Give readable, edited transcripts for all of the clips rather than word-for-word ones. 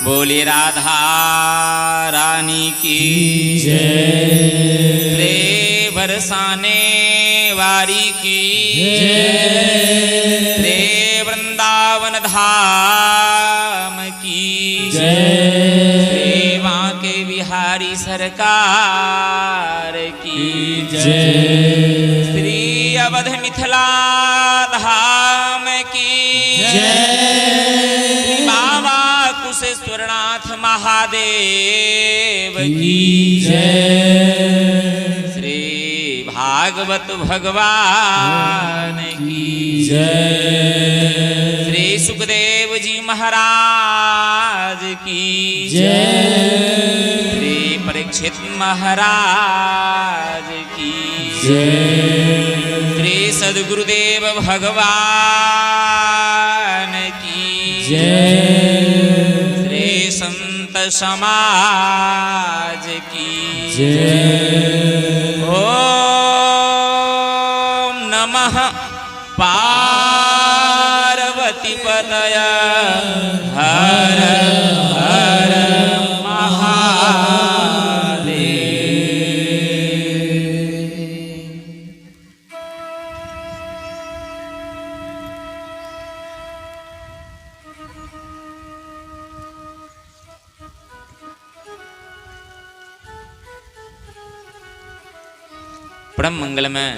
बोले राधा रानी की जय। रे बरसाने वारी की जय। रे वृंदावन धाम की जय। रे बांके बिहारी सरकार की जय। श्री अवध मिथिला धाम की जय। बाबा कुशेश्वरनाथ महादेव की जय। श्री भागवत भगवान की जय। श्री सुखदेव जी महाराज की जय। श्री परीक्षित महाराज की जय। श्री सद्गुरुदेव भगवान की जय। श्री संत समाज की जय। ओम नमः पार्वती पतय हर हर महादेव। परम मंगलमय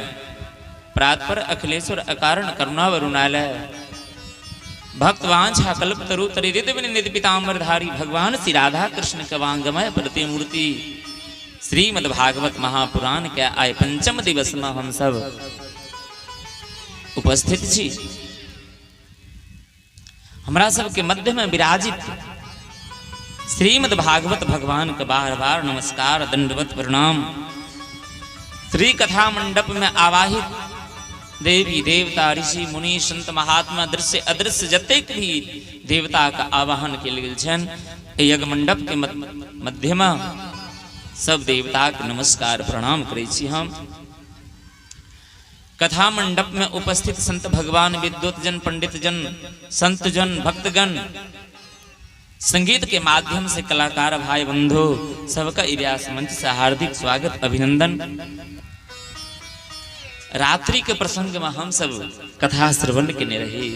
प्रातपर अखिलेश्वर अकारण करुणा वरुणालय भक्तवांछा कल्प तरु तरिदित विनित पीतांबरधारी भगवान श्री राधा कृष्ण कवांगमय प्रतिमूर्ति श्रीमद् भागवत महापुराण के आय पंचम दिवस में हम सब उपस्थित छी। हमरा सब के मध्य में विराजित श्रीमद् भागवत भगवान के बार बार नमस्कार दंडवत प्रणाम। श्री कथा मंडप में आवाहित देवी देवता ऋषि मुनि संत महात्मा दृश्य अदृश्य जतेक भी देवता का आवाहन के लिए छन यज्ञ मंडप के मध्य में सब देवता के नमस्कार प्रणाम करे छी। हम कथा मंडप में उपस्थित संत भगवान विद्वत जन पंडित जन संत जन भक्तगण संगीत के माध्यम से कलाकार भाई बंधु सबका व्यास मंच से हार्दिक स्वागत अभिनंदन। रात्रि के प्रसंग में हम सब कथा श्रवण करने रहे।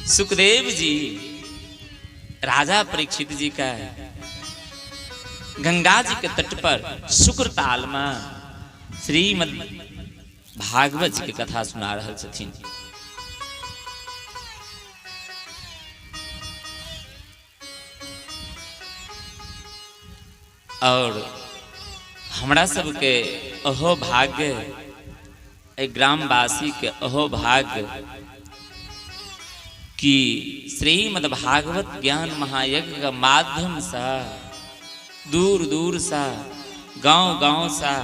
सुखदेव जी राजा परीक्षित जी का गंगा जी के तट पर शुक्रताल में श्रीमद् भागवत जी की कथा सुना रहे छथिन। और हमरा सबके अहो भाग्य ग्रामवासी के अहो भाग्य कि श्रीमद् भागवत ज्ञान महायज्ञ का माध्यम से दूर दूर से गांव गांव से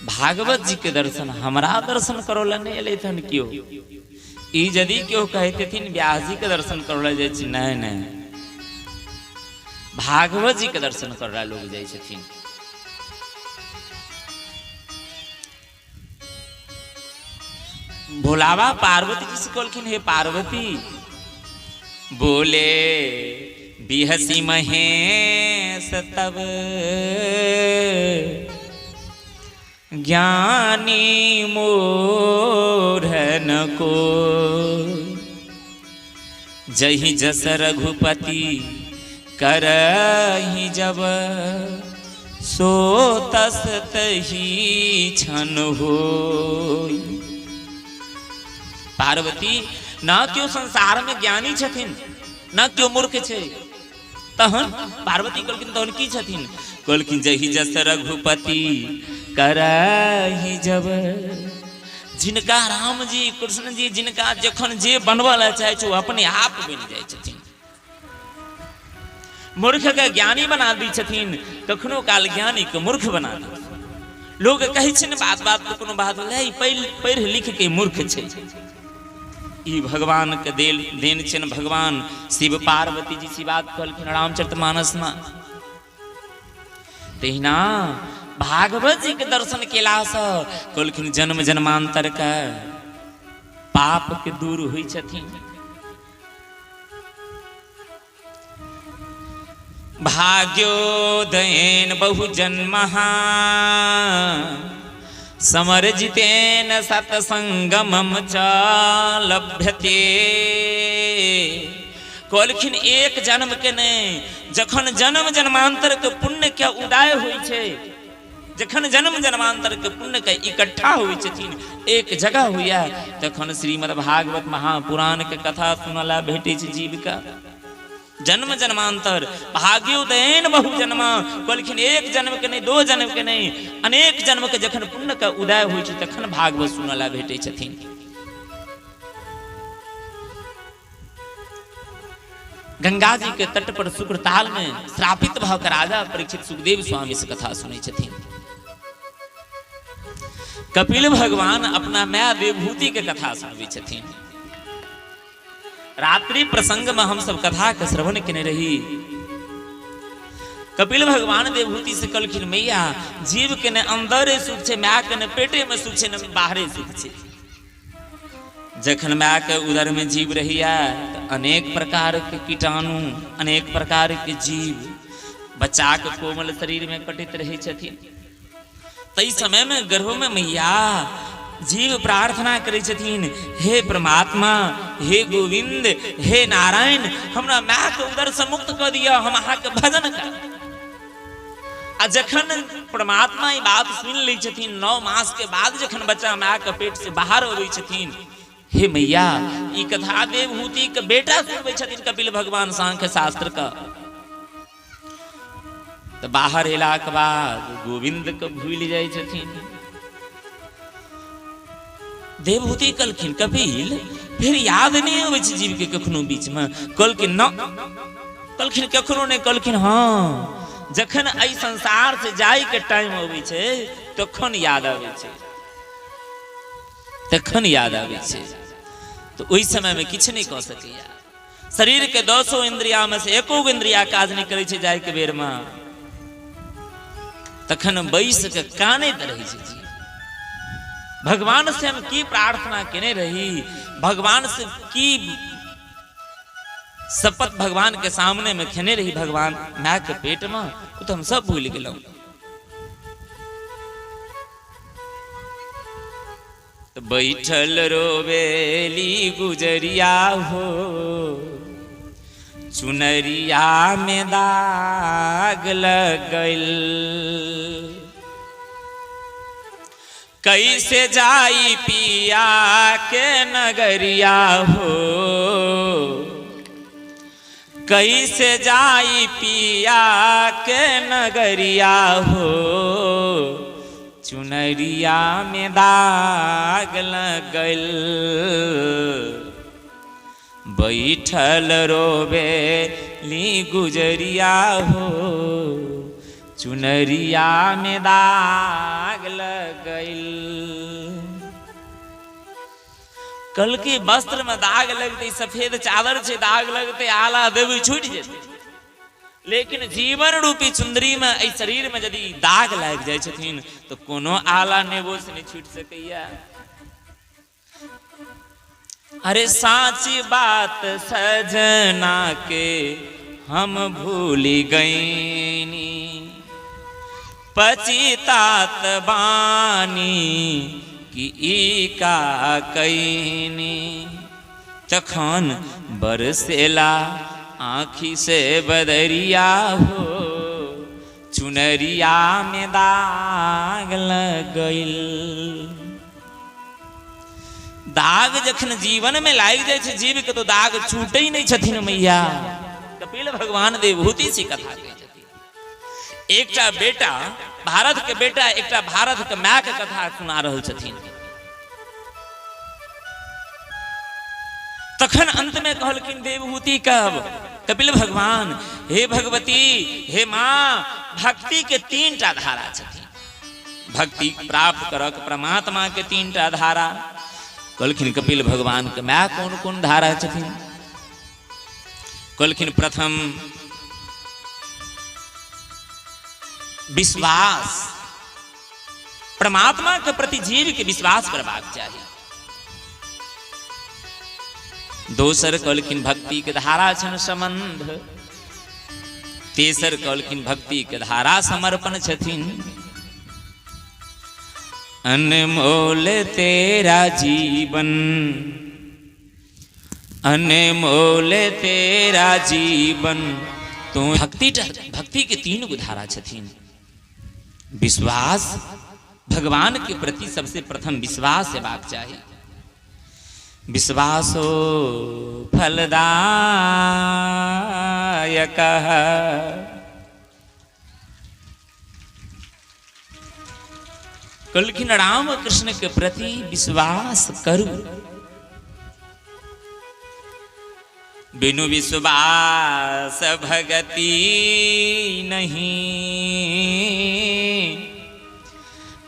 भागवत जी के दर्शन हमरा दर्शन करोला नहीं अले थन क्यों ई यदि क्यों कहते थिन व्यास जी के दर्शन करोला जाय छी नहीं नहीं भागवत जी के दर्शन कर रहा लोग जाय छथिन। भोलावा पार्वती जी से कहलखिन हे पार्वती बोले बिहसी महेश तब ज्ञानी मोरन को जही जस रघुपति करहि जब सो तस तही छन होई। पार्वती ना क्यों संसार में ज्ञानी छथिन ना क्यों मूर्ख छे तहन पार्वती कहलखिन तहन की छथिन कहलखिन जही जस रघुपति करहि जब जिनका राम जी कृष्ण जी जिनका जखन जे बनवला चाहे छो अपने आप बन जाय छथिन। मूर्ख के ज्ञानी बना दी छथिन कखनो काल ज्ञानी के मूर्ख बना दी। लोग कहे छन बात बात पे कोनो बात ले पढ़ लिख के मूर्ख छे ई भगवान के देन छन। भगवान शिव पार्वती जी सी बात कहलखिन रामचरितमानस में तहिना भागवत जी के दर्शन केला से कहलखिन जन्म जन्मांतर का पाप के दूर हुई छथिन। भाग्योदयेन बहुजन्मः समर्जितेन सत्संगमं च लभ्यते। कहलखिन एक जन्म के नहीं, जखन जन्म जन्मांतर के पुण्य के उदय होइ छै, जखन जन्म जन्मांतर के पुण्य के इकट्ठा होइ छथिन एक जगह हुआ, तखन श्रीमद् भागवत महापुराण के कथा सुनला भेटै छै जीव का। जन्म जन्मांतर भाग्योदयेन बहुजन्म, कहलखिन एक जन्म के नहीं, दो जन्म के नहीं, अनेक जन्म के जखन पुण्य का उदय होइ छै तखन भागवत सुनला भेटै छथिन। गंगा जी के तट पर शुक्रताल में श्रापित भऽ कऽ राजा परीक्षित सुखदेव स्वामी से कथा सुनै छथिन। कपिल भगवान अपना माय देवभूति के कथा सुनबै छथिन। रात्रि प्रसंग में हम सब कथा के श्रवण केने रही। कपिल भगवान देवभूति से कहलखिन मैया जीव के ने अंदर सुख छै, माय के ने पेटे में सुख छै, न बाहरे सुख छै। जखन माय के उदर में जीव रहिया तो अनेक प्रकार के कीटाणु, अनेक प्रकार के जीव बच्चा के कोमल शरीर में कटित रहे छथिन। तई समय में गर्भ में मैया जीव प्रार्थना करे छथिन, हे परमात्मा, हे गोविंद, हे नारायण, हमरा माय के उदर से मुक्त कर दिया, हम अहाँ के भजन कर। आ जखन परमात्मा ई बात सुन लै छथिन, 9 मास के बाद जखन बच्चा माय के पेट से बाहर अबै छथिन, हे मैया ई कथा देवभूति के बेटा सुनबै छथिन कपिल भगवान सांख्य शास्त्र का। तो बाहर एला के बाद गोविंद के भूल जाय छथिन। देवभूति कहलखिन कपिल फिर याद नहीं अबै छै जीव के कखनो बीच में? कहलखिन न, कहलखिन कखनो नहीं, कहलखिन हाँ जखन एहि संसार से जाय के टाइम अबै छै तखन याद आबै छै, तखन याद आबै छै। तो ओहि समय में किछ नहीं कह सकैया। शरीर के 10 इंद्रिया में से एको गो इंद्रिया काज नहीं करे छै जाय के बेर में, तखन बैस के कानैत रहै छै जी। भगवान से हम की प्रार्थना केने रही, भगवान से की शपथ भगवान के सामने में खेने रही भगवान माय के पेट में, वो तो हम सब भूल गेलौं। बैठल रोवेली गुजरिया हो, चुनरिया में दाग लगल, कैसे जाई पिया के नगरिया हो, कैसे जाई पिया के नगरिया हो, चुनरिया में दाग लगल, बैठल रोवेली गुजरिया हो, चुनरिया में दाग लगल। कल के वस्त्र में दाग लगते, सफेद चादर से दाग लगते, आला देवी छूट जेते, लेकिन जीवन रूपी चुंदरी में एहि शरीर में यदि दाग लग जाय छथिन तो कोनो आला नेबो से नहीं छूट सकैया। अरे साची बात सजना के हम भूल गईनी, पचितात बानी कि ई का कईनी, तखन बरसेला आँखी से बदरिया हो, चुनरिया में दाग लगल। दाग जखन जीवन में लाग जाय छै जीव के तो दाग छूटे ही नहीं छथिन मैया। कपिल भगवान देवभूति से कथा कहै छथिन। एकटा बेटा, भारत के बेटा एकटा भारत के माय के कथा सुना रहल छथिन। तखन अंत में कहलखिन देवभूति कब कपिल भगवान, हे भगवती, हे माँ, भक्ति के 3टा धारा छथिन। भक्ति प्राप्त करक परमात्मा के 3टा धारा। कहलखिन कपिल भगवान के माय कौन कौन धारा छथिन? कहलखिन प्रथम विश्वास, परमात्मा के प्रति जीव के विश्वास करबाक चाहिए। दोसर कहलखिन भक्ति के धारा छन संबंध, तेसर कहलखिन भक्ति के धारा समर्पण छथिन। अनमोल तेरा जीवन, अनमोल तेरा जीवन। तो भक्ति के तीन गो धारा छथिन। विश्वास, भगवान के प्रति सबसे प्रथम विश्वास हेबाक चाही। विश्वासो फलदायकः, कहलखिन राम कृष्ण के प्रति विश्वास करू। बिनु विश्वास भगति नहीं,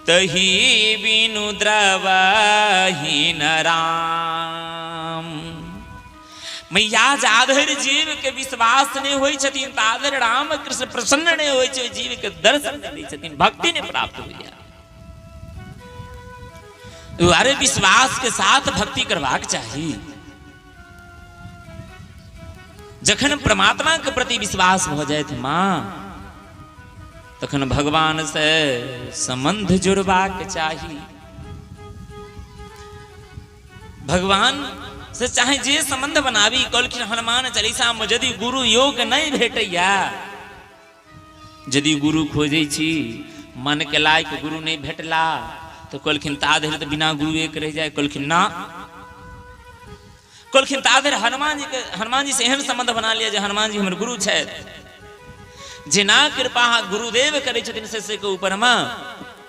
तही बिनु द्रवहीन राम। मैया जाधर जीव के विश्वास नहीं होई छथिन, ताधर राम कृष्ण प्रसन्न नहीं होई छे, जीव के दर्शन नहीं दै छथिन, भक्ति नहीं प्राप्त होइया। अरे विश्वास के साथ भक्ति करवाक चाहिए। जखन परमात्मा के प्रति विश्वास हो जाए मां, तखन भगवान से संबंध जुड़बाक चाहिए। भगवान से चाहे जे संबंध बनाबी। कहलखिन हनुमान चालीसा में यदि गुरु योग नहीं भेटैया, यदि गुरु खोजै छी मन के लायक गुरु नहीं भेटला, तो कहलखिन ताधर तो बिना गुरु एक रह जाए। कहलखिन ना, कहलखिन ताधर हनुमान जी से एहन संबंध बना लिया जे हनुमान जी हमर गुरु छथि। जेना कृपा गुरुदेव करै छथिन शिष्य के ऊपर में,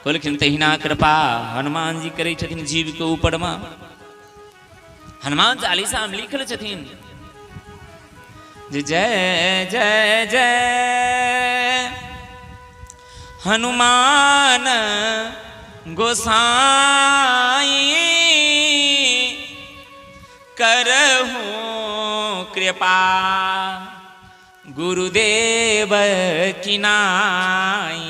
कहलखिन तहिना कृपा हनुमान जी करै छथिन जीव के ऊपर में। हनुमान चालीसा में लिखल छथिन जे जय जय जय हनुमान गोसाई, करहु कृपा गुरुदेव की नाई।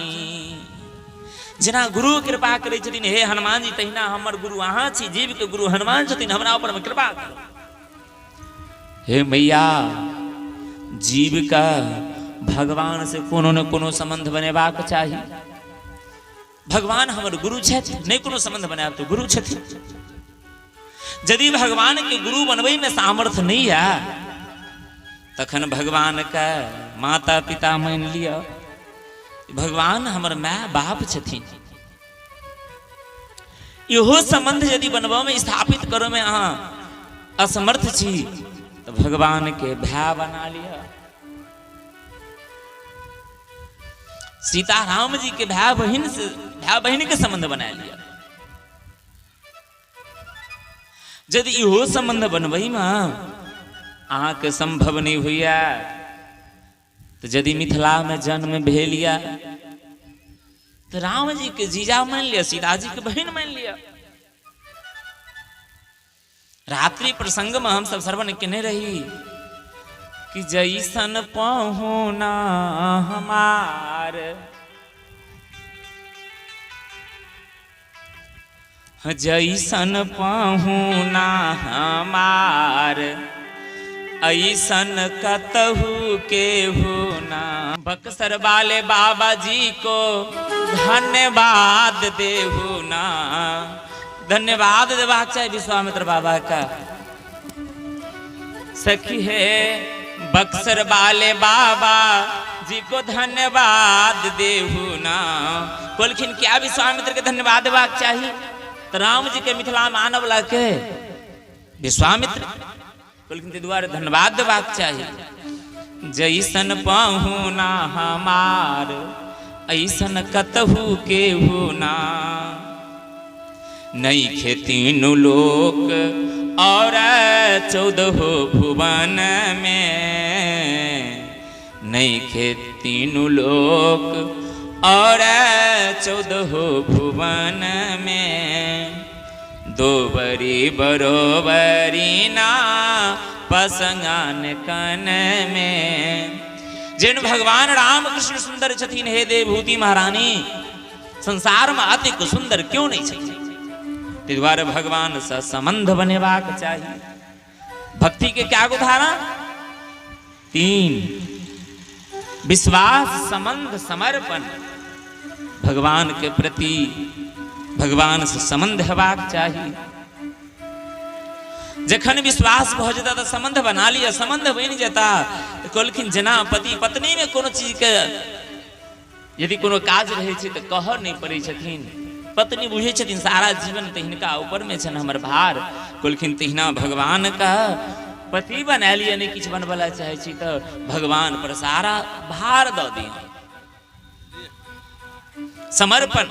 जेना गुरु कृपा करे छथिन हे हनुमान जी, तहिना हमर गुरु अहाँ छी, जीव के गुरु हनुमान छथिन, हमरा ऊपर में कृपा करू। हे मैया, जीव का भगवान से कोनो न कोनो संबंध बनेबाक चाही। भगवान हमर गुरु छथि, नहीं कोनो संबंध बनाब तो गुरु छथिन। यदि भगवान के गुरु बनबे में सामर्थ्य नहीं है, तखन भगवान का माता पिता मान लिया। भगवान हमर माय बाप छथिन। इहो संबंध यदि बनबा में स्थापित करो में अहाँ असमर्थ छी, तो भगवान के भाई बना लिया। सीता राम जी के भाई बहन के संबंध बना लिया। यदि इहो संबंध बनबई में अहाँ के संभव नहीं हुआ, तो यदि मिथिला में जन्म भेलिया तो राम जी के जीजा मान लिया, सीता जी के बहन मान लिया। रात्रि प्रसंग में हम सब श्रवण केने रही कि जैसन पहुना हमार, जैसन पहुना हमार, ऐसन कतहु के होना। बक्सर वाले बाबा जी को धन्यवाद देहु ना। धन्यवाद देवा चाहिए विश्वामित्र बाबा का। सखी है बक्सर वाले बाबा जी को धन्यवाद देहु ना। बोलखिन क्या विश्वामित्र के धन्यवाद देवा चाहिए? तो राम जी के मिथिला में आने वाला के विश्वामित्र, बोलखिन ते द्वारे धन्यवाद देवा चाहिए। जैसन पहुना हमार, ऐसन कतहु के होना। नहीं खेतीनु लोक और 14 भुवन में, नहीं खेतीनु लोक और 14 भुवन में। दो बरी बरोबरी ना पसंगान कन में। जिन भगवान राम कृष्ण सुंदर छथिन हे देवभूति महारानी, संसार में अति सुंदर क्यों नहीं छथिन? ते द्वारे भगवान से संबंध बनेबाक चाहिए। भक्ति के क्या उदाहरण? 3। विश्वास संबंध समर्पण भगवान के प्रति भगवान से संबंध हेबाक चाहिए। जखन विश्वास भ जाता तो संबंध बना लिया, संबंध बन जाता तो कहलखिन जेना पति पत्नी में कोनो चीज के यदि कोनो काज रहे छै तो कह नहीं पड़े छथिन, पत्नी बुझे छथिन सारा जीवन तो हिनका ऊपर में छन हमर भार, कहलखिन तहिना भगवान का पति बना लिया नहीं किछ बनबला चाहे छी तो भगवान पर सारा भार द दिया। समर्पण,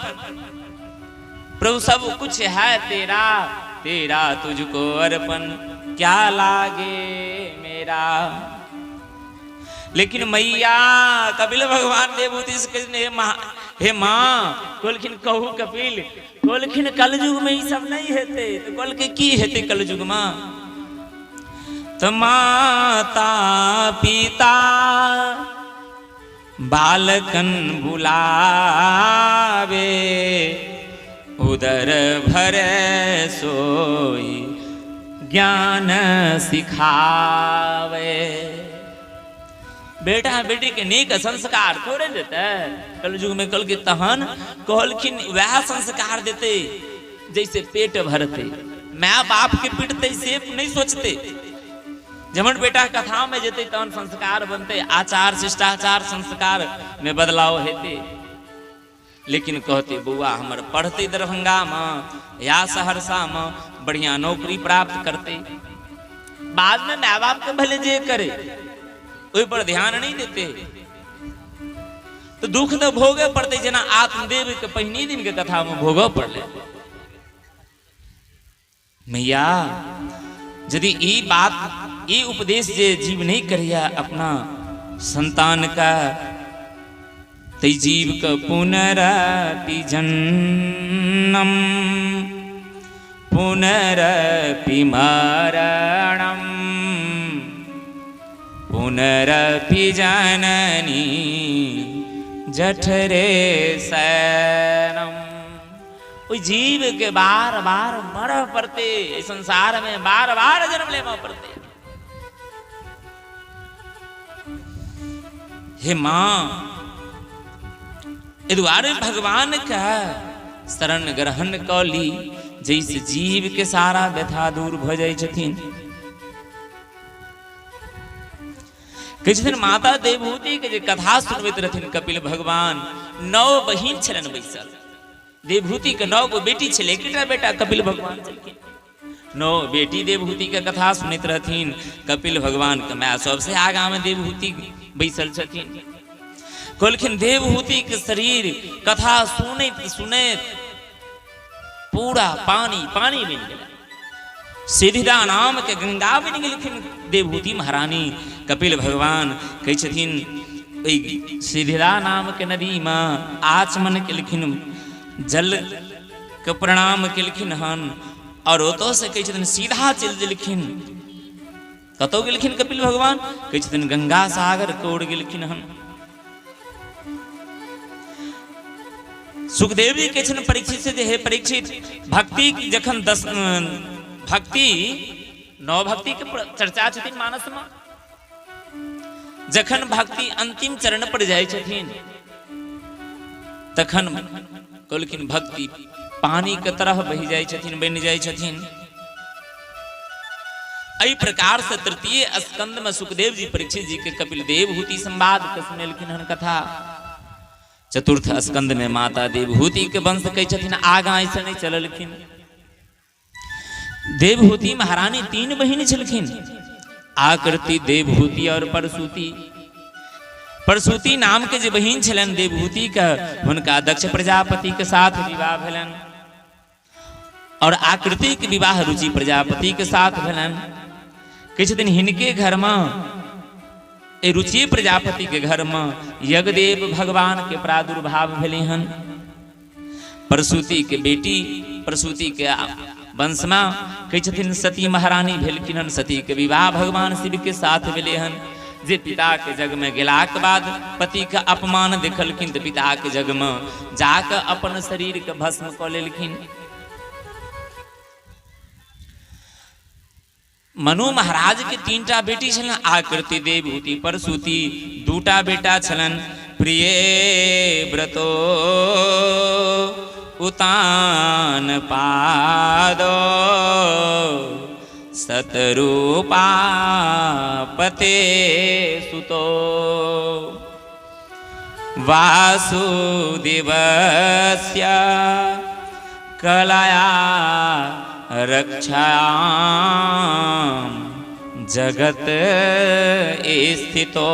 प्रभु सब कुछ है तेरा, तेरा तुझको अर्पण क्या लागे मेरा। लेकिन मैया कपिल भगवान देवभूति से कहने हे माँ, कहलखिन कहू कपिल, कहलखिन कलयुग में ई सब नहीं हेते, तो कहलके की हेते कलयुग में, तो माता पिता बालकन बुलावे, उदर भरे सोई ज्ञान सिखावे। बेटा बेटी के नेक संस्कार थोड़े देते कलयुग में, कल के तहन कहलखिन वह संस्कार देते जैसे पेट भरते, माँ बाप के पिटते से नहीं सोचते। जमन बेटा कथा में जेते तहन संस्कार बनते, आचार शिष्टाचार संस्कार में बदलाव हेते। लेकिन कहते बउआ हमर पढ़ते दरभंगा में या सहरसा में बढ़िया नौकरी प्राप्त करते, बाद में माँ बाप के भले जे करे ओहि पर ध्यान नहीं देते, तो दुख तो भोगे पड़ते, जना आत्मदेव के पहिनी दिन के कथा में भोग पड़ले। मैया यदि ई बात ई उपदेश जे जीव नहीं करिया अपना संतान का, तै जीव का पुनरपि जन्म पुनरपि मरणम पुनरपि जननी जठरे शयनम। ओइ जीव के बार बार मर पड़ते, संसार में बार बार जन्म ले पड़ते। हे माँ, द्वारे भगवान का शरण ग्रहण कली, जैसे जीव के सारा व्यथा दूर भ जाय छथिन। किछ दिन माता देवभूति के जे कथा सुनबैत रहथिन कपिल भगवान, 9 बहिन छलन बैसल, देवभूति के 9 गो बेटी छले, एकटा बेटा कपिल भगवान छलखिन। 9 बेटी देवभूति के कथा सुनैत रहथिन, कपिल भगवान के माय सबसे आगा में देवभूति बैसल छथिन। कहलखिन देवभूति के शरीर कथा सुनैत सुनैत पूरा पानी पानी बन गया, सिधिदा नाम के गंगा बन गेलखिन देवभूति महारानी। कपिल भगवान कहै छथिन ओइ सिधिदा नाम के नदी में आचमन केलखिन, जल के प्रणाम केलखिन हन, और ओतऽ से कहै छथिन सीधा चलि गेलखिन। कतौ गेलखिन कपिल भगवान, कहै छथिन गंगा सागर कोड़ गेलखिन हन। सुखदेव जी के छन परीक्षित से, हे परीक्षित, भक्ति जखन 10 भक्ति 9 भक्ति के चर्चा छथिन मानस में, जखन भक्ति अंतिम चरण पर जाय छथिन तखन कहलखिन भक्ति पानी के तरह बहि जाय छथिन, बनि जाय छथिन। एहि प्रकार से तृतीय स्कंद में सुखदेव जी परीक्षित जी के कपिल देवभूति संवाद के सुनेलखिन हन कथा। चतुर्थ स्कंद में माता देवभूति के वंश कह छथिन आगा ऐसे नहीं चललखिन। देवभूति महारानी 3 बहिन छलखिन, आकृति, देवभूति और परसूति। परसूति नाम के जे बहिन छलन देवभूति का, हुनका दक्ष प्रजापति के साथ विवाह भेलन, और आकृति के विवाह रुचि प्रजापति के साथ भेलन। किछ दिन हिनके घर में, रुचि प्रजापति के घर में यज्ञदेव भगवान के प्रादुर्भाव भेली हन। परसूति के बेटी, परसूति के वंश में कहै छथिन सती महारानी भेलखिन हन। सती के विवाह भगवान शिव के साथ भेले हन। जे पिता के जग में गेला के बाद पति के अपमान देखलखिन, तो पिता के जग में जाकर अपन शरीर के भस्म कऽ लेलखिन। मनु महाराज के 3टा बेटी छलन, आकृति, देवभूति, परसूति। 2 दूटा बेटा छलन प्रिय व्रतो उतान पादो सतरूपा पते सुतो वासुदेवस्य कलया रक्षायां जगत स्थितो।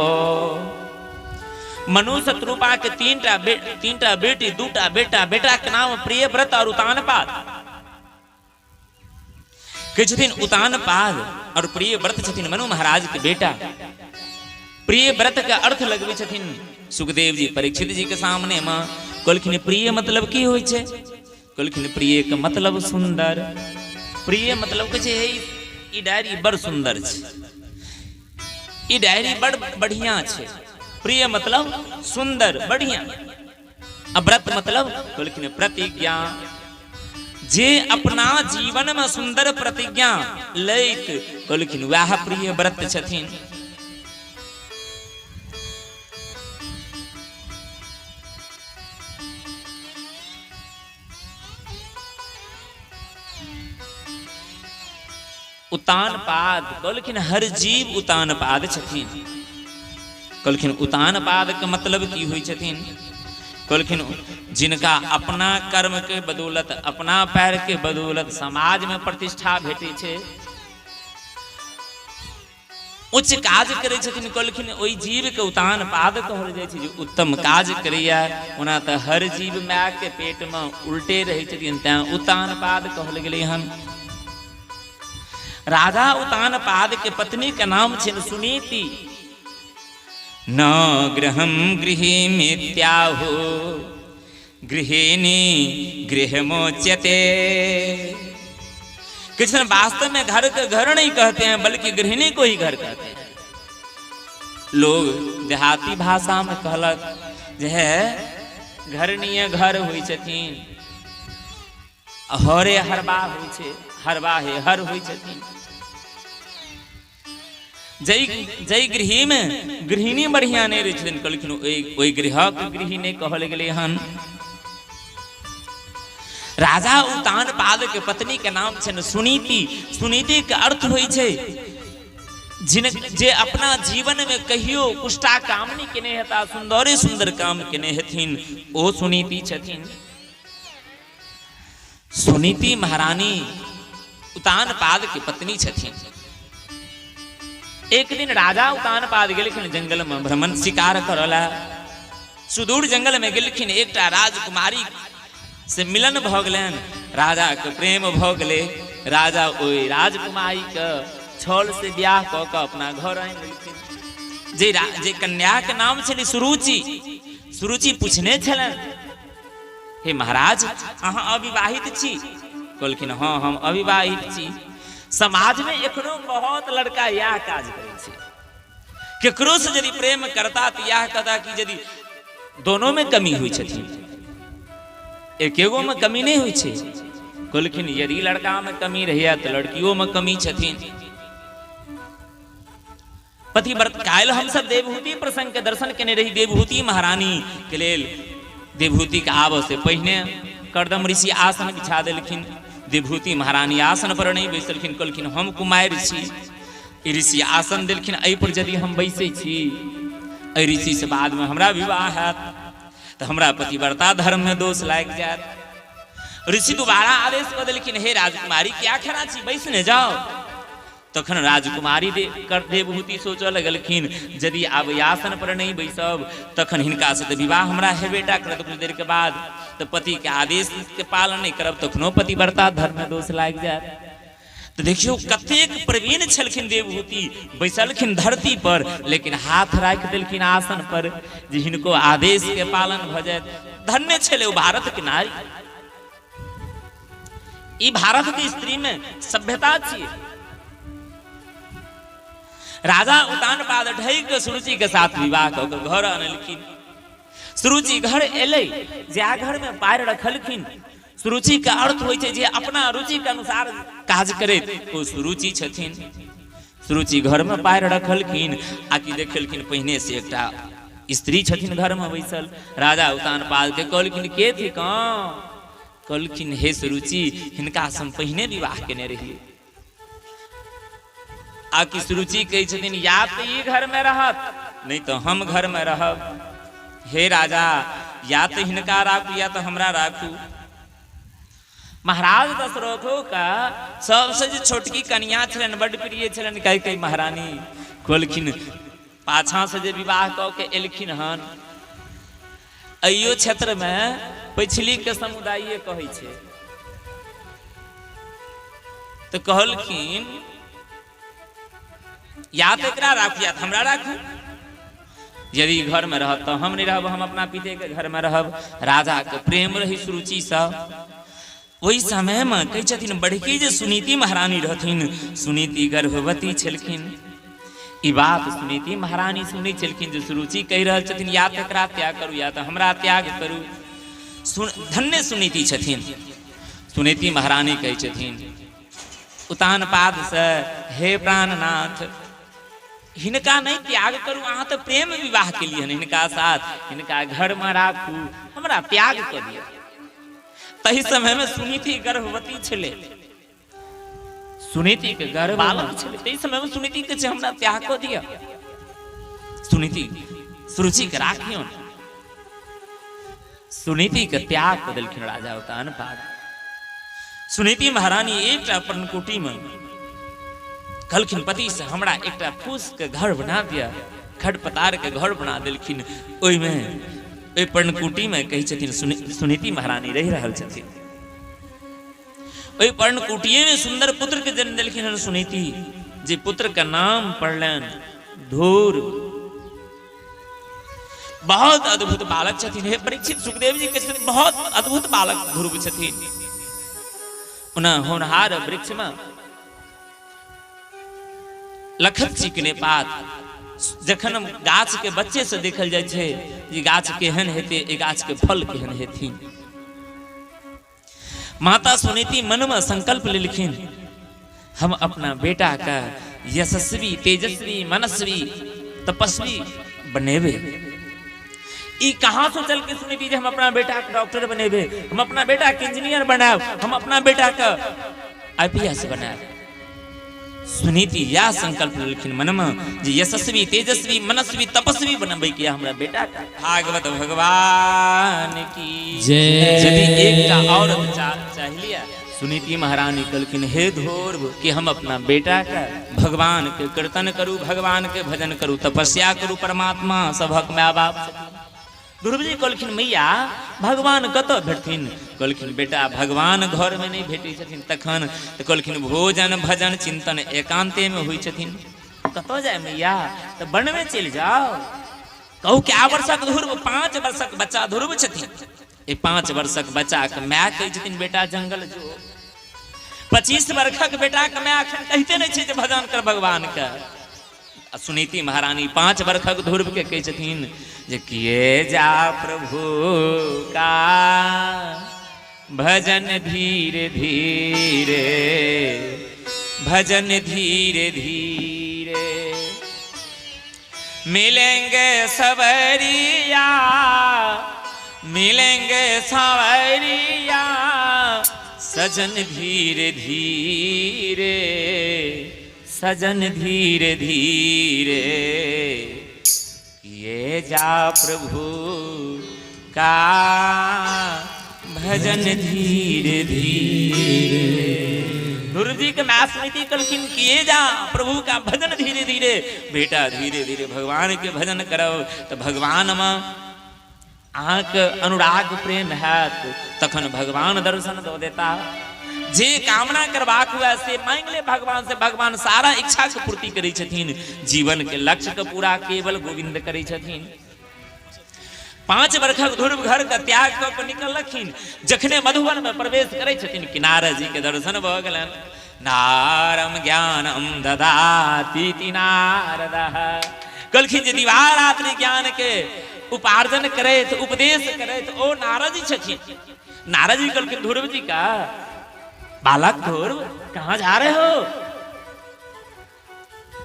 मनु शत्रुपा के तीनटा बेटी दूटा बेटा। बेटा के नाम प्रियव्रत और उतानपाद के छथिन। उतानपाद और प्रियव्रत छथिन मनु महाराज के बेटा। प्रियव्रत का अर्थ लगबे छथिन सुखदेव जी परीक्षित जी के सामने में। कहलखिन प्रिय मतलब की होइ छै? कहलखिन प्रिय के मतलब सुंदर। प्रिय मतलब के छै ई डायरी बड़ सुंदर छै, ई डायरी बड़ बढ़िया छै। प्रिय मतलब सुंदर बढ़िया। व्रत मतलब कहलखिन प्रतिज्ञा। जे अपना जीवन में सुंदर प्रतिज्ञा लैत कहलखिन वह प्रिय व्रत छथिन। उतानपाद कहलखिन हर जीव उतानपाद छथिन। कहलखिन उतानपाद के मतलब की होइ छथिन? कहलखिन जिनका अपना कर्म के बदौलत अपना पैर के बदौलत समाज में प्रतिष्ठा भेटे छै, उच्च काज करे छथिन। कहलखिन ओई जीव के उतानपाद कहल जाइ छै जे उत्तम काज करैया। ओना तऽ हर जीव माय के पेट में उल्टे रहै छथिन, तैं उतानपाद कहल गेलै हन। राजा उतानपाद के पत्नी के नाम छिन सुनीति। न गृहं गृहीमित्याहो गृहिणी गृहमोच्यते। कृष्ण वास्तव में घर के घर नहीं कहते हैं बल्कि गृहिणी को ही घर कहते हैं। लोग देहाती भाषा में कहलक जे है घर नहीं घर होइ छथिन, हरे हरबा होइ छै, हरबा हे हर होइ छथिन। जय गृही में गृहिणी बढ़िया नहीं रही छथिन। कहलखिन ओई गृहक गृहिणी कहल गेलै हन। राजा उतानपाद के पत्नी के नाम छन सुनीति। सुनीति के अर्थ होइ छै जे अपना जीवन में कहियो कुष्टा कामनी केने हेता, सुंदरे सुंदर काम केने हेथिन, ओ सुनीति छथिन। सुनीति महारानी उतानपाद की पत्नी छथिन। एक दिन राजा उतानपाद गेलखिन जंगल में भ्रमण शिकार करला। सुदूर जंगल में गेलखिन, एकटा राजकुमारी से मिलन भ गेलैन। राजा के प्रेम भ गेलै। राजा ओई राजकुमारी के छल से ब्याह क के अपना घर आनि लेलखिन। जे कन्या के नाम छलै सुरुचि। सुरुचि पूछने छलन हे महाराज अहाँ अविवाहित छी? कहलखिन हाँ हम अविवाहित छी। समाज में एखनो बहुत लड़का यह काज करे छे। केकरो से यदि प्रेम करता तो यह कहता कि यदि दोनों में कमी हुई छथिन, एकेगो में कमी नहीं हुई छे। कहलखिन यदि लड़का में कमी रहिया तो लड़कियों में कमी छथिन। पतिव्रत काल्हि हम सब देवहूति प्रसंग के दर्शन केने रही। देवहूति महारानी के लेल देवहूति के आबऽ से पहिने कर्दम ऋषि आसन बिछा देलखिन। देवहूति महारानी आसन पर नहीं बैसलखिन। कहलखिन हम कुमारि छी। ऋषि आसन देलखिन, एहि पर यदि हम बैसै छी एहि ऋषि से बाद में हमरा विवाह हैत तो हमरा पतिव्रता धर्म में दोष लाग जायत। ऋषि दोबारा आदेश कर देलखिन हे राजकुमारी क्या खड़ा छी, बैसने जाओ। तखन राजकुमारी देवहूति सोचऽ लगलखिन यदि आब आसन पर नहीं बैसब तखन हिनका से तो विवाह हमरा हेबेटा करत कुछ देर के बाद। तो पति के आदेश के पालन नहीं करब तखनो पतिव्रता धर्म में दोष लाग जायत। तो देखियो कतेक प्रवीण छलखिन देवहूति। बैसलखिन धरती पर लेकिन हाथ राख देलखिन आसन पर जे हिनको आदेश के पालन भ जायत। धन्य छले ओ भारत के नारी। ई भारत के स्त्री में सभ्यता छिए। राजा उतानपाद ढई के सुरुचि के साथ विवाह क के घर आनलखिन। सुरुचि घर एलै, जे घर में पैर रखलखिन। सुरुचि का अर्थ होइ छै जे अपना रुचि के अनुसार काज करैत ओ सुरुचि छथिन। सुरुचि घर में पैर रखलखिन आकि देखलखिन पहिने से एकटा स्त्री छथिन घर में बैसल। राजा उतान पाल के कहलखिन के थी कहलखिन हे सुरुचि हिनका से हम पहिने विवाह केने रहिए। आकि सुरुचि कहै छथिन या तो ई घर में रहत नहीं तो हम घर में रहब। हे राजा या तो हिनका राखू या तो हमरा राखू। महाराज दशरथो का सबसे जो छोटकी कन्या छलन बड़ प्रिय छलन कई महारानी कहलखिन पाछा से जे विवाह क के एलखिन हन अयो क्षेत्र में पिछली के समुदाय कहै छे। तो कहलखिन या तो एकरा राखू या तो हमरा राखू। यदि घर में रहब तो हम नहीं रहब, हम अपना पिते के घर में रहब। राजा के प्रेम रही सुरुचि से। वही समय में कही छथिन बड़की जे सुनीति महारानी रहथिन, सुनीति गर्भवती छलखिन। ई बात सुनीति महारानी सुनै छलखिन जे सुरुचि कहि रहल छथिन या तो एकरा त्याग करू या तो हमरा त्याग करू। धन्य सुनीति छथिन। सुनीति महारानी कही छथिन उतान पाद से हे प्राणनाथ हिनका नहीं त्याग करू, अहाँ तो प्रेम विवाह के लिए हिनका साथ, हिनका घर में राखू, हमरा त्याग कर दिया। तही समय में सुनीति गर्भवती छले, सुनीति के गर्भ बालक छले। तही समय में सुनीति के छे हमरा त्याग कर दिया। सुनीति सुरुचि के राखियो। सुनीति के त्याग कर देलखिन राजा उतान पाद। सुनीति महारानी एकटा पर्णकुटी में कहलखिन पति से हमरा एकटा फूस के घर बना दिया। खड़ पतार के घर बना देलखिन। ओई में ओई पर्णकुटी में कही छथिन सुनीति महारानी रह रहल छथिन। ओई पर्णकुटिये में सुंदर पुत्र के जन्म देलखिन सुनीति, जे पुत्र का नाम पड़लन धूर। बहुत अद्भुत बालक छथिन। हे परीक्षित सुखदेव जी के बहुत अद्भुत बालक ध्रुव छथिन। उन्हें होनहार वृक्ष में लखत चिकने पात जखन गाछ के बच्चे से देखल जाय छे जे गाछ केहन हेते, ए गाछ के फल केहन हेथिन। माता सुनीति मन में संकल्प लेलखिन हम अपना बेटा का यशस्वी तेजस्वी मनस्वी तपस्वी बनेबे। ई कहां से चल के सुनीति जे हम अपना बेटा का डॉक्टर बनेबे, हम अपना बेटा के इंजीनियर बनाब, हम अपना बेटा का आईपीएस बनाब। सुनीति या संकल्प लेलखिन मन में जे यशस्वी तेजस्वी मनस्वी तपस्वी बनबै के हमरा बेटा का। भागवत भगवान की जय। यदि एकटा औरत चाहिए सुनीति महारानी कहलखिन हे धूर्व कि हम अपना बेटा का भगवान के कीर्तन करूं, भगवान के भजन करूं, तपस्या करूं, परमात्मा सभक माय बाप। ध्रुव जी कहलखिन मैया भगवान कतऽ भेटथिन? कहलखिन बेटा भगवान घर में नहीं भेटै छथिन। तखन तो कहलखिन भोजन भजन चिंतन एकांते में होइ छथिन। कतऽ जाए मैया? तो वन में चल जाओ। कहू क्या वर्षक ध्रुव? 5 वर्षक बच्चा ध्रुव छथिन। ए 5 वर्षक बच्चा के माय कहै छथिन बेटा जंगल जो। 25 वर्षक बेटा के माय अखन कहिते नहीं छै जे भजन कर भगवान के। सुनीति महारानी 5 वर्षक ध्रुव के कहै छथिन जे किए जा प्रभु का भजन धीरे धीरे, भजन धीरे धीरे। मिलेंगे सवरिया, मिलेंगे सवरिया, सजन धीरे धीरे, सजन धीरे धीरे। किए जा प्रभु का भजन धीरे धीरे। ध्रुव जी के मां सुनीति कहलखिन किए जा प्रभु का भजन धीरे धीरे। बेटा धीरे धीरे भगवान के भजन करो तो भगवान में आंख अनुराग प्रेम है तखन भगवान दर्शन दो देता। जे कामना करबाक हुआ से मांग ले भगवान से, भगवान सारा इच्छा के पूर्ति करै छथिन। जीवन के लक्ष्य के पूरा केवल गोविंद करै छथिन। 5 वर्षक ध्रुव घर का त्याग कऽ के निकलखिन। जखने मधुवन में प्रवेश करै छथिन कि नारद जी के दर्शन भऽ गेलनि। नारम ज्ञानम ददाति नारदः। कहलखिन जे दिवारात्रि ज्ञान के उपार्जन करैत उपदेश करैत ओ नारद जी छथिन। नारद जी कहलखिन ध्रुव जी का बालक ध्रुव कहाँ जा रहे हो?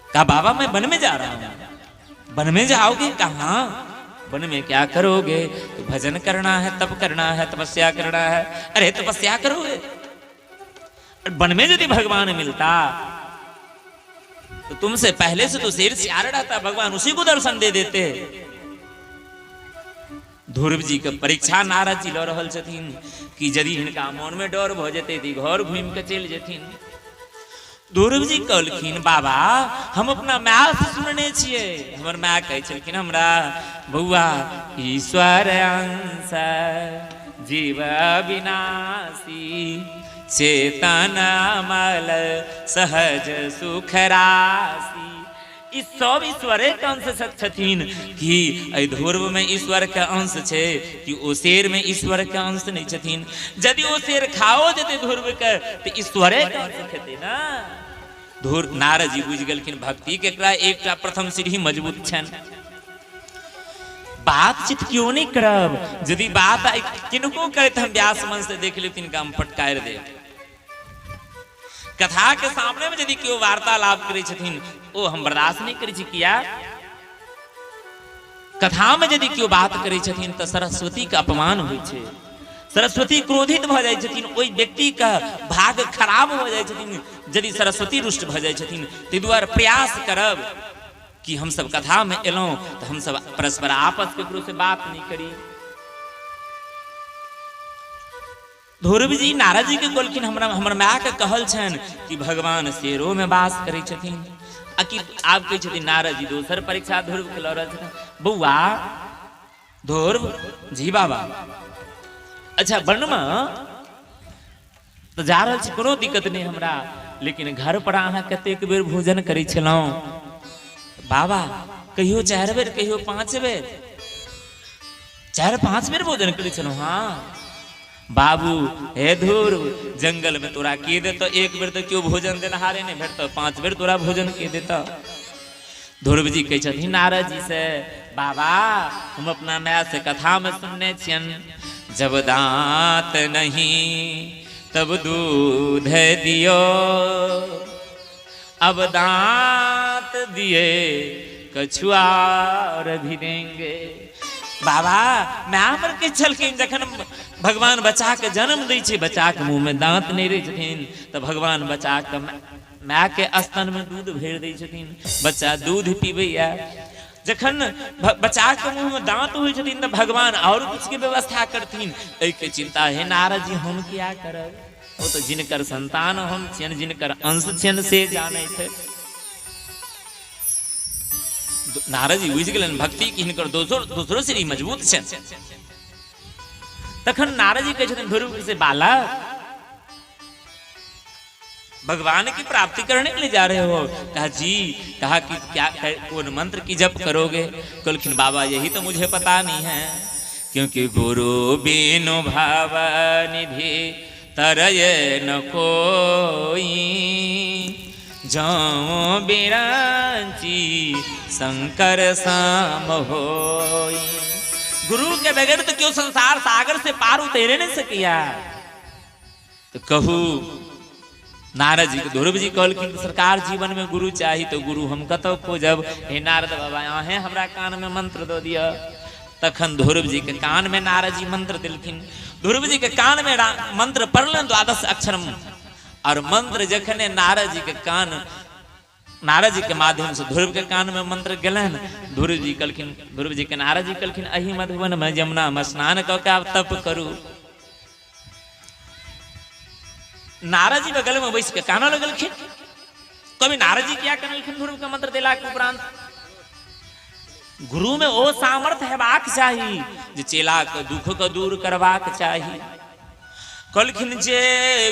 कहा बाबा मैं वन में जा रहा हूं। वन में जाओगे? कहा वन में क्या करोगे? तो भजन करना है, तप करना है, तपस्या करना है। अरे तपस्या करोगे? वन में यदि भगवान मिलता तो तुमसे पहले से तो शेर सियार रहता, भगवान उसी को दर्शन दे देते। ध्रुव जी के परीक्षा नारद जी ल रहल छथिन कि यदि हिनका मन में डर भ जेते ती घर घूम के चल जेथिन। ध्रुव जी कहलखिन बाबा हम अपना माय से सुनने छिए, हमर माय कहै छलखिन हमरा बौआ ईश्वर अंश जीव विनाशी चेतन मल सहज सुख राशि। ई सब ईश्वरे के अंश छथिन कि एहि ध्रुव में ईश्वर के अंश छे कि ओ शेर में ईश्वर के अंश नहीं छथिन। यदि ओ शेर खाओ जेते ध्रुव के तो ईश्वरे के अंश खेते ना। नारद जी बुझ गेलखिन भक्ति के एकटा प्रथम सीढ़ी मजबूत छन। बातचीत क्यों नहीं करब? यदि बात किनको करे तो हम व्यास मन से देख लेते इनका हम फटकार दे। कथा के सामने में यदि क्यों वार्तालाप करे छथिन ओ हम बर्दाश्त नहीं करे छी। किया? कथा में यदि क्यों बात करे छथिन तो सरस्वती का अपमान होइ छे। सरस्वती क्रोधित भ जाय छथिन, ओई व्यक्ति का भाग खराब हो जाय छथिन। यदि सरस्वती रुष्ट भ जाय छथिन तै दुआरे प्रयास करब कि हम सब कथा में एलौं तो हम सब परस्पर आपस केकरो से बात नहीं करी। ध्रुव जी नारद जी के कहलखिन हमर माय के कहल छन कि भगवान शेरों में वास करै छथिन। आ कि आब कहै छथिन नारद जी दोसर परीक्षा ध्रुव के ल रहल छथिन। बौआ ध्रुव जी बाबा अच्छा वन में तो जा रहल छी, कोनो दिक्कत नहीं हमरा, लेकिन घर पर अहाँ कतेक बेर भोजन करै छलौं बाबा? कहियो 4 बेर कहियो 5 बेर, 4-5 बेर भोजन करै छलौं। हाँ बाबू हे ध्रुव जंगल में तोरा के देता? एक बेर तो क्यों भोजन देनहारे नहीं भेटता, 5 बेर तोरा भोजन के देता। ध्रुव जी कहै छथिन नारद जी से बाबा हम अपना माय से कथा में सुनने छियन जब दांत नहीं तब दूध दियो, अब दांत दिए कछुआर भी देंगे। बाबा मैं हमर के छलखिन जखन भगवान बच्चा के जन्म दै छै, बच्चा के मुंह में दांत नहीं रहे छथिन तो भगवान बच्चा के माय के स्तन में दूध भर दै छथिन, बच्चा दूध पीबैया। जखन बच्चा के मुंह में दांत होइ छथिन तो भगवान और कुछ के व्यवस्था करथिन। एहि के चिंता है नारद जी हम क्या करब? वो तो जिनकर संतान हम छियन, जिनकर अंश छियन से जाने थे। नारद जी बुझ गेलन भक्ति की हिनकर दोसरो श्री मजबूत छन। तखन नारद जी कहै छथिन ध्रुव से बालक भगवान की प्राप्ति करने के लिए जा रहे हो? कहा जी, कहा कि क्या कौन मंत्र की जप करोगे? कहलखिन बाबा यही तो मुझे पता नहीं है, क्योंकि गुरु बिनु भाव निधि तरय न कोई, जाऊं बिरांची शंकर साम होई। गुरु के बगैर तो क्यों संसार सागर से पार उतरे नहीं सकिया। तो कहू नारद जी ध्रुव जी कहलखिन सरकार जीवन में गुरु चाहिए तो गुरु हम कतौ खोजब? हे नारद बाबा अहें हमरा कान में मंत्र दो दिया। तखन ध्रुव जी के कान में नारद जी मंत्र दिलखिन। ध्रुव जी के कान में मंत्र पढ़लन 12 अक्षरम, और मंत्र जखने नारद जी के कान, नारद जी के माध्यम से ध्रुव के कान में मंत्र गेलन। ध्रुव जी कहलखिन, ध्रुव जी के नारद जी कहलखिन अहि मधुबन में जमुना में स्नान कऽ के आप तप करू। नारद जी बगल में बैस के काना लगलखिन। कभी नारद जी क्या करलखिन ध्रुव के मंत्र देला के उपरांत? गुरु में ओ सामर्थ्य हेबाक चाही जे चेला के दुख के दूर करबाक चाही। कहलखिन जे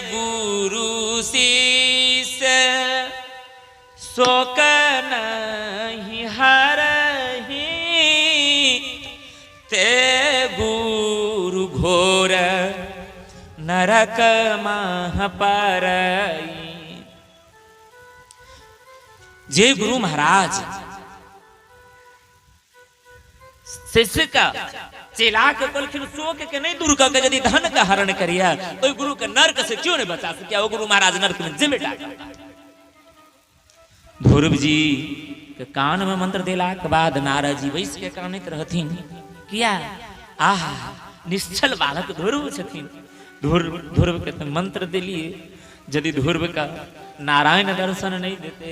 गुरु शिष्य शोक नहीं हरहि, ते गुरु घोर नरक महापरई। जे गुरु महाराज शिष्य का चेला के कहलखिन शोक के नहीं दूर करके यदि धन का हरण करिया तो गुरु के नरक से क्यों नहीं बचा सकिया? वो गुरु महाराज नरक में जिम्मे डाल। ध्रुव जी के कान में मंत्र देला के बाद नारद जी बैस के कानैत रहथिन। किया आहा निश्चल बालक ध्रुव छथिन। ध्रुव के मंत्र दिलिए, यदि ध्रुव का नारायण दर्शन नहीं देते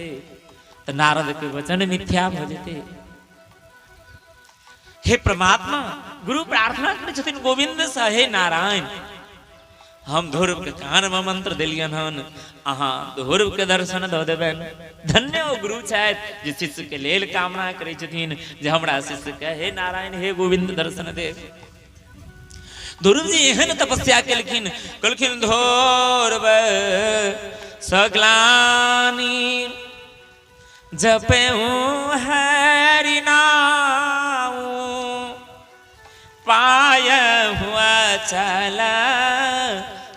तो नारद के वचन मिथ्या हो जेते। हे परमात्मा, गुरु प्रार्थना करे छथिन गोविंद सा, हे नारायण हम ध्रुव के कान में मंत्र दिलियन हन, अहाँ ध्रुव के दर्शन दो देबन। धन्य हो गुरु छथि जे शिष्य के लेल कामना करे छथिन जे हमरा शिष्य के हे नारायण हे गोविंद दर्शन दे। ध्रुव जी एहन तपस्या केलखिन, कहलखिन ध्रुव सगलानी जपहु हरि नाम पाय हुआ चला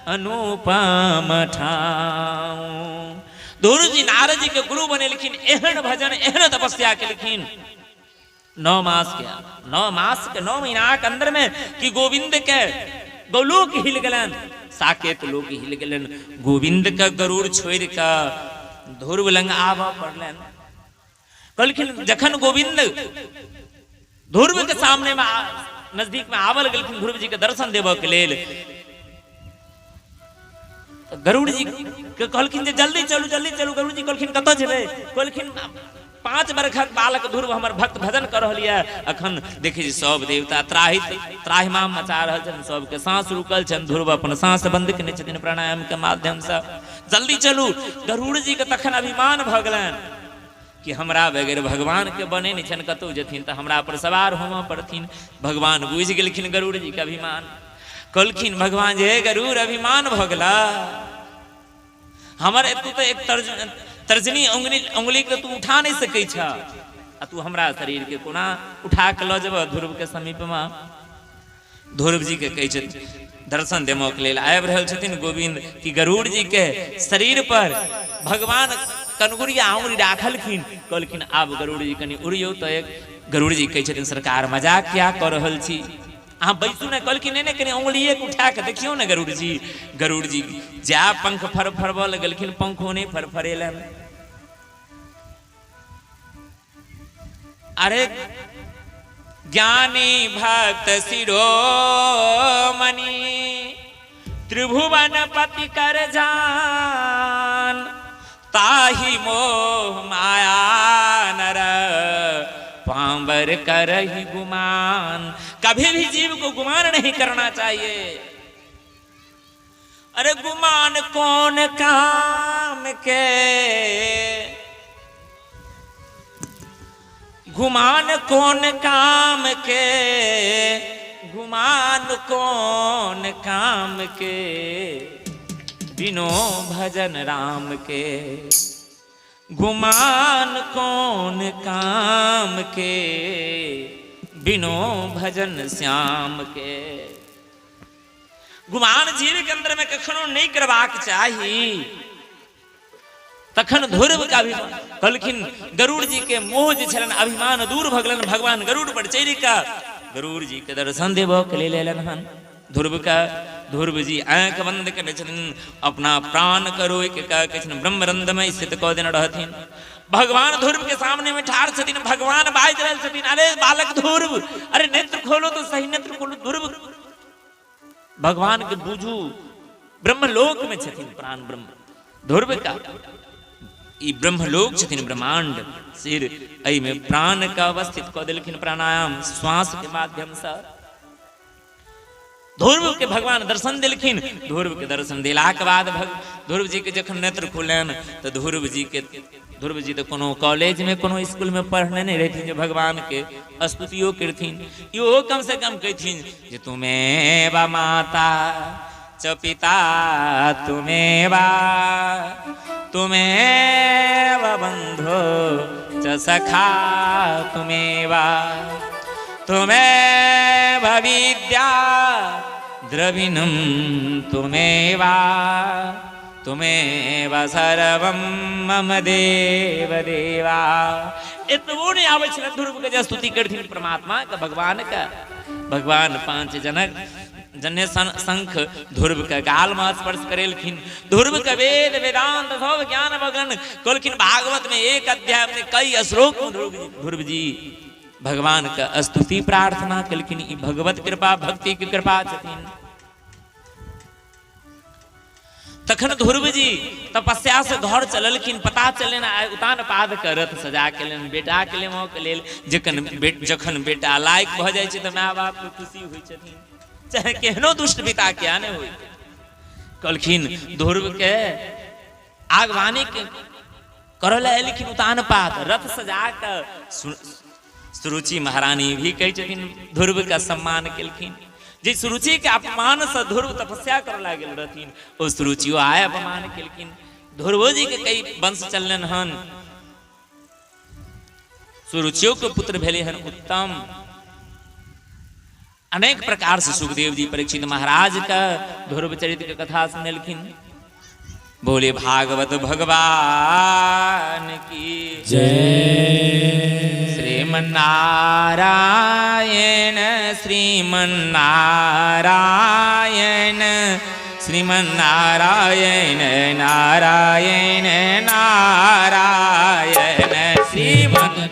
अनुपम ठाम। ध्रुव जी नारद जी के गुरु बनेलखिन, एहन भजन एहन तपस्या केलखिन 9 मास के 9 महीना के अंदर में कि गोविंद के गौलोक हिल गलन, साकेत लोक हिल गलन। गोविंद का गरुड़ छोड़ का ध्रुव लंग आब पड़लन। कहलखिन जखन गोविंद ध्रुव के सामने में नजदीक में आवल गेलखिन ध्रुव जी के दर्शन देव के लेल, गरुड़ जी के कहलखिन जे जल्दी चलू। गरुड़ जी कहलखिन कतऽ जेबै? कहलखिन 5 बरखक बालक ध्रुव हमर भक्त भजन कर रहल यऽ। अखन देखै छी सब देवता त्राहिमाम मचा रहल छनि, सबके सांस रुकल छनि। ध्रुव अपन सांस बंद केने छथिन प्राणायाम के माध्यम से। जल्दी चलू। गरुड़ जी के तखन अभिमान भऽ गेलनि कि हमरा बगैर भगवान के बने नहीं छन, कतौ जथिन तो हमरा पर सवार होमा पड़थिन। भगवान बुझ गेलखिन गरुड़ जी के अभिमान। कहलखिन भगवान जे गरुड़ अभिमान भ गेला, हमर एतु तो एक तर्जनी उंगली के तू उठा नहीं सकै छ, आ तू हमरा शरीर के कोना उठा के ल जेब ध्रुव के समीप में। ध्रुव जी के कहै छथिन दर्शन देमो के लेल आबि रहल छथिन गोविंद कि गरुड़ जी के शरीर पर भगवान कनगुरिया उंगली राखलखिन। कहलखिन आब गरुड़ जी कनि उड़ियो। तो एक गरुड़ जी कहै छथिन सरकार मजाक क्या कर रहल छी, अहाँ बैसू ने। कहलखिन नहीं कनि उंगलिए के उठा के देखियो ने गरुड़ जी। गरुड़ जी जा पंख फरफरबऽ लगलखिन, पंखो नहीं फरफरेलन। अरे ज्ञानी भक्त शिरोमणि त्रिभुवन पति कर जान, ताहि मोह माया नर पांबर करहि गुमान। कभी भी जीव को गुमान नहीं करना चाहिए। अरे गुमान कौन काम के, गुमान कौन काम के, गुमान कौन काम के, बिनो भजन राम के। गुमान कौन काम के, बिनो भजन श्याम के। गुमान जीव के अंदर में कखनो नहीं करबाक चाही। तखन ध्रुव का अभिमान कहलखिन गरुड़ जी के मोह जे छलन अभिमान दूर भ गेलन। भगवान गरुड़ पर चढ़ि कऽ गरुड़ जी के दर्शन देबऽ के लेल एलन हन। ध्रुव जी आंख बंद करने छथिन, अपना प्राण करो के कहै छथिन ब्रह्मरंध में स्थित कऽ देने रहथिन। भगवान ध्रुव के सामने में ठाढ़ छथिन। भगवान बाजि रहल छथिन अरे बालक ध्रुव, अरे नेत्र खोलो तो सही, नेत्र खोलो। ध्रुव भगवान के बूझू, ब्रह्मलोक में छथिन प्राण ब्रह्म। ध्रुव का ई ब्रह्मलोक छथिन ब्रह्मांड सिर, एहि में प्राण का अवस्थित कऽ देलखिन प्राणायाम श्वास के माध्यम से। ध्रुव के भगवान दर्शन दिलखिन। ध्रुव के दर्शन दिला के बाद ध्रुव जी के जखन नेत्र खुलन तो ध्रुव जी तो कोनो कॉलेज में कोनो स्कूल में पढ़ने नहीं रहथिन जो भगवान के स्तुतियो करथिन। यो कम से कम कहथिन जे तुम्हें बा माता च पिता, तुम्हें वा बंधो च सखा, तुम्हें वा विद्या द्रविणम, तुम्हें वा सर्वम मम देव देवा। एतबो नहीं आवे छल ध्रुव के स्तुति करथिन परमात्मा के भगवान का। भगवान 5 जनक जन्य शंख ध्रुव के गाल में स्पर्श करेलखिन। ध्रुव के वेद वेदांत सब ज्ञान मगन कहलखिन। भागवत में एक अध्याय में कई श्लोक ध्रुव जी भगवान का स्तुति प्रार्थना कलखिन। भगवत कृपा भक्ति की कृपा छथिन। तखन ध्रुव जी तपस्या से घर चललखिन। पता चले ना उतान पाद के रथ सजा के लेन बेटा के ले के लेल जखन बेटा लायक भ जाय छै त माय बाप के खुशी होय छथिन, चाहे केहनो दुष्ट पिता किया ने होय। कहलखिन ध्रुव के आगवानी के करल एलखिन उतान पाद रथ सजा के। सुरुचि महारानी भी कहे छथिन ध्रुव का सम्मान केलखिन। जे सुरुचि के अपमान से ध्रुव तपस्या कर लागल रहथिन ओ सुरुचियो आय अपमान केलखिन। ध्रुव जी के कई वंश चलन हन। सुरुचियों के पुत्र भेले हन उत्तम। अनेक प्रकार से सुखदेव जी परीक्षित महाराज का ध्रुव चरित्र की कथा सुनलखिन। बोले भागवत भगवान की जय। श्रीमन्नारायण श्रीमन्नारायण श्रीमन्नारायण नारायण नारायण श्रीमन्नारायण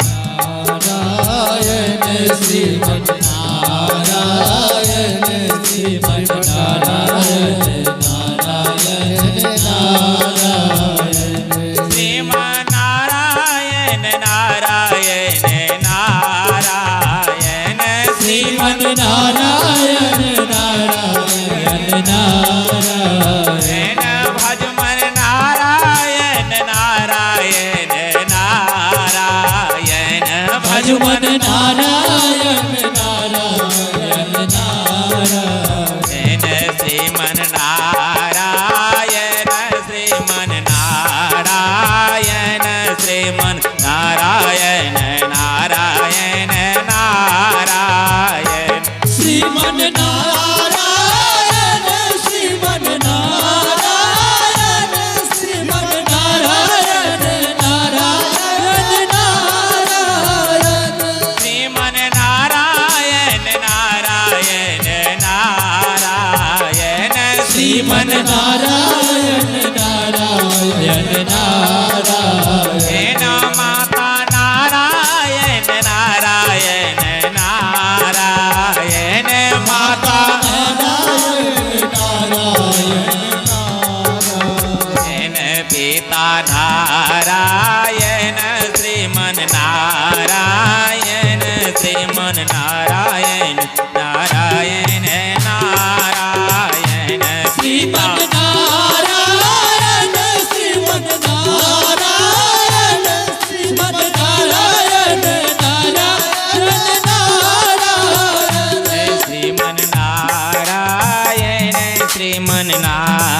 श्रीमन्नारायण श्रीमन्नारायण नारायण नारायण श्रीमन्नारायण नारायण नारायण श्रीमन्नारायण नारायण नारायण भजमन नारायण नारायण नारायण भजमन नारायण नारायण नारायण श्रीमन नारायण श्रीमन नारायण श्रीमन नारायण नारायण नारायण श्रीमन नारायण श्रीमन नारायण श्रीमन नारायण नारायण नारायण श्रीमन नारायण नारायण नारायण श्रीमन नारायण नारायण नारायण माता नारायण नारायण नारायण माता नारायण पिता नारायण श्रीमन नारायण श्रीमन नारायण नारायण नारायण श्रीमन नारायण श्रीमन नारायण श्रीमन नारायण नारायण नारायण श्रीमन नारायण श्रीमन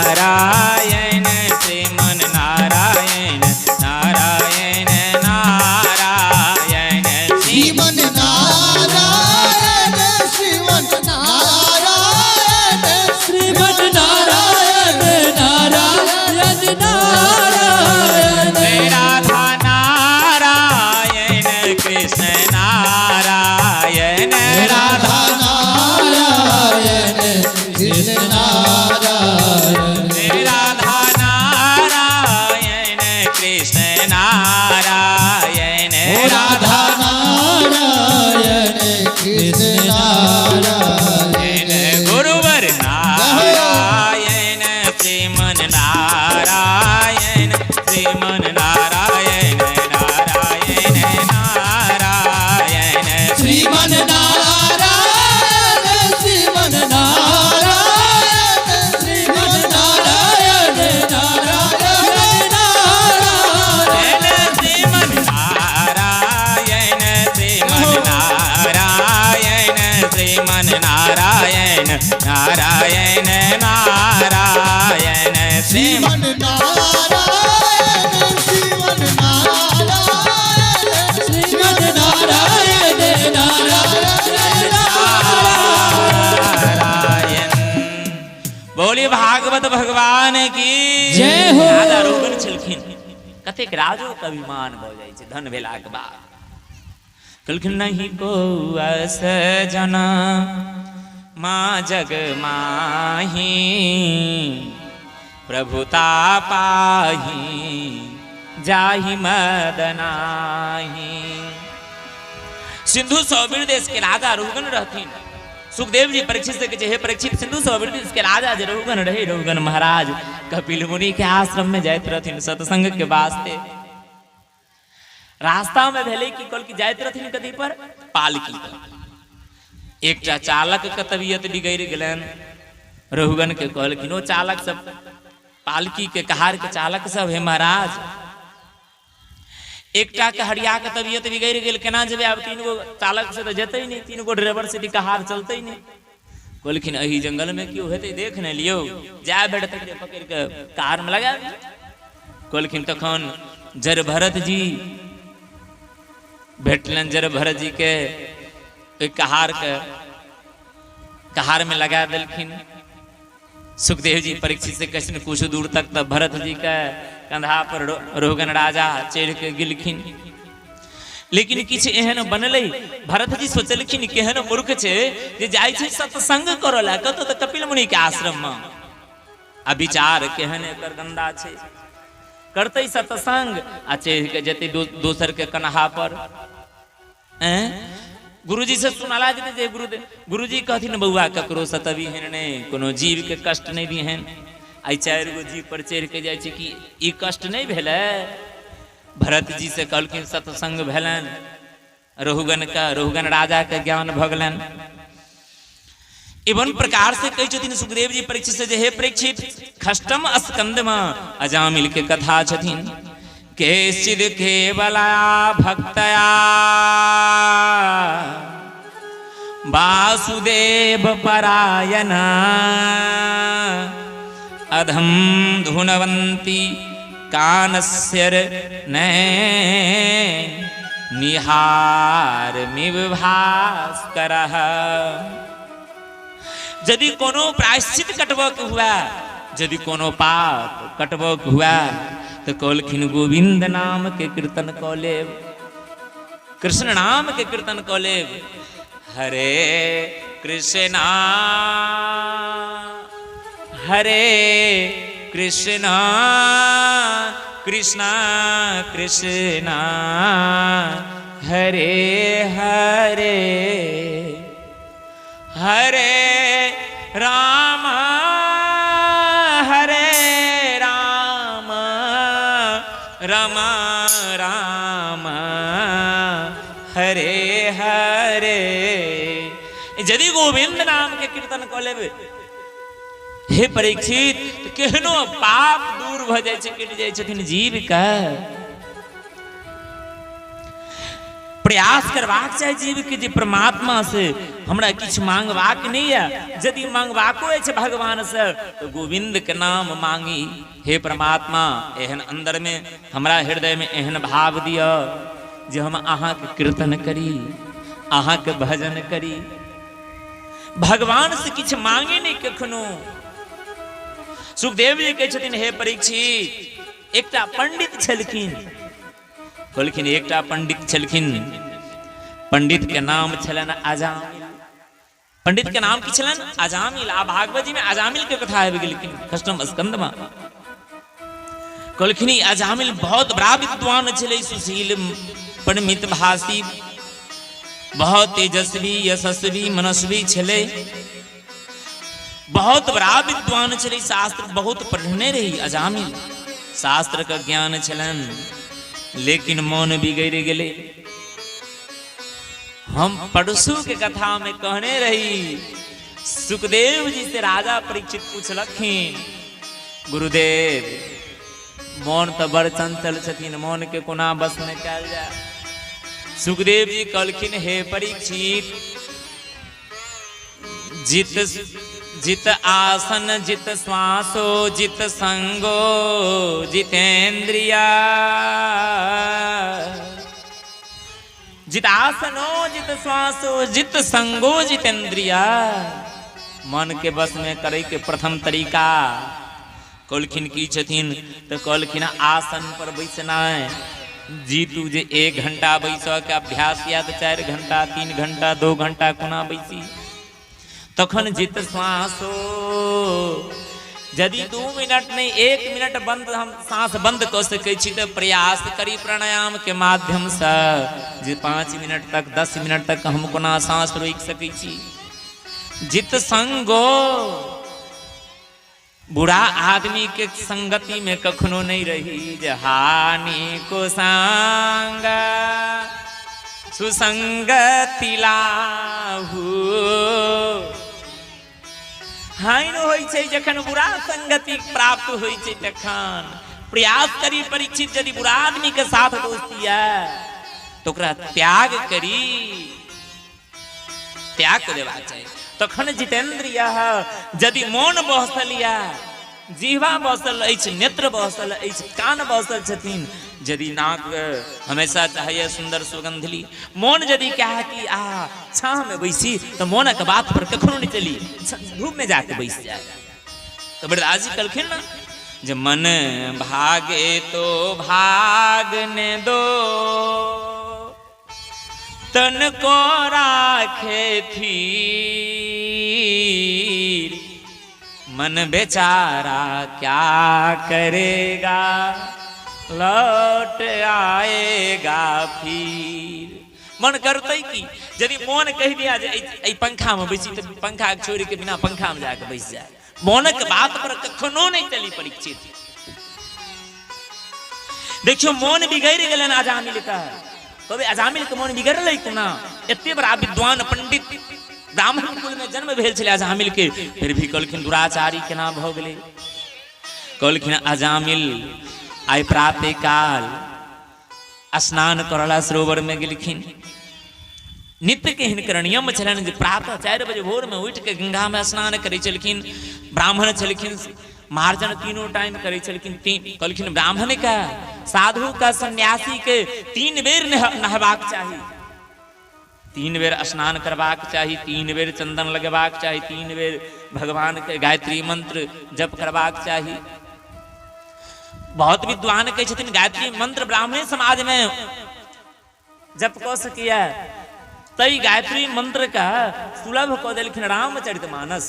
नारायण श्रीमन नारायण नारायण नारायण श्रीमन नारायण श्रीमन नारायण श्रीमन नारायण नारायण नारायण राधा नारायण कृष्ण नारायण राधा नारायण कृष्ण नारायण राधा नारायण कृष्ण नारायण राधा नारायण कृष्ण नारायण गुरुवर नारायण श्रीमन नारायण श्रीमन नारायण नारायण नारायण श्रीमन नारायण श्रीमन नारायण श्रीमन नारायण नारायण नारायण श्रीमन नारायण श्रीमन नारायण श्रीमन नारायण नारायण नारायण श्रीमन श्रीमन नारायण श्रीमन नारायण श्रीमन नारायण नारायण नारायण। बोली भागवत भगवान की जय हो। राजा रोगन छलखिन। कतेक राजो के अभिमान भ जाइ छै धन भेलाक बाद। कहलखिन नहीं को जना माँ जग माही प्रभुता पाही जाहि मदनाही। सिंधु सौबीर देश के राजा रघुगण रहथिन। सुखदेव जी परीक्षित से कहे, हे परीक्षित, सिंधु सौबीर देश के राजा जे रघुगण रहे, रघुगण महाराज कपिल मुनि के आश्रम में जाइत रहथिन सत्संग के वास्ते। रास्ता में भेले कि कल की जाइत रहथिन कथी पर, पालकी पर। एकटा चालक के तबियत बिगड़ गेलन। रघुगण के कहलखिन, ओ चालक सब, पालकी के कहार के चालक सब, हे महाराज एकटा के हरिया के तबियत बिगड़ गेल, केना जेबे? आब तीन गो चालक से तो जेतै नहीं, तीन गो ड्राइवर से कहार चलतै नहीं। कहलखिन एही जंगल में क्यों हेतै, देख न लियो, जाय भेट तक पकड़ के कार में लगा दी। कहलखिन तखन जर भरत जी भेटलन, जर भरत जी के कहार में लगा दिलखिन। सुखदेव जी परीक्षित से कहन कुछ दूर तक तब भरत जी के कंधा पर रघुगण राजा चढ़ के गिलखिन। लेकिन किछ एहन बनले, भरत जी सोचलखिन केहन मूर्ख छे जे जाय छे सत्संग करला कतो त कपिल मुनि के आश्रम में। आ विचार केहन एकर गंदा छे, करते सत्संग आ चढ़ के जते दोसर के कन्हा पर। गुरुजी से सुनाला जे गुरुजी कहथिन बउआ ककरो सतबी हेन ने, कोनो जीव के कष्ट नहीं दी हेन। आई 4 गो जीव पर चढ़ के जाय छे कि ई कष्ट नहीं भेले। भरत जी से कहलखिन सत्संग भेलन, रघुगण राजा के ज्ञान भगलन। एवं प्रकार से कही छथिन सुखदेव जी परीक्षित से जे, हे परीक्षित, खष्टम स्कंद में अजामिल के कथा छथिन। केचिद केवला भक्तया वासुदेव परायणा अधम धुनवंती कानस्य नैन निहार मिव भास्करः। यदि कोनो प्रायश्चित कटबक हुआ, यदि कोनो पाप कटबक हुआ, तो कहलखिन गोविंद नाम के कीर्तन कऽ लेब, कृष्ण नाम के कीर्तन कऽ लेब। हरे कृष्णा हरे कृष्णा कृष्णा कृष्णा हरे हरे, हरे राम हरे राम, राम राम हरे हरे। यदि गोविंद नाम के कीर्तन कऽ लेबै, हे परीक्षित, केहनो पाप दूर भ जाय छै, कटि जाय छथिन जीव के। प्रयास करबाक चाही जीव के जे परमात्मा से हमरा किछु मांगबाक नहीं है। यदि मांगबाको अछि भगवान से तो गोविंद के नाम मांगी। हे परमात्मा, एहन अंदर में हमरा हृदय में एहन भाव दिया जे हम अहाँ के कीर्तन करी, अहाँ के भजन करी, भगवान से किछु मांगे नहीं कखनो। सुखदेव जी कहै छथिन, हे परीक्षित, एकटा पंडित छलखिन। कहलखिन एकटा पंडित छलखिन, पंडित के नाम छलन अजामिल। पंडित के नाम की छलन अजामिल। आ भागवत जी में अजामिल के कथा आबि गेलखिन अष्टम स्कंद में। कहलखिन अजामिल बहुत बड़ा विद्वान छलै, सुशील परिमित भाषी, बहुत तेजस्वी यशस्वी मनस्वी छलै, बहुत बड़ा विद्वान छलै, शास्त्र बहुत पढ़ने रही अजामिल, शास्त्र का ज्ञान छलन। लेकिन मन बिगड़ गेले। हम परसू के कथा में कहने रही, सुखदेव जी से राजा परीक्षित पूछलखिन, गुरुदेव मन तो बड़ चंचल छथिन, मन के कोना बस में कयल जाय। सुखदेव जी कहलखिन, हे परीक्षित, जित आसन जित श्वासो जित संगो जितेंद्रिया, जित आसनो जित श्वासो जित संगो जितेंद्रिया। मन के बस में करे के प्रथम तरीका कहलखिन की छथिन, तो कहलखिन आसन पर बैसना है। जीतू जे 1 घंटा बैस के अभ्यास या तो 4 घंटा 3 घंटा 2 घंटा कोना बैसी, तखन जित श्वासो यदि 2 मिनट नहीं 1 मिनट बंद हम सांस बंद कर सके छी तो प्रयास करी प्राणायाम के माध्यम से जे 5 मिनट तक 10 मिनट तक हम कोना सांस रोक सके छी। जित संगो बुरा आदमी के संगति में कखनो नहीं रही, जे हानि को संग सुसंगति लाहू। हानि होई छै जखन बुरा संगति प्राप्त होई छै तखन प्रयास करी परीक्षित यदि बुरा आदमी के साथ दोस्ती है तो ओकरा त्याग करी, त्याग देवा चाहिए। तखन जितेंद्रिय यदि मौन बहसल या जीवा बसल अछि, नेत्र बसल अछि, कान बसल छथिन, यदि नाक हमेशा चाहिए सुंदर सुगंध ली, मौन यदि कहे कि छाह में बैसी तो मौन के बात पर कखनो नहीं चली, धूप में जाके बैस जाए। तो बड़दास जी कहलखिन ना जे मन भागे तो भागने दो, तन को राखे थीर, मन बेचारा क्या करेगा लौट आएगा फिर। मन करते कि यदि मौन कह दिया जे पंखा में बैसी तो पंखा छोड़ के बिना पंखा में जाके बैस जाए। मौनक बात पर कखनो नहीं चली परीक्षित। देखियो मौन बिगड़ गलन अजामिल का, कभी अजामिल के मौन बिगड़ल कोना, एते बड़ा विद्वान पंडित ब्राह्मण कुल में जन्म भेल छले अजामिल के, फिर भी कहलखिन दुराचारी केना भ गेलै। कहलखिन अजामिल आइ प्रातः काल स्नान करला सरोवर में गेलखिन। नित्य के हिनकर नियम छलनि जे प्रातः 4 बजे भोर में उठ के गंगा में स्नान करै छलखिन। ब्राह्मण छलखिन, मार्जन तीनों टाइम करै छलखिन। कहलखिन ब्राह्मण का, साधु का, सन्यासी के 3 बेर नहबाक चाही, 3 बेर स्नान करबाक चाही, 3 बेर चंदन लगेबाक चाही, 3 बेर भगवान के गायत्री मंत्र जप करबाक चाही। बहुत विद्वान कहै छथिन गायत्री मंत्र ब्राह्मणी समाज में जप कऽ सकिया, तई गायत्री मंत्र का सुलभ कऽ देलखिन रामचरितमानस।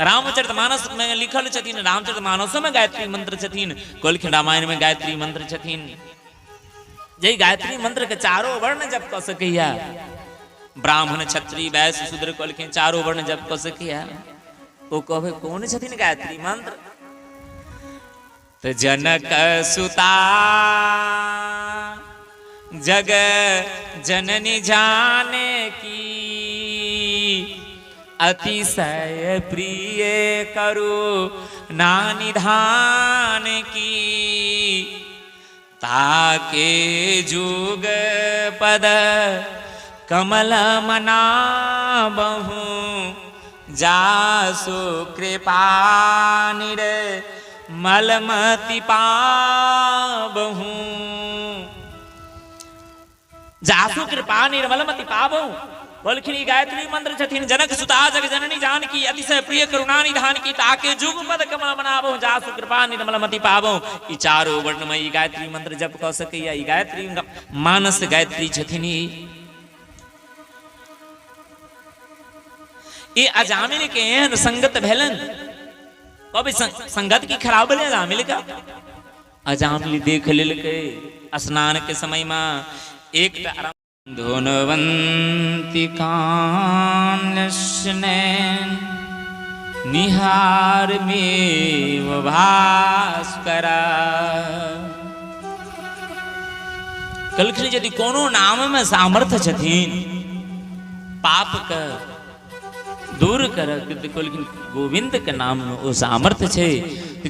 रामचरितमानस में लिखल छथिन, रामचरितमानसो में गायत्री मंत्र छथिन। कहलखिन रामायण में गायत्री मंत्र छथिन। जय गायत्री मंत्र के 4 वर्ण जप कऽ सकिया। ब्राह्मण क्षत्रिय वैश्य शूद्र कहलखिन 4 वर्ण जप कऽ सकिया। ओ कहबै कोन छथिन गायत्री मंत्र? तो जनक सुता जग जननी जाने की, अतिशय प्रिय करो नानिधान की, ताके जुग पद कमल मनाबहु, जासु कृपा निर मलमति पाबहु। जासु कृपा निर्मलमति पाबहु। बोलखिन गायत्री मंत्र छथिन, जनक सुता जग जननी जान की, अतिशय प्रिय करुणा निधान की, ताके जुग पद कमल मनाबहु, जासु कृपा निर्मलमति पाबहु। ई 4 वर्ण में ई गायत्री मंत्र जप कऽ सकैया। ई गायत्री मानस गायत्री छथिन। ई अजामिल के एहन संगत भेलन, कभी संगत की खराब भेलै अजामिल का। अजामिल देख लेलकै स्नान के समय में एक धोनवंती कान्यस्नैन निहार में भास्करा। कहलखिन यदि कोनो नाम में सामर्थ्य छथिन पाप का दूर कर, कहलखिन गोविंद के नाम में ओ सामर्थ्य छे।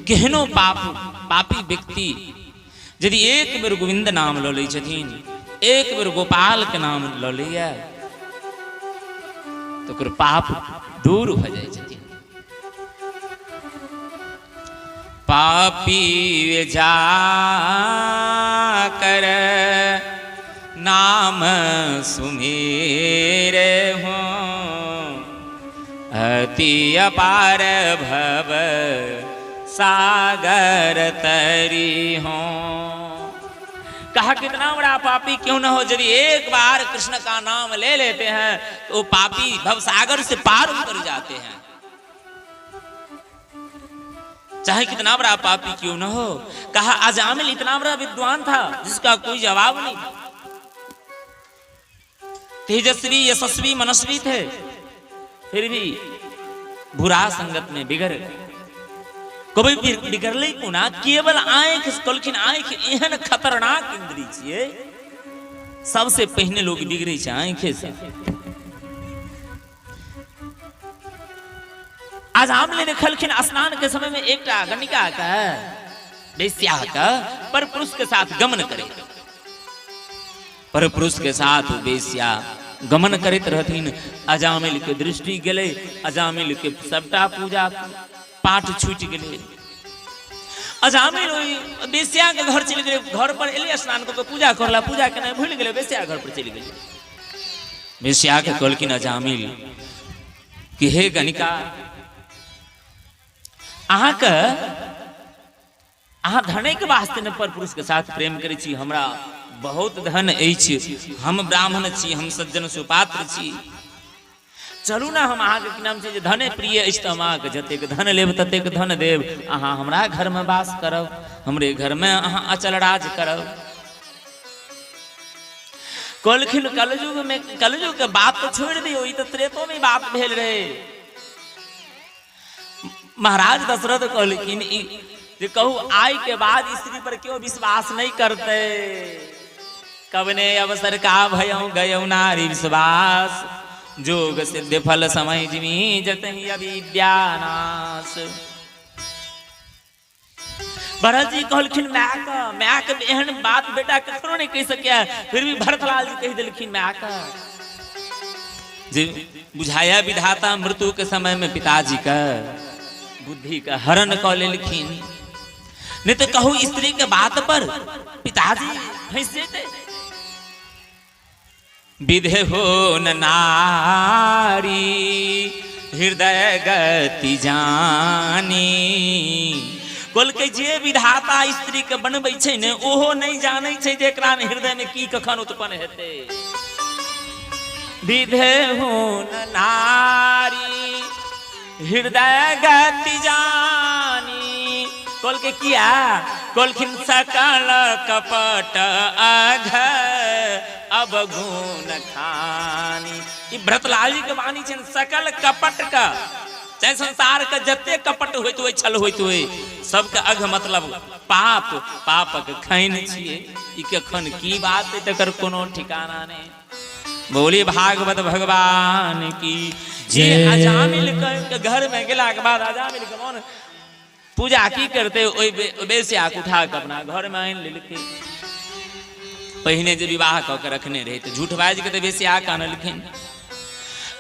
केहनो पापी व्यक्ति यदि एक बेर गोविंद नाम लऽ लै छथिन, एक बेर गोपाल के नाम लऽ लिया तो ओकर पाप दूर हो जाए छथिन। पापी जा कर नाम सुमेरे हो, अति अपार भव सागर तरी हो। कहा कितना बड़ा पापी क्यों न हो, यदि एक बार कृष्ण का नाम ले लेते हैं तो पापी भवसागर से पार उतर जाते हैं, चाहे कितना बड़ा पापी क्यों न हो। कहा अजामिल इतना बड़ा विद्वान था जिसका कोई जवाब नहीं, तेजस्वी यशस्वी मनस्वी थे, फिर भी बुरा संगत में बिगड़ गए। कभी बिगड़ले को ना केवल आंख कलखिन आंख एहन खतरनाक इंद्री छिए, सबसे पहले लोग बिगड़े छे आंखे से। आज आमले ने खलखिन स्नान के समय में एक गणिका का वेश्या का पर पुरुष के साथ गमन करे, पर पुरुष के साथ वेश्या गमन करते रहथिन। अजामिल के दृष्टि गेले, अजामिल के सबटा पूजा पाठ छूट गए। अजामिल वेश्या के घर चले गए, घर पर एले स्नान को पूजा करला, पूजा करना भूल गए, वेश्या घर पर चले गए। वेश्या के कहलखिन अजामिल कि हे गणिका, अहाँ धने के वास्ते न पर पुरुष के साथ प्रेम करे छी, हमरा बहुत धन अछि, हम ब्राह्मण छी, हम सज्जन सुपात्र छी, चलू ना हम अहाँ के नाम छै धने प्रिय अछि त अहाँके जतेक धन लेब ततेक धन देब, अहाँ हमरा घर में वास करब, हमरे घर में अहाँ अचल राज करब। कहलखिन कलयुग के बात तो छोड़ दियो, ई तो त्रेतो में बात भेल रहे। महाराज दशरथ कहलखिन जे कहू आय के बाद स्त्री पर क्यों विश्वास नहीं करते, कबने अवसर का भयऊ गयऊ नारी विश्वास, जोग सिद्ध फल समय जिमी जतहि अविद्यानाश। भरत जी कहलखिन माय के एहन बात बेटा कखनो नहीं कह सकिया, फिर भी भरतलाल जी कह दिलखिन माय का जे बुझाया विधाता मृत्यु के समय में पिताजी का बुद्धि का हरण क लेलखिन, नहीं तो कहू स्त्री के बात पर पिताजी फंस जेते। विधे हो न नारी हृदय गति जानी, बोल के जे विधाता स्त्री के बनबै छै ने ओहो नहीं जानै छै जे एकरा में हृदय में की कखन उत्पन्न हेतै। विधे हो न नारी हृदय गति जानी, बोल के किया कोलखिन सकल कपट अघ अब गुण खानी। ई भरतलाल जी के वाणी छन, सकल कपट का चाहे संसार का जते कपट होइत हुए छल होइत हुए सबके अघ मतलब पाप, पापक खैन छिए। ई कखन की बात तकर कोनो ठिकाना नहीं। बोली भागवत भगवान की जे अजामिल के घर में गेला के बाद अजामिल के मन पूजा की करते ओइ वेश्या के उठा के अपना घर में आन लेलके। पहिने जे विवाह क के रखने रहे तो झूठ बाज के वेश्या के आनलखिन,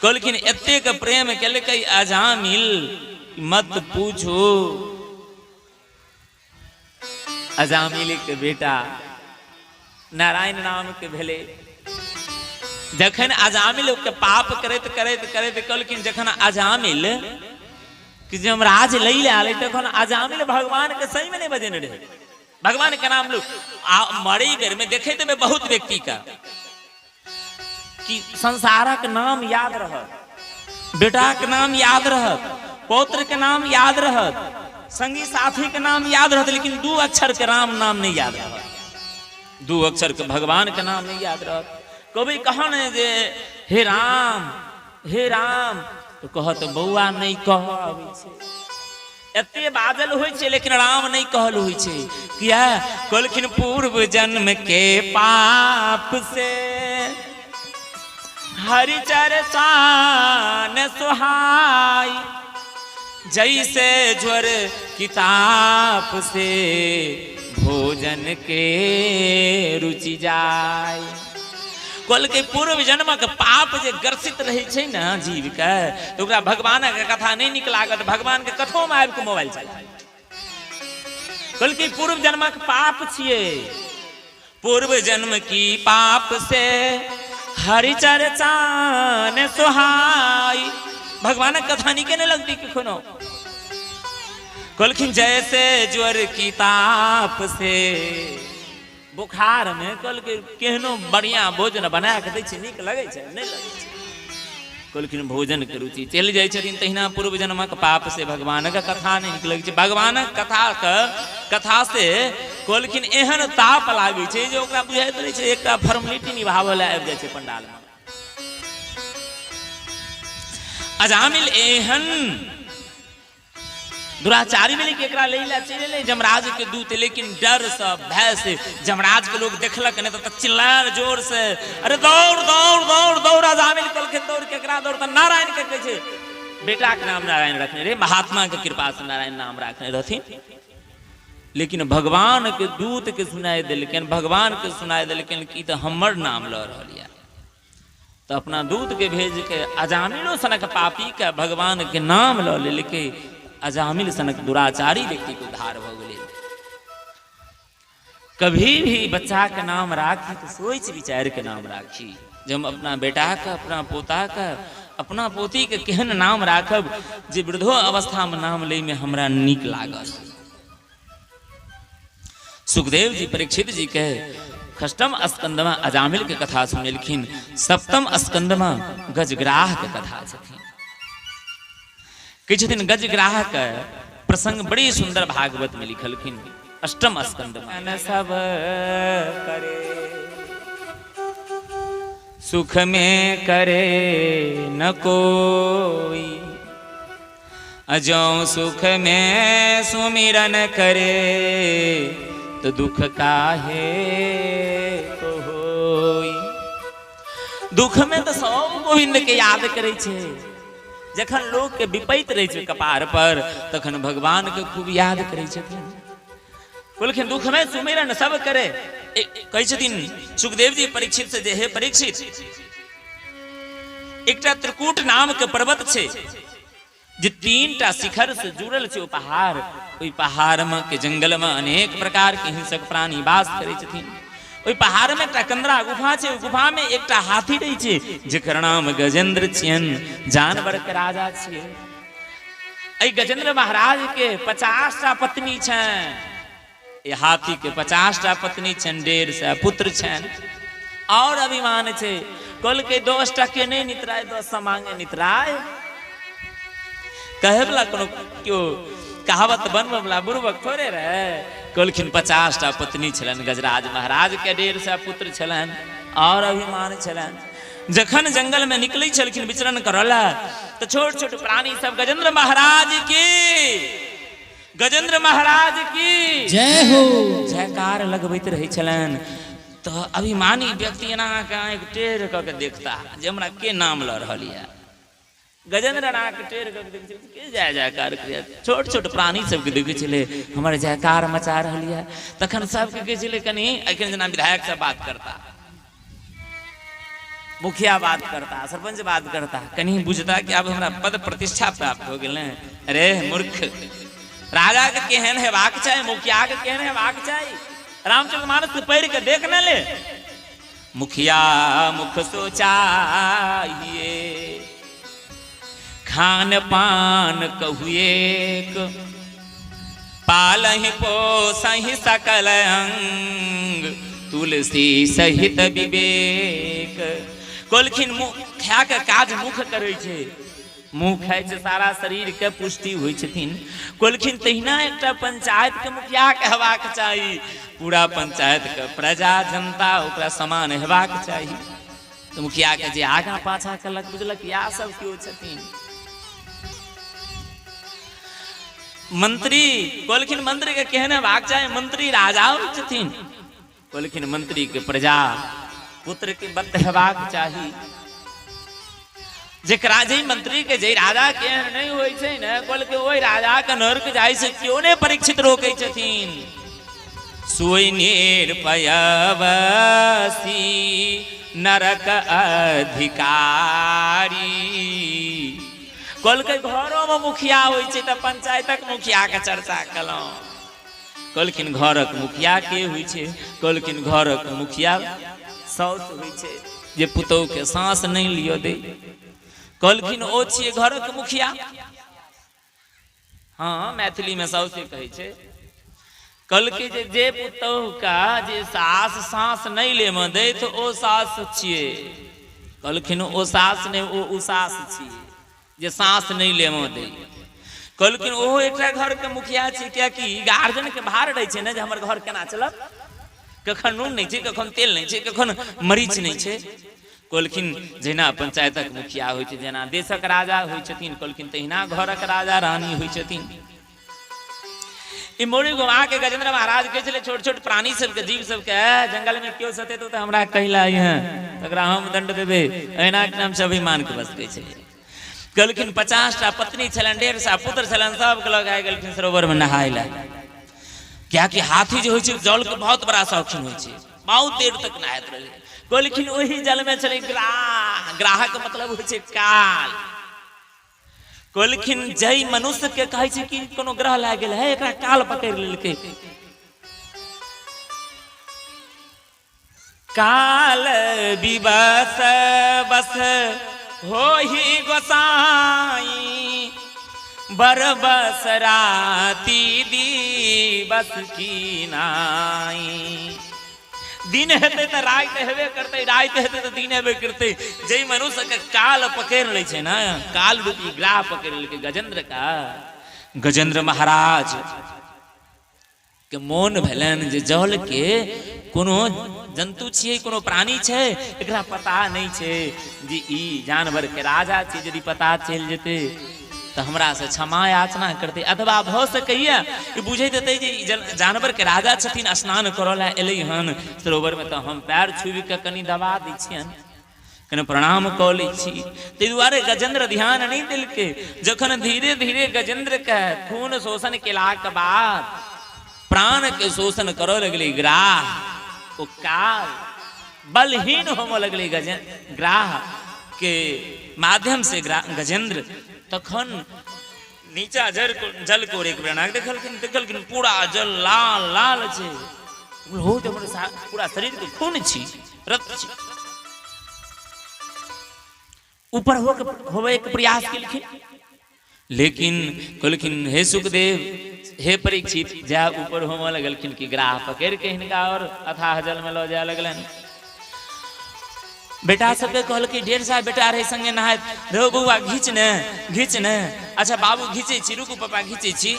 कहलखिन एतेक प्रेम केलकै अजामिल मत पूछो। अजामिल के बेटा नारायण नाम के भेले। जखन अजामिल के पाप करैत करैत करैत कहलखिन जखन अजामिल कि जब राज लई आले तखन अजामिल भगवान के सही में नहीं बजने रहे। भगवान के नाम लो मरे घर में देखे थे बहुत व्यक्ति का कि संसारक नाम याद रहत, बेटा के नाम याद रहत, पौत्र के नाम याद रहत, संगी साथी के नाम याद रहत, लेकिन 2 अक्षर के राम नाम नहीं याद रहत, 2 अक्षर के भगवान के नाम नहीं याद रहत। कभी कहन जे हे राम तो कहत बौआ नहीं कह आबै छै, एते बादल होइ छै लेकिन राम नहीं कहल होइ छै। किया कहलखिन पूर्व जन्म के पाप से हरि चर्चा न सुहाई, जैसे ज्वर किताब से भोजन के रुचि जाय। कल के पूर्व जन्म के पाप जे ग्रसित रहे छै ना जीव के तो ओकरा भगवान के कथा नहीं निक लागत, भगवान के कथो में आबि के मोबाइल चला। कल के पूर्व जन्म के पाप छिए, पूर्व जन्म की पाप से हरि चर्चा ने सुहाई। भगवान के कथा निके नहीं लगती कि कोनो। कहलखिन जैसे ज्वर की ताप से बुखार में कल के केहनो बढ़िया भोजन बना के दै छै नीक लगै छै नहीं लगै छै कहलखिन भोजन के रुचि चलि जाइ छथिन तहिना पूर्व जन्मक पाप से भगवानक कथा नहीं नीक लगै छै भगवानक कथा से कहलखिन एहन ताप लागै छै जे ओकरा बुझाइत रहै छै एकटा फॉर्मेलिटी निभावै लए आबि जाइ छै पंडाल में अजामिल एहन दुराचारी में एकरा लैला चले ले जमराज के दूत लेकिन डर से भय से जमराज के लोग देखलक नहीं तो चिल्लाए जोर से अरे दौड़ दौड़ दौड़ दौड़ अजामिल कल के दौड़ केकरा दौड़ तो नारायण के कहै छै बेटा के नाम नारायण रखने रे महात्मा के कृपा से नारायण नाम रखने रहथिन लेकिन भगवान के दूत के सुनाई देलखिन भगवान के सुनाई देलखिन कि तो हमर नाम ल रहल या तो अपना दूत के भेज के अजामिलो सनक पापी के भगवान के नाम ल लेके अजामिल सनक दुराचारी व्यक्ति को उद्धार भ गेलै कभी भी बच्चा के नाम राखी तो सोच विचार के नाम राखी जब हम अपना बेटा का अपना पोता का अपना पोती के केहन नाम राखब जे वृद्धो अवस्था में नाम ले में हमरा नीक लागल सुखदेव जी परीक्षित जी के षष्ठम स्कंद में अजामिल के कथा सुनेलखिन सप्तम स्कंद में गजग्राह के कथा छथिन किछु दिन गजग्राह के प्रसंग बड़ी सुंदर भागवत में लिखलखिन अष्टम स्कंद में सब करे सुख में करे न कोई अजौ सुख में सुमिरन करे तो दुख काहे को होई दुख में तो सब गोविंद के याद करे छे जखन लोग के विपैत रहे छे कपार पर तखन भगवान के खूब याद करे छथिन कहलखिन दुख में सुमिरन सब करे कहै छथिन सुखदेव जी परीक्षित से जे हे परीक्षित एकटा त्रिकूट नाम के पर्वत छे जे 3टा शिखर से जुड़ल छे पहाड़ ओई पहाड़ में के जंगल में अनेक प्रकार के हिंसक प्राणी वास करे छथिन ओई पहाड़ में एकटा कंदरा गुफा छे गुफा में एकटा हाथी रहै छे जेकर नाम गजेंद्र छियन जानवर के राजा छियै एई गजेंद्र महाराज के 50टा पत्नी छन ए हाथी के 50टा पत्नी छन 150 पुत्र छन और अभिमान छे कल के 10टा के नहीं नितराय 10 मांगे नितराय कहे वाला कोनो क्यों कहावत बनबे वाला बुर्बक थोड़े रहे कहलखिन 50टा पत्नी छलन गजराज महाराज के 150 पुत्र छलन और अभिमान छलन जखन जंगल में निकलै छलखिन विचरण करला तो छोट छोट प्राणी सब गजेंद्र महाराज की जय हो जयकार लगबैत रहे छलन तो अभिमानी व्यक्ति एना के आंख टेढ़ क के देखता जे हमरा के नाम ल रहल या गजेंद्र नाक टेढ़ क के देख के जय जयकार करे छोट छोट प्राणी सब के देखे छले हमर जयकार मचा रहल या तखन सब के कहे छले कनी एखन जना विधायक सब बात करता मुखिया बात करता सरपंच बात करता कहीं बुझता कि अब हमरा पद प्रतिष्ठा प्राप्त हो गेल अरे मूर्ख राजा के केहन हेबाक चाही मुखिया के केहन हेबाक चाही रामचरितमानस के पढ़ के देख न ले मुखिया मुख सोचाइए खान पान कहुए पालहि पोसहि सकल अंग तुलसी सहित विवेक कहलखिन मुखिया के काज मुख करे छे मुँह खाए छे सारा शरीर के पुष्टि होइ छथिन कहलखिन तहिना एकटा पंचायत के मुखिया के हेबाक चाही पूरा पंचायत के प्रजा जनता ओकरा समान हेबाक चाही तो मुखिया के जे आगा पाछा कलक बुझलक या सब क्यों छथिन मंत्री कहलखिन मंत्री के केहन हेबाक चाही मंत्री राजा छथिन कहलखिन मंत्री के प्रजा पुत्र के बत हेबाक चाही जेकरा जे मंत्री के जे राजा के नहीं होई छै ने कहल के ओई राजा के नरक जाय से क्यों ने परीक्षित रोकै छथिन सोई निर्भयवसी नरक अधिकारी कहल के घरों में मुखिया होई छै त पंचायतक मुखिया के चर्चा कलौ कहलखिन घरक मुखिया के होई छै कहलखिन घरक मुखिया साउस होई छै जे पुतौ के सांस नहीं लियो दे कहलखिन ओ छिए घरक मुखिया हाँ मैथिली में साउस कहे छे कल के जे पुतहु का जे सास सांस नहीं ले में दे तो ओ सास छिए, कहलखिन ओ सास ने ओ सास छिए जे सांस नहीं ले में दे। कहलखिन ओहो एकटा घर के मुखिया छी, क्या कि गार्जियन के भार रहे छै ने जे हमर घर केना चलत, कखन नून नहीं छै, कखन तेल नहीं छै, कखन मरीच नहीं छै। कहलखिन जेना पंचायतक मुखिया होइ छै, जेना देशक राजा होइ छथिन, कहलखिन तहिना घरक राजा रानी होइ छथिन। मोड़ी घुमा के गजेंद्र महाराज कहे छले छोट छोट प्राणी सबके जीव सबके जंगल में क्यों सते तो हमरा कहला तकरा हम दंड देबे, एना के नाम से अभिमान के बस कहे छले। कहलखिन 50टा पत्नी छलन, 150 पुत्र छलन, सब के लग आइ गेलखिन सरोवर में नहाय ला। क्या कि हाथी जो होइ छै जल के बहुत बड़ा शौकीन होइ छै, बहुत देर तक नहाइत रहे। कहलखिन ओही जल में छले ग्राह, ग्राह के मतलब होइ छै काल। कहलखिन जय मनुष्य के कहे छै कि कोनो ग्रह लाग गेल है, एकरा काल पकड़ लेलकै। काल विवश बस होहि गोसाई, बरबस राति दिवस की नाई। दिन हेते तो रात हेबे करते, रात हेते तो दिन हेबे करते। जय मनुष्य के काल पकड़ ले छै ना, काल रूपी ग्राह पकड़ ले गजेंद्र का। गजेंद्र महाराज के मोन भेलन जे जल के कोनो जंतु छिए, कोनो प्राणी छै, एकरा पता नहीं छै जे ई जानवर के राजा छै। यदि पता चल जेते तो हमरा से क्षमा याचना करते, अथवा भ सकैया कि बुझे देते जे जानवर के राजा छथिन, स्नान करला एलै हन सरोवर में, तो हम पैर छुबी के कनी दबा दै छियन, कने प्रणाम क लै छी। ताहि दुआरे गजेंद्र ध्यान नहीं देलकै। जखन धीरे धीरे गजेंद्र के खून शोषण केला के बाद प्राण के शोषण करऽ लगलै ग्राह, ओ काल बलहीन होमो लगलै ग्राह के माध्यम से गजेंद्र। तखन नीचा जल को एक बेर देखलखिन पूरा जल लाल लाल छै, हो तो पूरा शरीर के खून छी, रक्त छी। ऊपर होवे के प्रयास केलखिन, लेकिन कहलखिन हे सुखदेव, हे परीक्षित, जा ऊपर होमो लगलखिन कि ग्राह पकड़ के हिनका और अथाह जल में लो जाए लगलन। बेटा सबके कहल कि 150 बेटा रहे संगे नहाय रो, बउआ घीच ने। अच्छा बाबू घीचे छी, रुकू पापा घीचे छी।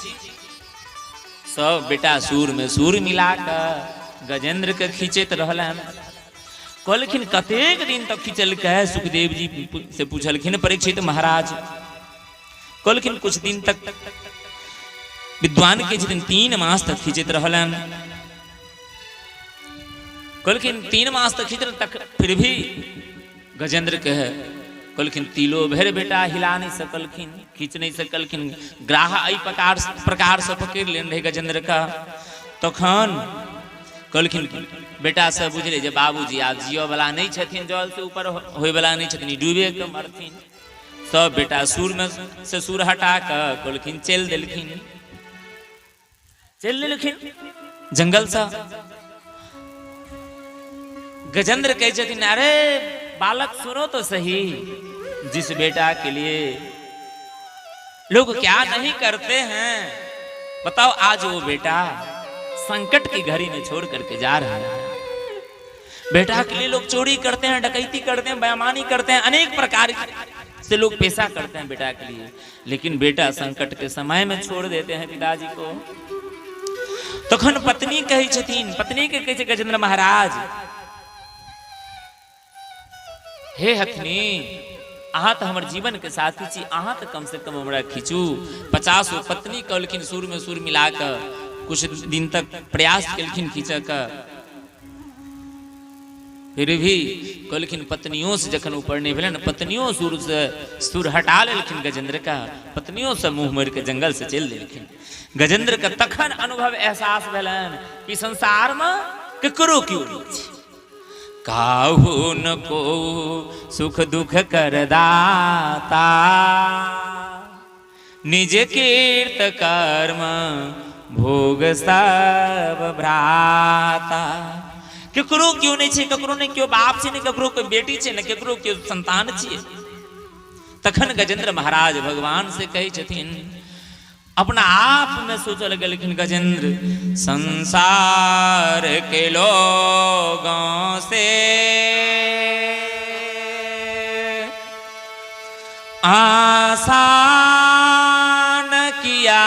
सब बेटा सूर में सूर मिला कर गजेंद्र के खींचत रहलन। कहलखिन कतेक दिन तक खींचल के? सुखदेव जी से पूछलखिन परीक्षित महाराज। कहलखिन कुछ दिन तक। विद्वान के दिन 3 मास तक खींचत रहलन। कहलखिन 3 मास तक खींचल तक फिर भी गजेंद्र के कहलखिन तिलो भर बेटा हिला नहीं सकलखिन, खींच नहीं सकलखिन। ग्राह एहि प्रकार से पकड़ लेन रहे गजेंद्र का। तखन कहलखिन बेटा सब बुझले जे बाबूजी आब जियो वाला नहीं छथिन, जल से ऊपर होय वाला नहीं छथिन, डूबे के मरथिन। सब बेटा सूर में से सूर हटा कर कहलखिन चल देलखिन जंगल से। गजेंद्र कहे छथिन अरे बालक सुनो तो सही, जिस बेटा के लिए लोग क्या नहीं करते हैं, बताओ आज वो बेटा संकट की घड़ी में छोड़ करके जा रहा है। बेटा के लिए लोग चोरी करते हैं, डकैती करते हैं, बेईमानी करते हैं, अनेक प्रकार से लोग पेशा करते हैं बेटा के लिए, लेकिन बेटा संकट के समय में छोड़ देते हैं पिताजी को। तखन पत्नी कही छथिन, पत्नी के कहे गजेंद्र महाराज, हे हथनी अहाँ तो हमारे जीवन के साथी छी, अहाँ तो कम से कम हमरा खींचू। 50 पत्नी कहलखिन सूर में सूर मिलाकर कुछ दिन तक प्रयास केलखिन खींचा का, फिर भी कहलखिन पत्नियों से जखन ऊपर नहीं भेलन, पत्नियों सूर से सूर हटा लेलखिन गजेंद्र का, पत्नियों से मुंह मोड़ के जंगल से चल देलखिन। गजेंद्र का तखन अनुभव एहसास भेलन कि संसार में केकरो क्यों नहीं छै, काहू न को सुख दुख कर दाता, निज कीर्त कर्म भोग सब भ्राता। केकरो क्यों नहीं छै, केकरो ने क्यों बाप छै, ने केकरो कोई बेटी छै, ने केकरो क्यों संतान छै। तखन गजेंद्र महाराज भगवान से कहे छथिन अपना आप में सोच लगे। लेकिन गजेंद्र संसार के लोगों से आसान किया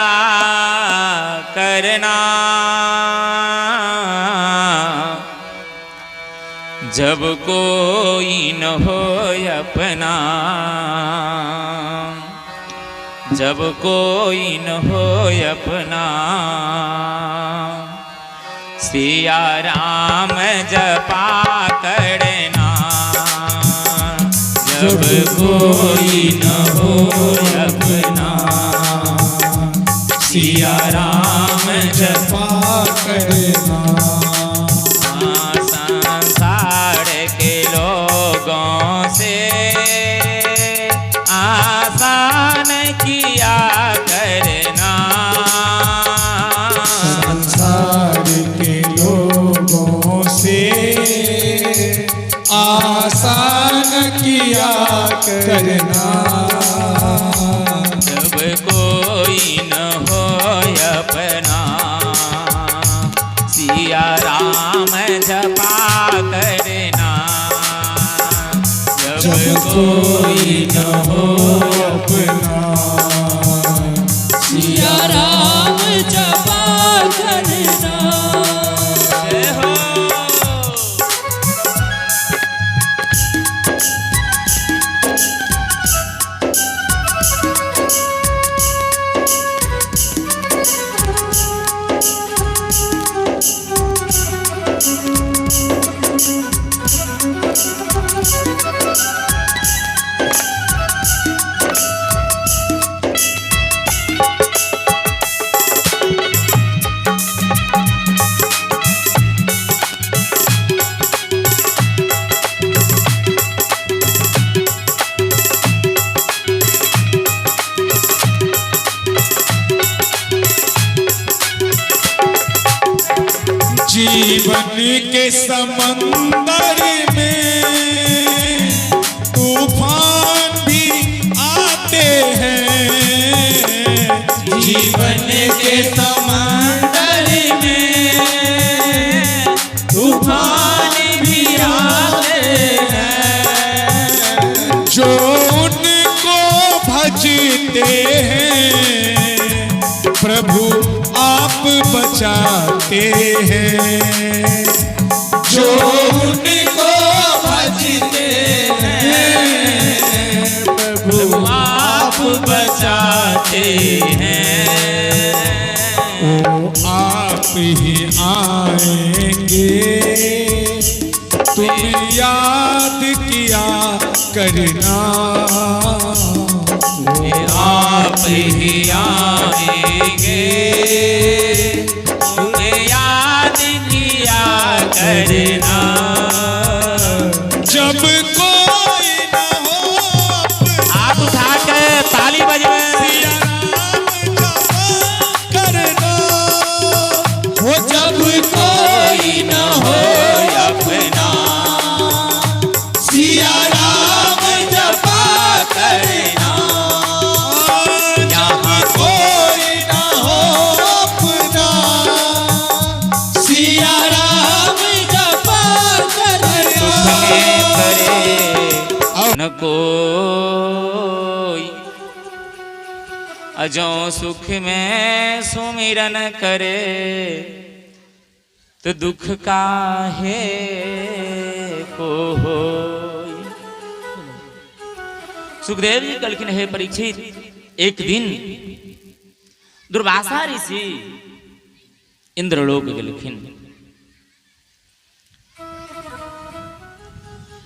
करना, जब कोई न हो अपना, जब कोई न हो अपना। सिया राम जपा करना, जब कोई न हो अपना। सिया राम जपा करना, संसार के लोगों से आसान किया करना, संसार के लोगों से आसान किया करना, जब कोई न हो अपना। सिया राम जपा करना, जब कोई न हो अपना। सिया राम जपा करना। जय हो। जीवन के समंदर में तूफान भी आते हैं, जीवन के समंदर में तूफान भी आते हैं, जो उनको भजते हैं प्रभु आप बचाते हैं। जो उनको भजते हैं प्रभु आप बचाते हैं। ओ आप ही आएंगे, तुम याद किया करना। आप ही आएंगे, तुम्हें याद किया करना, जब कोई न हो हाथ उठा के ताली बजवे। करना, हो जब कोई न हो अपना, सिया राम जपा करना। यहाँ कोई न हो अपना, सिया राम जपा करना। करे न कोई, अजो सुख में सुमिरन करे, तो दुख काहे को होई। सुखदेव जी कलखिन हे परीक्षित, एक दिन दुर्वासा ऋषि इंद्रलोक गेलखिन।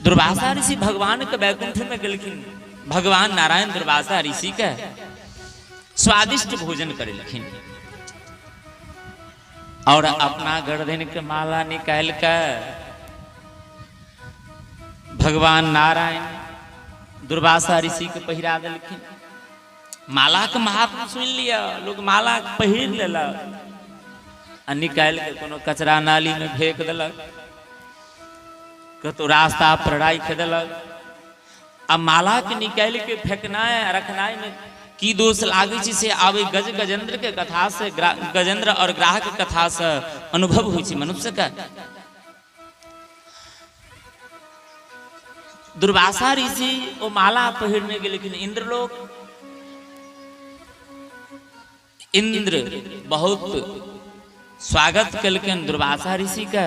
दुर्वासा ऋषि भगवान के बैकुंठ में गेलखिन। भगवान नारायण दुर्वासा ऋषि के स्वादिष्ट भोजन करेलखिन और अपना गर्दन के माला निकाल कर भगवान नारायण दुर्वासा ऋषि के पहिरा दिलखिन। माला के महात्मा सुन लिया, लोग माला पहिर लेलक आ निकाल के कोनो कचरा नाली में फेंक दिलक, कतो रास्ता पर राखि देलक। अब माला के निकाल के फेंकनाय रखनाय में की दोष लागे छै से आवे गज गजेंद्र के कथा से गजेंद्र और ग्राहक के कथा से अनुभव होइ छै मनुष्य का। दुर्वासा ऋषि ओ माला पहिरने के लेकिन इंद्र बहुत स्वागत कलकन दुर्वासा ऋषि का।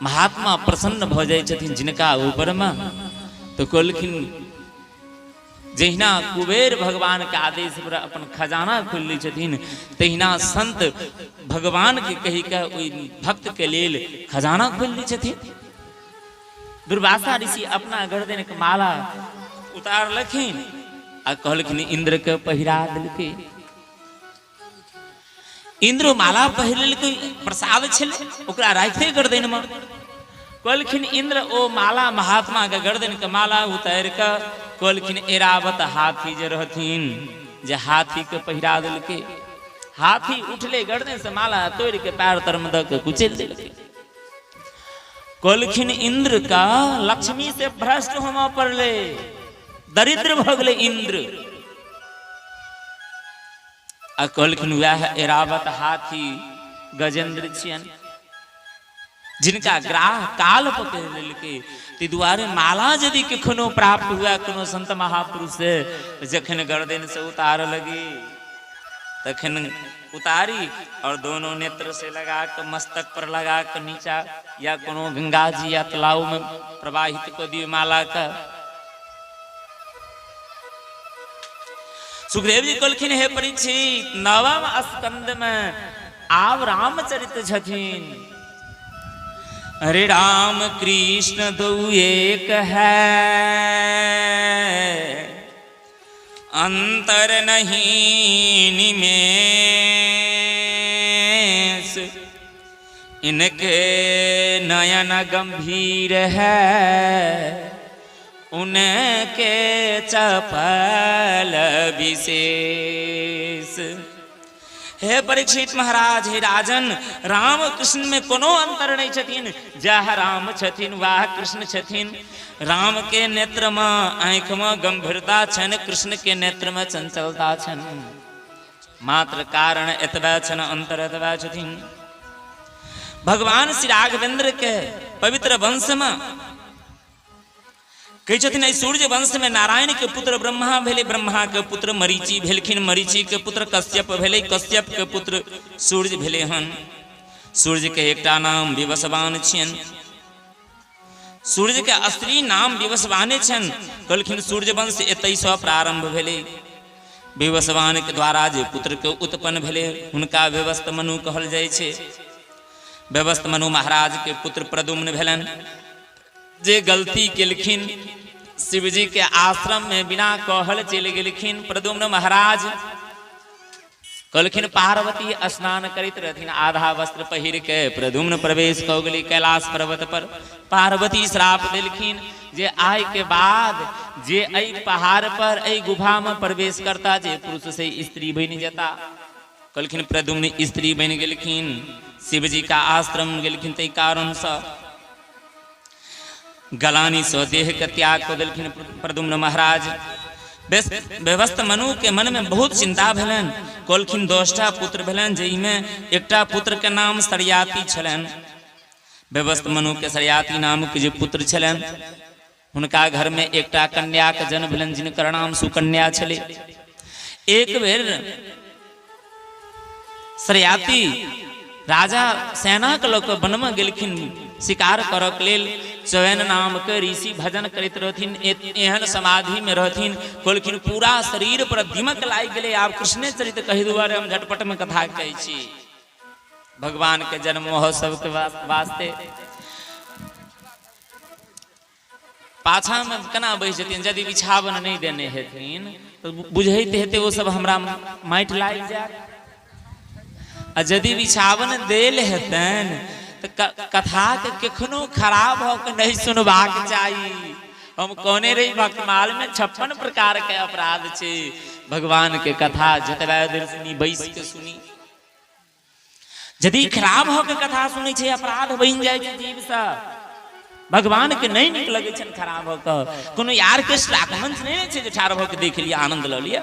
महात्मा प्रसन्न भ जाय छथिन जिनका ऊपर में तो कहलखिन जहिना कुबेर भगवान के आदेश पर अपन खजाना खोल ली छथिन तहिना संत भगवान के कही के ओई भक्त के लेल खजाना खोल ली छथिन। दुर्वासा ऋषि अपना गर्दन के माला उतारलखिन आ कहलखिन इंद्र के पहिरा देलकै। इंद्र माला पहिरलकै, प्रसाद छलै ओकरा राखिते गर्दन में। कहलखिन इंद्र ओ माला महात्मा के गर्दन के माला उतार के कहलखिन एरावत हाथी जे रहथिन जे हाथी के पहिरा देलकै। हाथी उठले गर्दन से माला तोड़ के पैर तर में द के कुचल देलकै। कहलखिन इंद्र का लक्ष्मी से भ्रष्ट होमा पड़ले, दरिद्र भ गेलै इंद्र। आ कहलखिन वह एरावत हाथी गजेंद्र छियन जिनका ग्राह काल पकड़ लेलकै। ती दुआरे माला यदि कखनो प्राप्त हुआ कोनो संत महापुरुष से जखन गर्दन से उतार लगी तखन उतारी और दोनों नेत्र से लगा के मस्तक पर लगा के नीचा या कोनो गंगा जी या तालाब में प्रवाहित कर दिए माला का। सुखदेव जी कहलखिन हे परीक्षित, नवम स्कंद में आव रामचरित छथिन। अरे राम कृष्ण दो एक है, अंतर नहीं निमेष, इनके नयन गंभीर है, उनके चपल विशेष। हे परीक्षित महाराज, हे राजन, राम कृष्ण में कोनो अंतर नहीं छथिन। जह राम छथिन वाह कृष्ण छथिन। राम के नेत्र में आंख में गंभीरता छन, कृष्ण के नेत्र में चंचलता छन। मात्र कारण एतबा छन, अंतर एतबा छथिन। भगवान श्री राघवेंद्र के पवित्र वंश में कही छथिन सूर्य वंश में नारायण के पुत्र ब्रह्मा भेले, ब्रह्मा के पुत्र मरीचि भेलखिन, मरीचि के पुत्र कश्यप भेले, कश्यप के पुत्र सूर्य भेले हन। सूर्य के एकटा नाम विवस्वान छियन। सूर्य के असली नाम विवस्वाने छन। कहलखिन सूर्य वंश एतै सँ प्रारंभ भेले। विवस्वान के द्वारा जे पुत्र के उत्पन्न भेले हुनका व्यवस्थ मनु कहल जाय छै। व्यवस्थ मनु महाराज के पुत्र प्रद्युम्न भेलन, जे गलती केलखिन शिवजी के आश्रम में बिना कहल चल गेलखिन। प्रद्युम्न महाराज कहलखिन पार्वती स्नान करित रहथिन, आधा वस्त्र पहिर के प्रद्युम्न प्रवेश कऽ गेली कैलाश पर्वत पर। पार्वती श्राप देलखिन जे आय के बाद जे एहि पहाड़ पर एहि गुफा में प्रवेश करता जे पुरुष से स्त्री बन जाता। कहलखिन प्रद्युम्न स्त्री बन गेलखिन, शिवजी का आश्रम गेलखिन, तै कारण से गलानी सो देह के त्याग को देलखिन प्रद्युम्न महाराज। व्यवस्थ मनु के मन में बहुत चिंता भेलन। कहलखिन 10टा पुत्र भेलन, जाहिमे एकटा पुत्र के नाम सरियाती छलन। व्यवस्थ मनु के सरियाती नाम के जे पुत्र छलन हुनका घर में एकटा कन्या के जन्म भेलन जिनकर नाम सुकन्या छले। एक बेर सरियाती राजा सेना के लऽ कऽ वन में गेलखिन शिकार करऽ के लेल। चौन नाम के ऋषि भजन करैत रहथिन, एहन समाधि में रहथिन। कहलखिन पूरा शरीर पर दीमक लागि गेलै। आब कृष्णे चरित कहि दुआरे हम झटपट में कथा कहै छी। भगवान के जन्म महोत्सव के वास्ते पाछा में केना बहि जेथिन, यदि बिछावन नहीं देने हेथिन तो बुझैत हेतै ओ सब हमरा माटि लागि जायत। आ यदि बिछावन देल हेतन तो कथा के कखनो खराब हो के नहीं सुनबाक चाहिए। हम कहने रही भक्तमाल में 56 प्रकार के अपराध छे। भगवान के कथा जतबा देर सुनी बैस के सुनी। यदि खराब हो के कथा सुनै छे अपराध बन जाय छे जीव से। भगवान के नहीं निक लगे छन खराब होकर कोनो ऑर्केस्ट्रा के मंच नहीं छै जे ठाड़ होकर देख लिया आनंद ल लिया।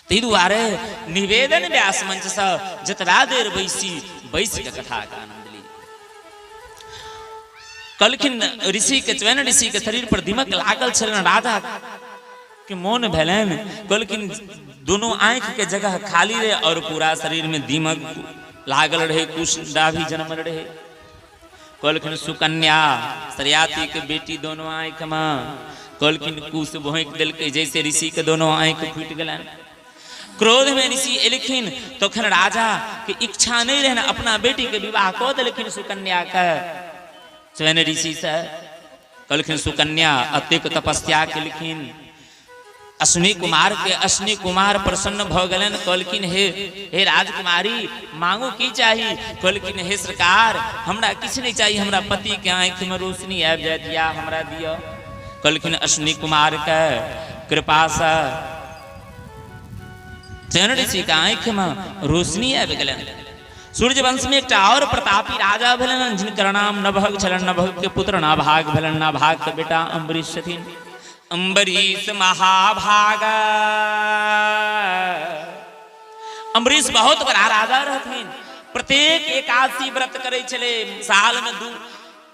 तै दुआरे निवेदन व्यास मंच से जतरा देर बैसी के कथा का आनंद ली। कलखिन ऋषि के च्वैन ऋषि के शरीर पर दिमक लागल छलन, राजा के मोन भेलन। कलखिन दोनों आंख के जगह खाली रहे और पूरा शरीर में दिमक लागल रहे, कुछ डाभी जन्मल रहे। कलखिन सुकन्या सरियाती के बेटी दोनों आंख में कलखिन कुश भोंक दिलकै, जैसे ऋषि के दोनों आंख फूट गलन। क्रोध में ऋषि एलखिन तखन राजा के इच्छा नहीं रहन, अपना बेटी के विवाह कऽ देलखिन सुकन्या के च्वैन ऋषि से। कलखिन सुकन्या अतेक तपस्या केलखिन, अश्विनी कुमार के अश्विनी कुमार प्रसन्न भ गलन। कहलखिन हे राजकुमारी मांगू की चाही? कहलखिन हे सरकार हमरा किछ नहीं चाहिए, हमरा पति के आंख में रोशनी आबि जाय दिया, हमरा दियो। कहलखिन अश्विनी कुमार के कृपा से च्वैन ऋषि के आंख में रोशनी आबि गेलन। सूर्य वंश में एक और प्रतापी राजा भेलन, जिनकर नाम नभग छलन। नभग के पुत्र नाभाग भेलन, नाभाग के बेटा अम्बरीश छथिन। अम्बरीश महाभाग, अम्बरीश बहुत बड़ा राजा रहथिन। प्रत्येक एकादशी व्रत करे छले, साल में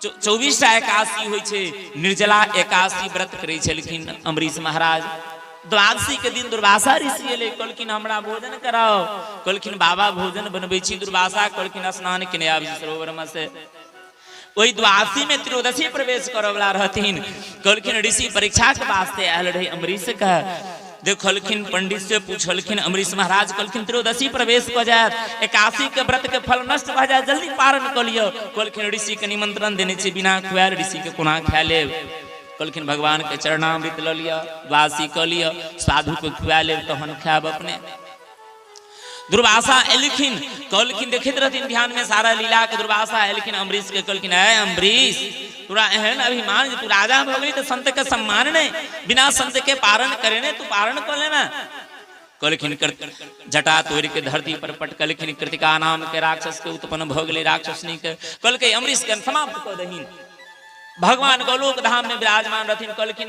24 एकादशी होइ छै, निर्जला एकादशी व्रत करे छलखिन अम्बरीश महाराज। द्वादशी के दिन दुर्वासा ऋषि एले, कहलखिन हमरा भोजन कराओ। कहलखिन बाबा भोजन बनबै छी। दुर्वासा कहलखिन स्नान केने आबि सरोवर में से। वही द्वादशी में त्रयोदशी प्रवेश करे वाला रहथिन। कहलखिन ऋषि परीक्षा के वास्ते आयल रहे अम्बरीश के। देखलखिन पंडित से पूछलखिन अम्बरीश महाराज, कहलखिन त्रयोदशी प्रवेश क जायत, एकादशी के व्रत के फल नष्ट भ जाय, जल्दी पारण क लियो। कहलखिन ऋषि के निमंत्रण देने छै, बिना खुआल ऋषि के कोना खा लेब। कहलखिन भगवान के चरणामृत ल लियो, द्वादशी क लियो, साधु के खुआ लेब तहन खायब अपने। दुर्वासा एलखिन, कहलखिन देखित रहथिन ध्यान में सारा लीला के। दुर्वासा एलखिन अम्बरीश के, कहलखिन है अम्बरीश तोरा एहन अभिमान, तू राजा भ गेली तो संत के सम्मान नहीं, बिना संत के पारण करे ने तू पारण कर लेना। कहलखिन जटा तोड़ के धरती पर पटकलखिन, कृतिका नाम के राक्षस के उत्पन्न भ गेलै राक्षसनी के। कहलकै अम्बरीश के समाप्त क दहिन। भगवान गोलोक धाम में विराजमान रहथिन। कहलखिन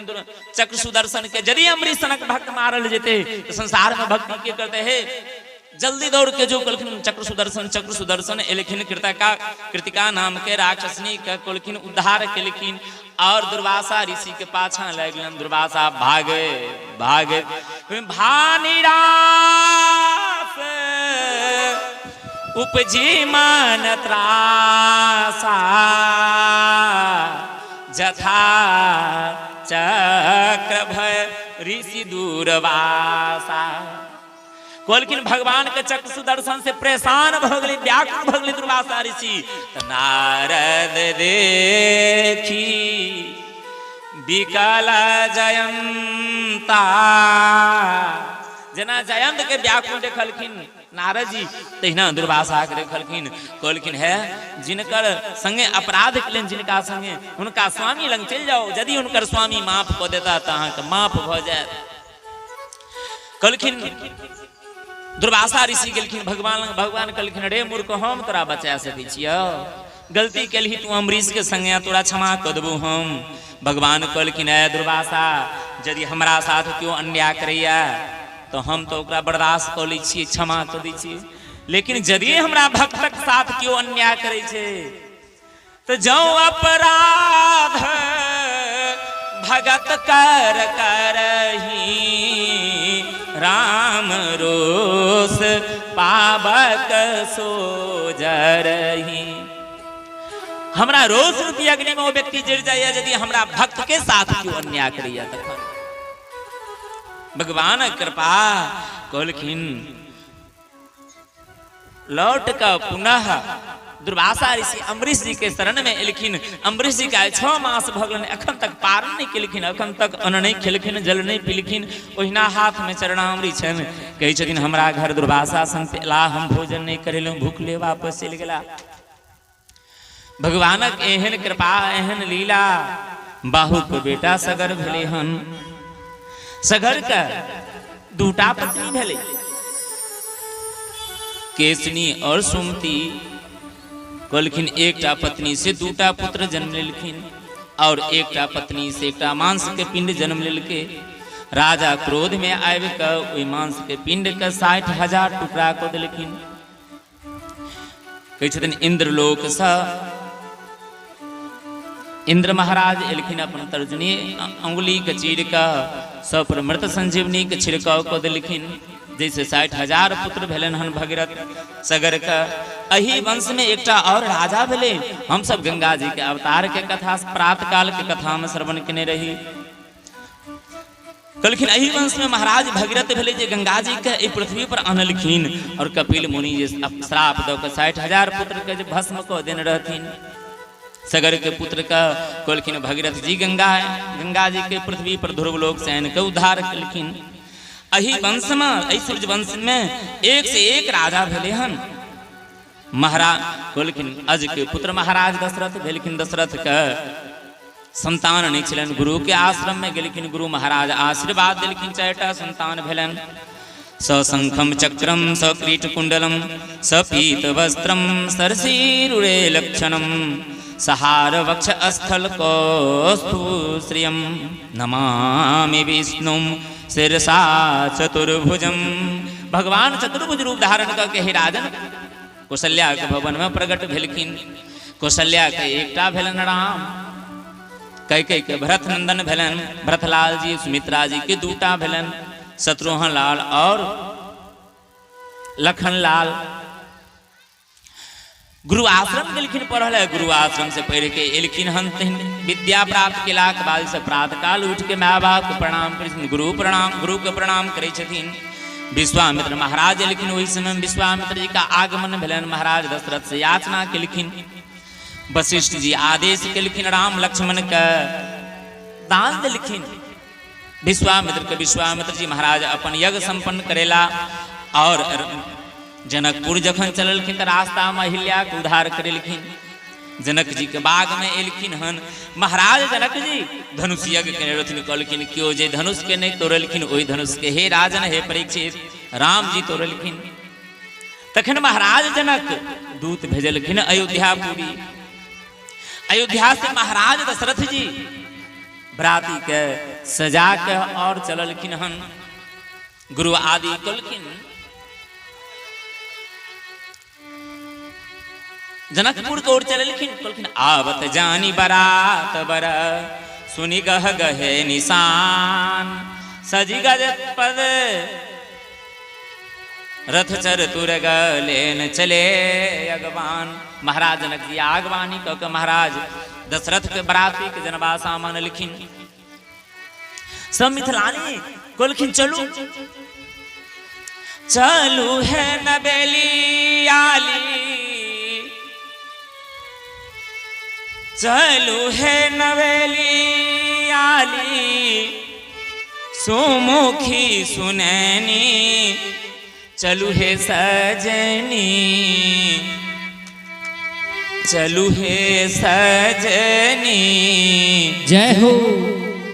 चक्र सुदर्शन के, यदि अम्बरीश सनक भक्त मारल जेते तो संसार में भक्ति के करते है, जल्दी दौड़ के जो। कहलखिन चक्र सुदर्शन एलखिन कृतिका नाम के राक्षसनी के। कहलखिन उद्धार केलखिन और दुर्वासा ऋषि के पाछा लग गेलन। दुर्वासा भागे भानिरास उपजी मन त्रासा, जथा चक्र भय ऋषि दूरवासा। कहलखिन भगवान के चक्र सुदर्शन से परेशान भ गेलै, व्याकुल भ गेलै दुर्वासा ऋषि। त नारद देखी विकल जयंता, जना जयंत के व्याकुल देखलखिन नारद जी, तहिना दुर्वासा के देखलखिन। कहलखिन है जिनकर संगे अपराध केलनि, जिनका संगे हुनका स्वामी लंग चल जाओ, यदि हुनकर स्वामी माफ क देता त अहाँके माफ भ जायत। कहलखिन दुर्वासा ऋषि गेलखिन भगवान कहलखिन रे मूर्ख, हम तोरा बचा सकै छियौ, गलती केलही तू अम्बरीश के संगे, तोरा क्षमा क देबो हम। भगवान कहलखिन है दुर्वासा, यदि हमरा साथ केओ अन्याय करैया तो हम तो ओकरा बर्दाश्त क लै छियै, क्षमा क दै छियै। लेकिन यदि हमरा भक्तक साथ केओ अन्याय करै छै तो जौ अपराध भगत कर करही, राम रोष पावक सोजरही। हमरा रोष रूपी अग्नि में वो व्यक्ति जड़ जाए यदि हमरा भक्त के साथ क्यों अन्याय करिया। तखन भगवान कृपा कहलखिन लौट का पुनः दुर्वासा ऋषि अम्बरीश जी के शरण में एलखिन। अम्बरीश जी का 6 मास भ गेलनि, अखन तक पारण नहीं केलखिन, अखन तक अन्न नहीं खेलखिन, जल नहीं पीलखिन। ओहिना हाथ में चरणामृत छनि। कहै छथिन हमरा घर दुर्वासा संत एला, हम भोजन नहीं करेलहुँ, भूखले वापस चलि गेला। भगवानक एहन कृपा एहन लीला। बाहु के बेटा सगर भेले हन। सगर का 2टा पत्नी भेले, केसनी और सुमति। कहलखिन एकटा पत्नी से दूटा पुत्र जन्म लेलखिन और एकटा पत्नी से एकटा मांस के पिंड जन्म लेलके। राजा क्रोध में आबि कऽ ओहि मांस के पिंड के 60,000 टुकड़ा कऽ देलखिन। कहै छथिन इंद्रलोक सँ इंद्र महाराज एलखिन अपन तर्जनी अंगुली के चीर कऽ सब पर मृत संजीवनी के छिड़काव कऽ देलखिन। जैसे 60,000 पुत्र भेलन हन भगीरथ सगर का। एही वंश में एकटा और राजा भेले। हम सब गंगा जी के अवतार के कथा प्रात काल के कथा में श्रवण केने रही। कहलखिन एही वंश में महाराज भगीरथ भेले जे गंगा जी के पृथ्वी पर आनलखिन और कपिल मुनि जे श्राप दऽ कऽ 60,000 पुत्र के जे भस्म कऽ देने रहथिन सगर के पुत्र का। कहलखिन भगीरथ जी गंगा जी के पृथ्वी पर ध्रुवलोक से आनि के उद्धार केलखिन। एही वंश में एही सूर्य वंश में एक से एक राजा भेले हन। महाराज कहलखिन अज के पुत्र महाराज दशरथ भेलखिन। दशरथ के संतान नहीं छलन। गुरु के आश्रम में गेलखिन। गुरु महाराज आशीर्वाद देलखिन। 4टा संतान भेलन। सशंखम चक्रम सकीट कुंडलम सपीत वस्त्रम सरसीरुरे लक्षणम सहार वक्ष स्थल कौस्तु श्रियम नमामि विष्णुम शिरसा चतुर्भुजम। भगवान चतुर्भुज रूप धारण करके हे राजन कौशल्या के भवन में प्रकट भेलखिन। कौशल्या के एकटा भेलन राम, कैकेयी के भरत नंदन भेलन। भरतलाल जी सुमित्रा जी के दूटा भेलन, शत्रुघ्न लाल और लखन लाल। गुरु आश्रम गेलखिन पढ़ल। गुरु आश्रम से पढ़ के एलखिन हन। विद्या प्राप्त केला के बाद से प्रातः काल उठ के माय बाप के प्रणाम करै। गुरु के प्रणाम करै छथिन। विश्वामित्र महाराज एलखिन। ओहि समय विश्वामित्र जी का आगमन भेलन। महाराज दशरथ से याचना केलखिन। वशिष्ठ जी आदेश केलखिन। राम लक्ष्मण के दान देलखिन। विश्वामित्र जी महाराज अपन यज्ञ संपन्न करेला और जनकपुर जखन चललखिन तो रास्ता में अहिल्या के उद्धार करेलखिन। जनक जी के बाग में एलखिन हन। महाराज जनक जी धनुष यज्ञ केने रहथिन। कहलखिन क्यों जे धनुष के नहीं तोड़लखिन ओहि धनुष के हे राजन हे परीक्षित राम जी तोड़लखिन। तखन महाराज जनक दूत भेजलखिन अयोध्यापुरी। अयोध्या से महाराज दशरथ जी बराती के सजा के और चललखिन हन। गुरु आदि कहलखिन जनकपुर के ओर चललखिन। कहलखिन आवत जानी बरात बर सुनि गह गहे निशान सजी गजत पद रथ चर तुर गलेन चले अगवान। महाराज जनक जी आगवानी कह के महाराज दशरथ के बराती के जनवासा मानलखिन। सब मिथिलानी कहलखिन चलू चलू है नबेली आली चलू है नवेली आली सुमुखी सुनैनी चलू है सजनी चलू है सजनी जय हो।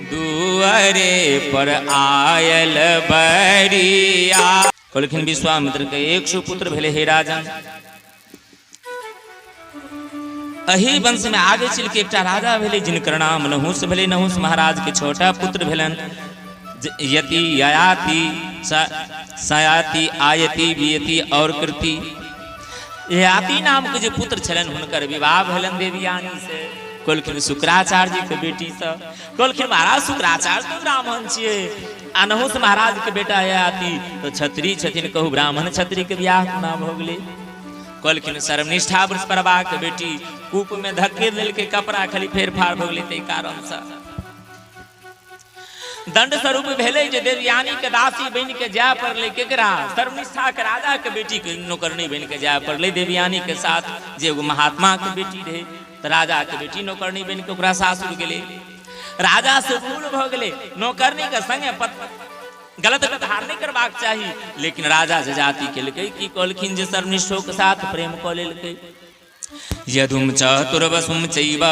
दुआरे पर आयल बरिया। कहलखिन विश्वामित्र के 100 पुत्र भेले हे राजन। अही वंश में आगे चल के एकटा राजा भेले जिनकर नाम नहुस भेले। नहुस महाराज के छोटा पुत्र भेलन यति ययाति सयाति आयति वियति और कृति। ययाति नाम के जो पुत्र छलन हुनकर विवाह भेलन देवयानी से। कहलखिन शुक्राचार्य जी के बेटी से। कहलखिन महाराज शुक्राचार्य तो ब्राह्मण छियै आ नहुस महाराज के बेटा ययाति तो क्षत्रिय छथिन। कहू ब्राह्मण क्षत्रिय के बियाह कोना भऽ गेलै। कहलखिन सर्वनिष्ठा वृषपर्वा के बेटी कूप में धक्के दिल के कपड़ा खाली फेर फाड़ भऽ गेलै। ताहि कारण से दंड स्वरूप भेले जे देवयानी के दासी बन के जाय पड़ले। केकरा सर्वनिष्ठा के राजा के बेटी के नौकरनी बन के जाय पड़ले। देवयानी के साथ जे एगो महात्मा के बेटी रहे तो राजा के बेटी नौकरनी बन के ओकरा सासुर गेले। राजा से भूल भऽ गेले। नौकरनी के संगे गलत व्यवहार नहीं करबाक चाहिए। लेकिन राजा से जाति केलकै कि कहलखिन जे सर्वनिष्ठो के साथ प्रेम कऽ लेलकै। यदुम चतुर्वसुम चैव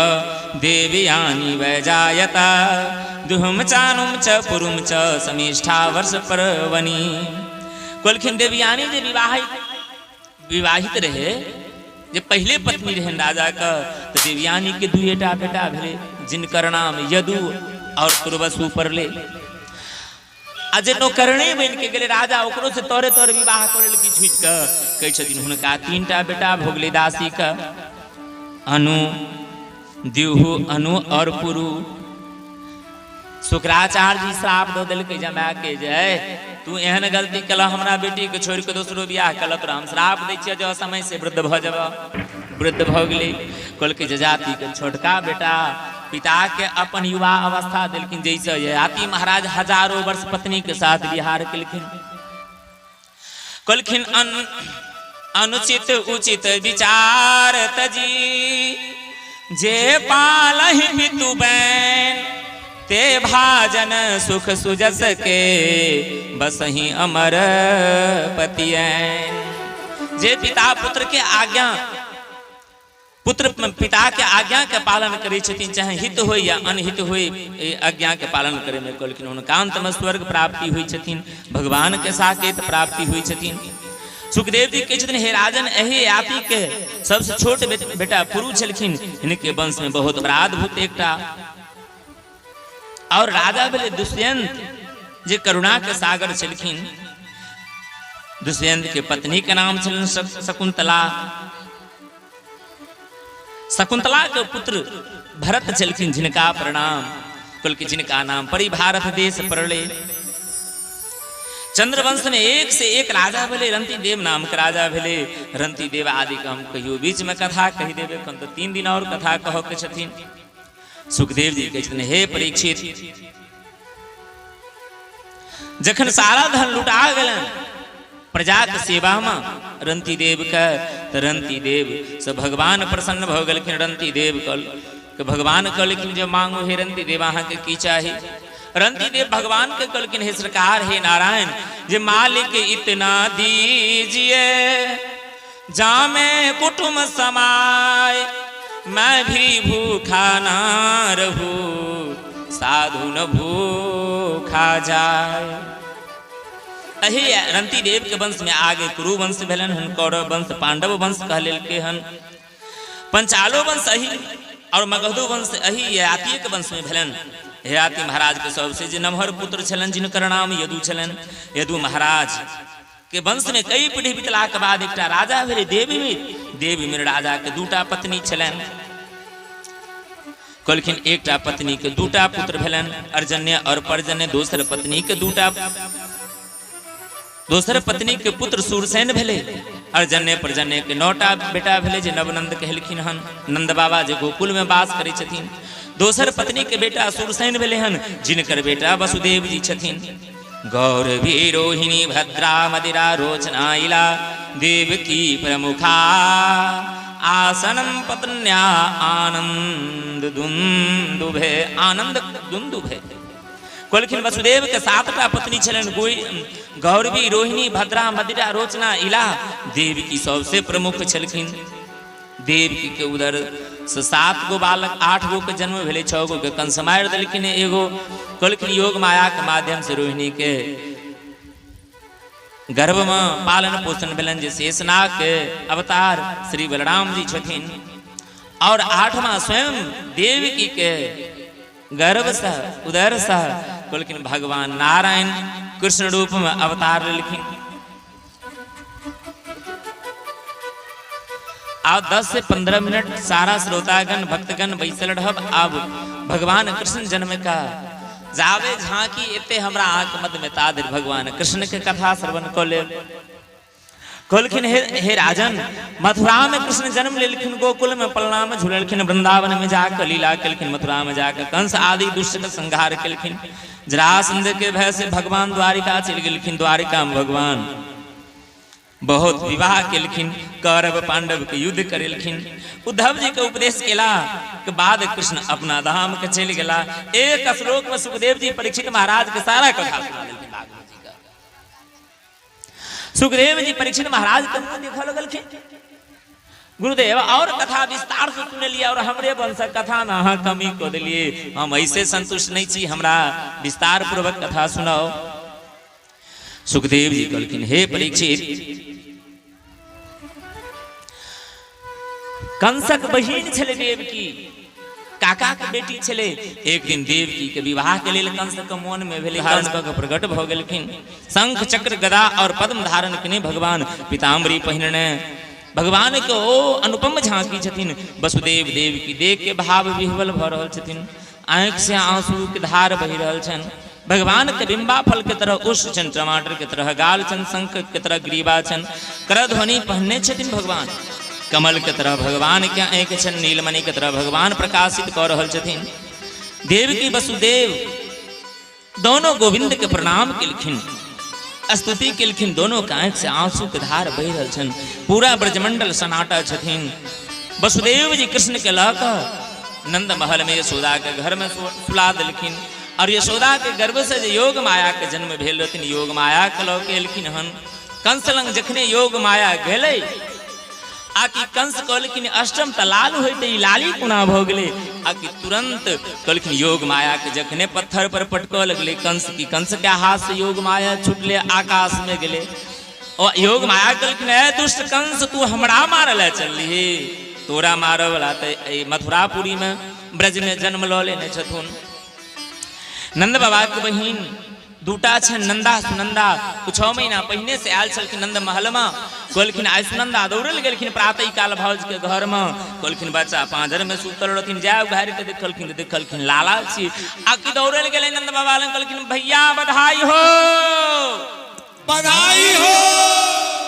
देवयानी वैजायता दुहुम चानुम च पुरुम च समिष्ठा वर्ष पर्वनि। कहलखिन देवयानी जे विवाहित रहे जे पहले पत्नी रहन राजा का तो देवयानी के दुएटा बेटा भेले जिनकर नाम यदु और उर्वसु पड़ले। अजे नौकरणी बन के गेले राजा ओकरो से तोरे तोरे विवाह करल की छुट के कह छथिन हुनका तीनटा बेटा भोगले दासी का अनु द्युहु अनु और पुरु। शुक्राचार्य जी श्राप दो दिल के जमा के जय तू एहन गलती कल हमरा बेटी के छोड़ के दूसरो बियाह कल तो हम श्राप दै छियै जो समय से वृद्ध भ जब वृद्ध भ गेलै। कल के जजाति के छोटका बेटा पिता के अपन युवा अवस्था दिलखिन जैसे ययाति महाराज हजारों वर्ष पत्नी के साथ विहार केलखिन। कलखिन अनुचित उचित विचार तजी जे पालहि मितु बैन ते भाजन सुख सुजस के बसही अमर पतियैन। जे पिता पुत्र के आज्ञा पुत्र पिता के आज्ञा के पालन करे छथिन चाहे हित हो या अनहित हो आज्ञा के पालन करे में कहलखिन हुनका अंत में स्वर्ग प्राप्ति हुई छथिन भगवान के साकेत प्राप्ति हुई छथिन। सुखदेव जी के छथिन हे राजन एही याति के सबसे छोट बेटा पुरु छलखिन इनके वंश में बहुत बड़ा अद्भुत एकटा और राजा भेले दुष्यंत जे करुणा के सागर छलखिन। दुष्यंत के पत्नी के नाम छलन शकुंतला। शकुंतला के पुत्र भरत छलखिन जिनका प्रणाम कुल के जिनका नाम परि भारत देश पड़ले। चंद्रवंश में एक से एक राजा भेले रंती देव नाम के राजा भेले। रंती देव आदि का हम कहियो बीच में कथा कही देवे कन तो 3 दिन और कथा कहो के छथिन। सुखदेव जी कहते हे परीक्षित जखन सारा धन लुटा गलन प्रजा के सेवा में रंती देव का तो रंती देव से भगवान प्रसन्न भ गेलखिन। रंती देव कल के भगवान कहलखिन जे मांगो हे रंती देव अहाँ के की चाही। रंती देव भगवान के कहलखिन हे सरकार हे नारायण जे मालिक इतना दीजिए जामे कुटुंब समाय मैं भी भूखा ना रहूं साधु न भूखा जाए। अही रंती देव के वंश में आगे कुरु वंश भेलन हन कौरव वंश पांडव वंश कहलेल के हन पंचालो वंश अही और मगधो वंश अही ययाति के वंश में भेलन। ययाति महाराज के सबसे जे नमहर पुत्र छलन जिनकर नाम यदु छलन। यदु महाराज के वंश में कई पीढ़ी बितला के बाद एकटा राजा भेले देवी में राजा के 2टा पत्नी छलन। कहलखिन एकटा पत्नी के 2टा पुत्र भेलन अर्जन्य और पर्जन्य। दोसर पत्नी के पुत्र सूरसेन भेले। अर्जन्य पर्जन्य के 9टा बेटा भेले जे नवनंद कहलखिन हन नंद बाबा जे गोकुल में वास करे छथिन। दोसर पत्नी के बेटा सूरसेन भेले हन जिनकर बेटा वसुदेव जी छथिन। गौरवी रोहिणी भद्रा मदिरा रोचना इला देवकी प्रमुखा आसनम पत्न्या आनंद दुंदुभे। कहलखिन वसुदेव के 7टा पत्नी छलन गौरवी रोहिणी भद्रा मदिरा रोचना इला देवकी सबसे प्रमुख छलखिन। देवकी के उधर से 7 गो बालक 8 गो के जन्म भेले 6 गो के कंस मार देलखिन। एगो कहलखिन योग माया के माध्यम से रोहिणी के गर्भ में पालन पोषण भेलन जे शेषनाग के अवतार श्री बलराम जी छथिन। और 8वां स्वयं देवकी के गर्भ से उदर से कहलखिन भगवान नारायण कृष्ण रूप में अवतार लेलखिन। अब 10 से 15 मिनट सारा श्रोतागण भक्तगण बैसल रहब। अब भगवान कृष्ण जन्म का जावे झांकी एते हमरा आंख मद में तादिर भगवान कृष्ण के कथा श्रवण को ले। कहलखिन हे राजन मथुरा में कृष्ण जन्म लेलखिन गोकुल में पलना में झूललखिन वृंदावन में जाकर लीला केलखिन मथुरा में जाकर कंस आदि दुष्ट का संहार केलखिन। जरासंध के भय से भगवान द्वारिका चल गेलखिन। द्वारिका में भगवान बहुत विवाह केलखिन कौरव पांडव के युद्ध करेलखिन। उद्धव जी के उपदेश केला के बाद कृष्ण अपना धाम के चल गेला। एक श्लोक में सुखदेव जी परीक्षित महाराज के सारा कथा सुना देलखिन। भागवत जी का सुखदेव जी परीक्षित महाराज के मुंह देखा लगलखिन गुरुदेव और कथा विस्तार से सुन लिया और हमरे वंश कथा में अहाँ कमी को दिलिए। हम ऐसे संतुष्ट नहीं छी हमरा विस्तार पूर्वक कथा सुनाओ। सुखदेव जी कहलखिन हे परीक्षित कंसक बहिन छले देवकी, काका के बेटी छले। एक दिन देवकी के विवाह के लिए कंस के मन में भेले धारण क के प्रकट भ गेलखिन। शंख चक्र गदा और पद्म धारण कने भगवान पीताम्बरी पहिरने भगवान के ओ अनुपम झांकी छथिन। वसुदेव देवकी देख के भाव विह्वल भ रहल छथिन, आंख से आंसू के धार बहि रहल छन। भगवान के बिंबा फल के तरह उष छन, टमाटर के तरह गाल छन, शंख के तरह ग्रीवा छन, करध्वनि पहनने छथिन भगवान। कमल के तरह भगवान के आंख छन, नीलमणि के तरह भगवान प्रकाशित कर रहल छथिन। देवकी वसुदेव दोनों गोविंद के प्रणाम केलखिन, स्तुति केलखिन। दोनों के आंख से आंसू के धार बहि रहल छन। पूरा ब्रजमंडल सनाटा छथिन। वसुदेव जी कृष्ण के लऽ कऽ नंद महल में यशोदा के घर में सुला देलखिन। और यशोदा के गर्भ से जो योग माया के जन्म भेल रहथिन, योग माया के लऽ के एलखिन हन। कंस लंग जखने योग माया गेलै, आकि कंस कहलखिन अष्टम त लाल होते ई लाली कुना भ गेलै। आकि तुरंत कहलखिन योग माया के जखने पत्थर पर पटकऽ लगले कंस की, कंस के हाथ से योग माया छुटले, आकाश में गेले। और योग माया कहलखिन ए दुष्ट कंस, तू हमरा मारे ला चलली, तोरा मारे वाला त मथुरापुरी में ब्रज में जन्म लऽ लेने छथुन। नंद बाबा के बहिन दूटा छन, नंदा सुनंदा। कुछ 6 महीना पहिने से आयल छलखिन नंद महल में। कहलखिन आइ सुनंदा दौड़ल गेलखिन प्रातः काल भौज के घर में। कहलखिन बच्चा पांजर में सुतल रहथिन, जाए घारि के देखलखिन लाला छी। आकि दौड़ल गेले नंद बाबा लंग, कहलखिन भैया बधाई हो, बधाई हो,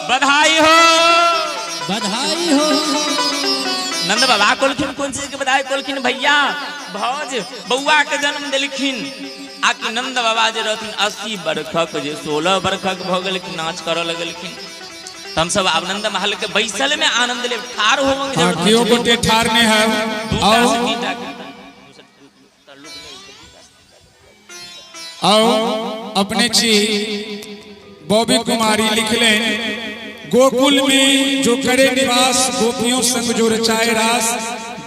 बधाई हो, बधाई हो। नंद बाबा कहलखिन कौन चीज के बधाई? कहलखिन भैया भौज बउआ के जन्म देलखिन। आकि नंद बाबा जे रहथिन 80 बरखक, जे 16 बरखक भ गेलखिन, नाच करऽ लगलखिन। हम सब आब नंद महल के बैसल में आनंद ले ठार होवंगे। हाँ, क्यों गोटे ठार ने है आओ अपने छी बॉबी कुमारी लिख लें, गोकुल में जो करे निवास, गोपियों संग जो रचाए रास,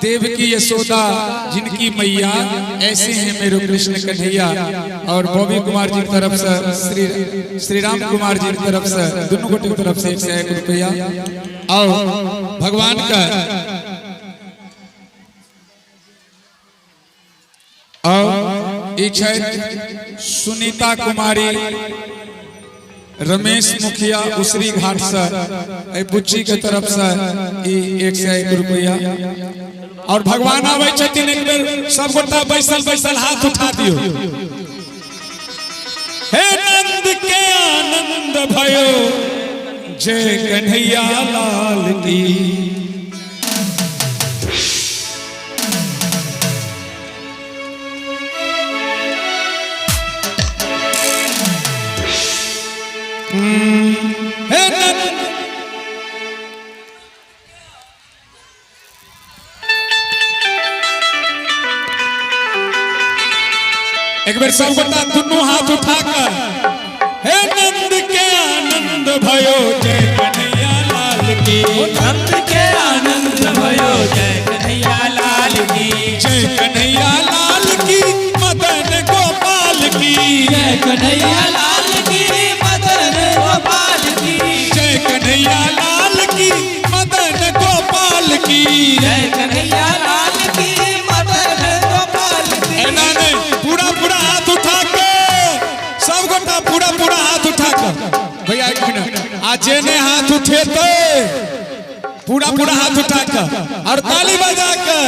देवकी यशोदा जिनकी मैया, ऐसे हैं मेरे कृष्ण कन्हैया। और बॉबी कुमार जी की तरफ से, श्री राम कुमार जी की तरफ से, दोनों गोटे की तरफ से 101 रुपया। और भगवान का और इच्छा सुनीता कुमारी, रमेश मुखिया उसरी घाट से, बुच्ची के तरफ से 101 रुपया। और भगवान आवे छथिन, एक बेर सब गोटा बैसल बैसल हाथ उठा दियो। हे नंद के आनंद भयो, जय कन्हैया लाल की। हे नंद एक बार सब बता दोनों हाथ उठाकर, हे नंद के आनंद भयो, जय कन्हैया लाल की। नंद के आनंद भयो, जय कन्हैया लाल की। जय कन्हैया लाल की, मदन गोपाल की। जय कन्हैया लाल की, मदन गोपाल की। जय कन्हैया लाल की, मदन गोपाल की। जय कन्हैया लाल की, मदन गोपाल की। एनाने पूरा पूरा हाथ उठा के, सब गोटा पूरा पूरा हाथ उठा के, भैया एक मिनट, आज ने हाथ उठे तो पूरा पूरा हाथ उठा के और ताली बजा के,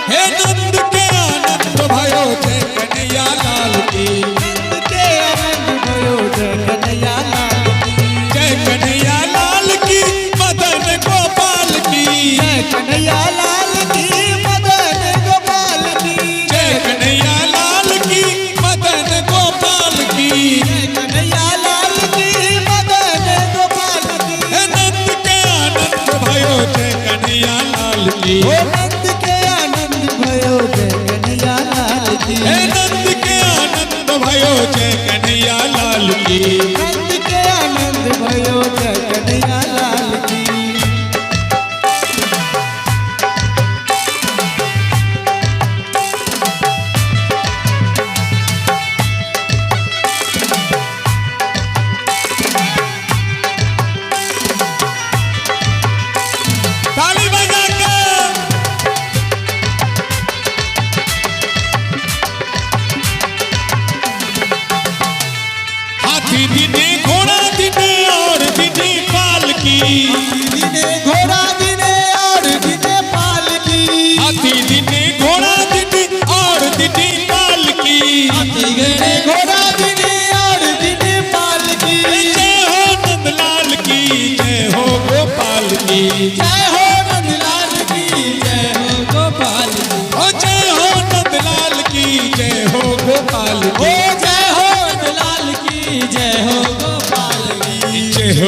हे नंद के आनंद भयो, जय कन्हैया लाल की। नंद के आनंद भयो, जय कन्हैया लाल की। जय कन्हैया लाल की, मदन गोपाल की। जय कन्हैया लाल की, मदन गोपाल की। जय कन्हैया लाल की, मदन गोपाल की। जय कन्हैया लाल की, मदन गोपाल की। हे नंद के आनंद भयो, जय कन्हैया लाल की। ओ नंद के आनंद भयो, जय हो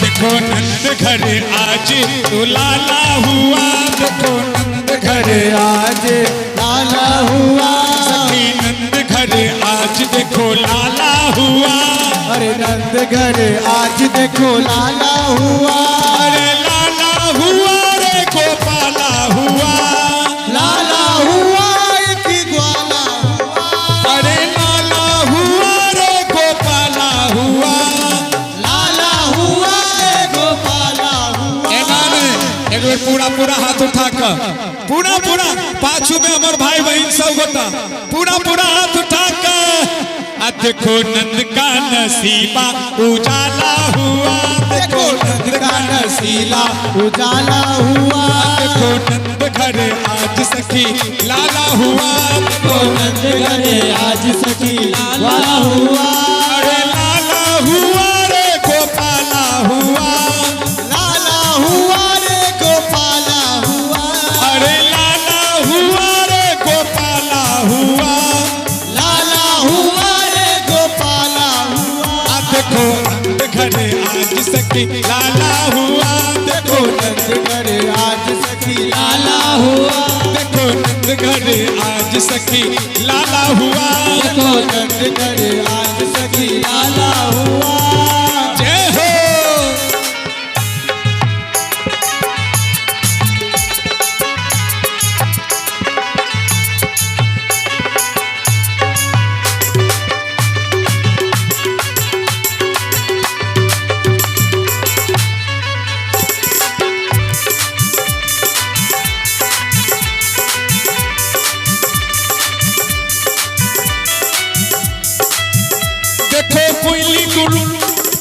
देखो नंद घर आज तो लाला हुआ, देखो नंद घर आज लाला हुआ, सखी नंद घर आज देखो लाला हुआ। अरे नंद घर आज देखो लाला हुआ, अरे लाला हुआ रे गोपाला हुआ, लाला हुआ एक ग्वाला हुआ, अरे लाला हुआ रे गोपाला हुआ, लाला हुआ एक गोपाला हुआ। एक बेर पूरा पूरा हाथ उठा कर पूरा पूरा पाछू में हमार भाई बहन सब गोटा पूरा पूरा हाथ उठा कर देखो नंद का नसीबा उजाला हुआ, देखो नंद का नसीला उजाला हुआ, देखो नंद घर आज सखी लाला हुआ, देखो नंद घर आज सखी लाला हुआ, अरे लाला हुआ रे गोपाला हुआ, लाला हुआ रे गोपाला हुआ, अरे लाला हुआ रे गोपाला हुआ, लाला हुआ रे गोपाला हुआ। देखो नंद घर आज सखी लाला हुआ, देखो नंद घर आज सखी लाला हुआ, देखो नंद घर आज सखी लाला हुआ, देखो नंद घर आज सखी लाला हुआ। जय हो। देखो कोयली गुरु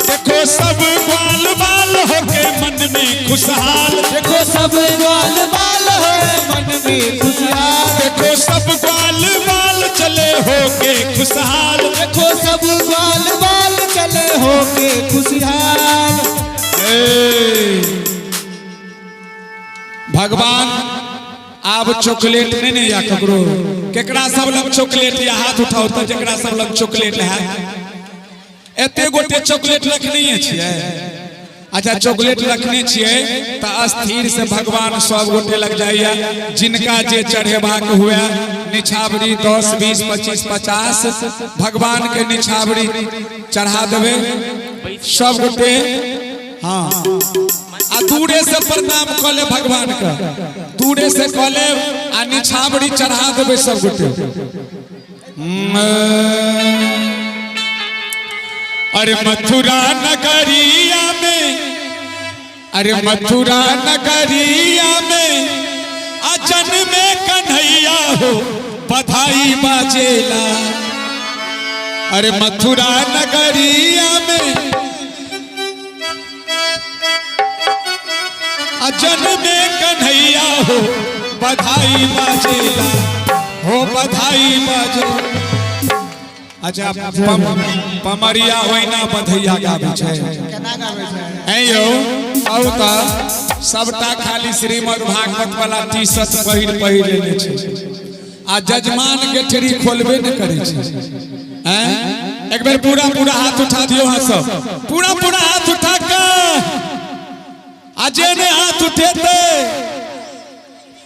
देखो सब ग्वाल बाल होके मन में खुशहाल, देखो सब ग्वाल बाल है मन में खुशहाल, देखो सब ग्वाल बाल चले होके खुशहाल, देखो सब ग्वाल बाल चले होके खुशहाल। भगवान आप चॉकलेट नहीं या ककरो केकरा सब लग चॉकलेट या हाथ उठाओ तो जेकरा सब लग चॉकलेट है एते गोटे चॉकलेट रखने छिए। अच्छा चॉकलेट रखने छिए तो अस्थिर से भगवान सब गोटे लग जाइए, जिनका जे चढ़ेबाक हुए निछावरी 10 20 25 50 भगवान के निछावरी चढ़ा देवे सब गोटे। हाँ आ दूरे से प्रणाम कर ले भगवान का, दूरे से कह ले आ निछावरी चढ़ा देवे सब गोटे। अरे मथुरा नगरिया में, अरे मथुरा नगरिया में अजन में कन्हैया हो बधाई बाजेला, अरे मथुरा नगरिया में अजन में कन्हैया हो बधाई बाजेला, हो बधाई बाजेला। अच्छा पमरिया होइना बधैया गाबै छै केना गाबै छै ऐ यौ औ त सबटा खाली श्रीमद् भागवत वाला टी-शर्ट पहिर लेने छै आ जजमान के ठेरी खोलबे न करे छै। हैं एक बेर पूरा पूरा हाथ उठा दियो, हाथ सब पूरा पूरा हाथ उठा के आजे ने हाथ उठेते।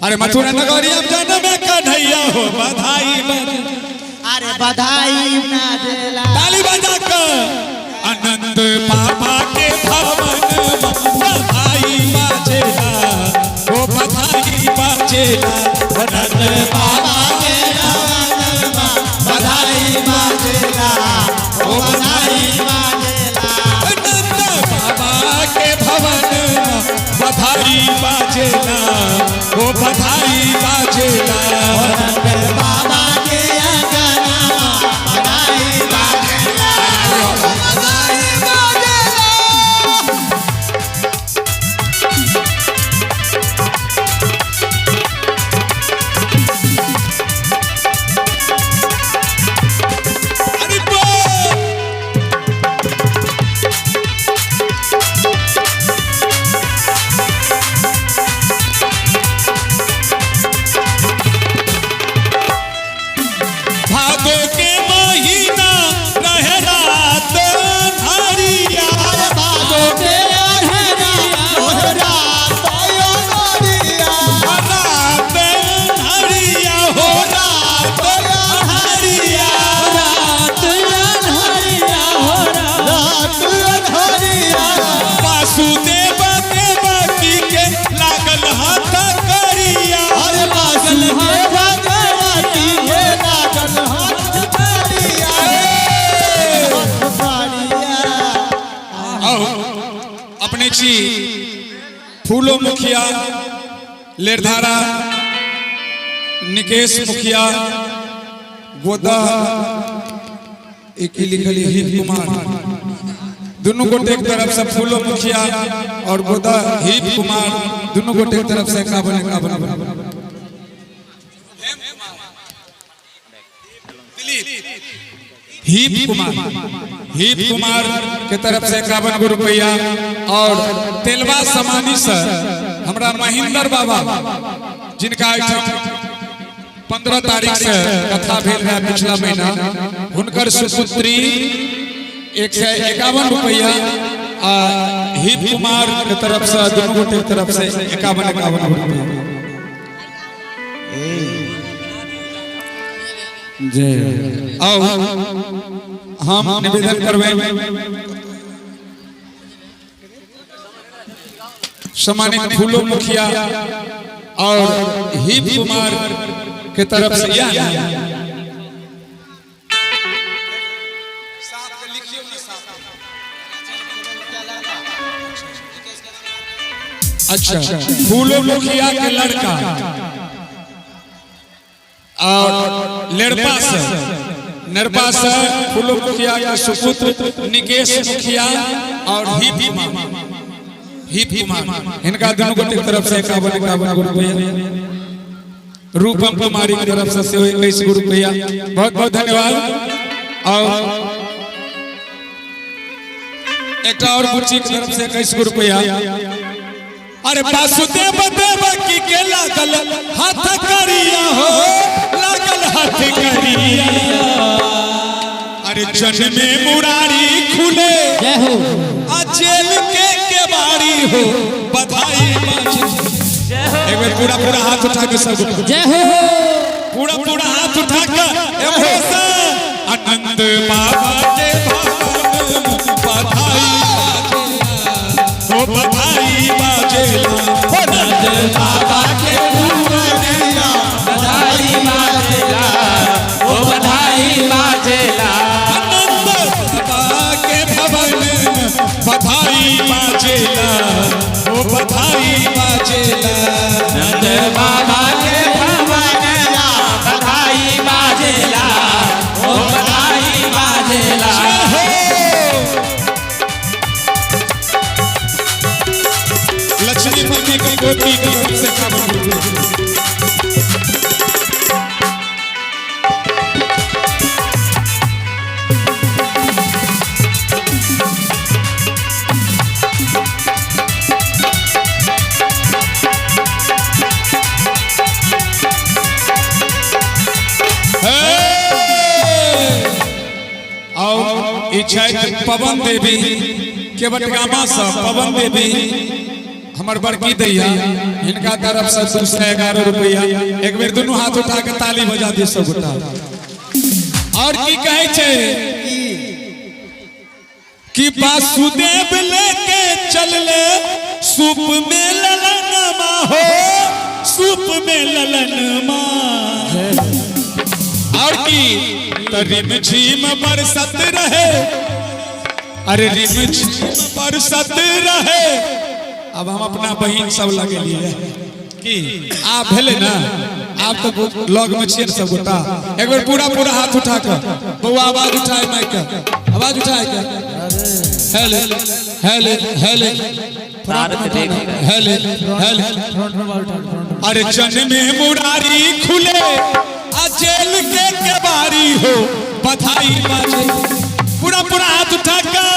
अरे मथुरा नगरिया जन्म में कन्हैया हो बधाई बाजे, अरे बधाई बाजेला, ताली बजा के बाबा के भवन बधाई बाजेला ओ बधाई बाजेला नंद बाबा के भवन बधाई बाजेला ओ बधाई बाजेला नंद बाबा के भवन बधाई बाजेला ओ बधाई बाजेला नंद बाबा के अंगना बधाई बाजेला बधाई बाजेला अरे बोल भादो के महीना रहे रात हरिया भादो के अंगना तोहरा पायो नरिया रात हरिया हो रात हरिया रात अनहरिया हो रात अनहरिया वासुदेव देवकी के लागल हाथ करिया अरे बासल है भगवती के लागल हाथ करिया हाथ करिया आओ अपने छी फूलो मुखिया लेरधारा निकेश मुखिया गोदा एक ही लिखल है हिप कुमार दोनों गोटे एक तरफ से फूलो मुखिया और गोदा हिप कुमार दोनों गोटे एक तरफ से 51 हिप कुमार के तरफ से 51 रुपया और तेलवा समानी सर हमरा महेंद्र बाबा जिनका 15 तारीख से कथा भेल रहा पिछला महीना हुनकर सुपुत्री 151 रुपया आ हिप कुमार के तरफ से दोनों गोटे के तरफ से 51 रुपया जय आओ हम निवेदन करवे सम्मानित फूलो मुखिया और हिप कुमार के तरफ से अच्छा फूलो मुखिया के लड़का और निर्पा से फूलो मुखिया का सुपुत्र निकेश मुखिया और हिप कुमार इनका दोनों गोटे की तरफ से 51 रुपया रूपम कुमारी की तरफ से 21 रुपया बहुत बहुत धन्यवाद और एक और बुच्ची की तरफ से 21 रुपया अरे वासुदेव देवकी के लागल हाथ करिया हो लागल हाथ करिया अरे जन्मे मुरारी खुले जय हो जेल के केवाड़ी हो बधाई एक बार पूरा हाथ उठा के सब जय हो पूरा हाथ उठा के आनंद बाबा के बधाई बाजेला नंद बाबा के भुवनिया बधाई बाजेला ओ बधाई बाजेला आनंद बाबा के भवन बधाई बाजेला ओ बधाई बाजेला नंद बाबा के भुवनिया बधाई बाजेला ओ बधाई बाजेला लक्ष्मी मम्मी की गोदी की तरफ से और इच्छा पवन देवी के बटगामा से पवन देवी हमार बड़की दैया इनका तरफ से 211 रुपया एक बेर दोनों हाथ उठा के ताली बजा दिए सब गोटा और की कहे छे कि वासुदेव लेके चल ले सूप में ललन माँ हो, सूप में ललन माँ। और की तो रिम झीम बरसत रहे, अरे रिम झीम बरसत रहे। अब हम अपना बहन सब लगे लिए कि आप भेले ना, आप तो लॉग में छिए सब गोटा। एक बार पूरा पूरा हाथ उठा कर बउआ आवाज उठाए, माइक का आवाज उठाए क्या? हेले हेले हेले हेले हेले। अरे जन में मुरारी खुले आ जेल के केवारी हो, बधाई बाजे। पूरा पूरा हाथ उठा कर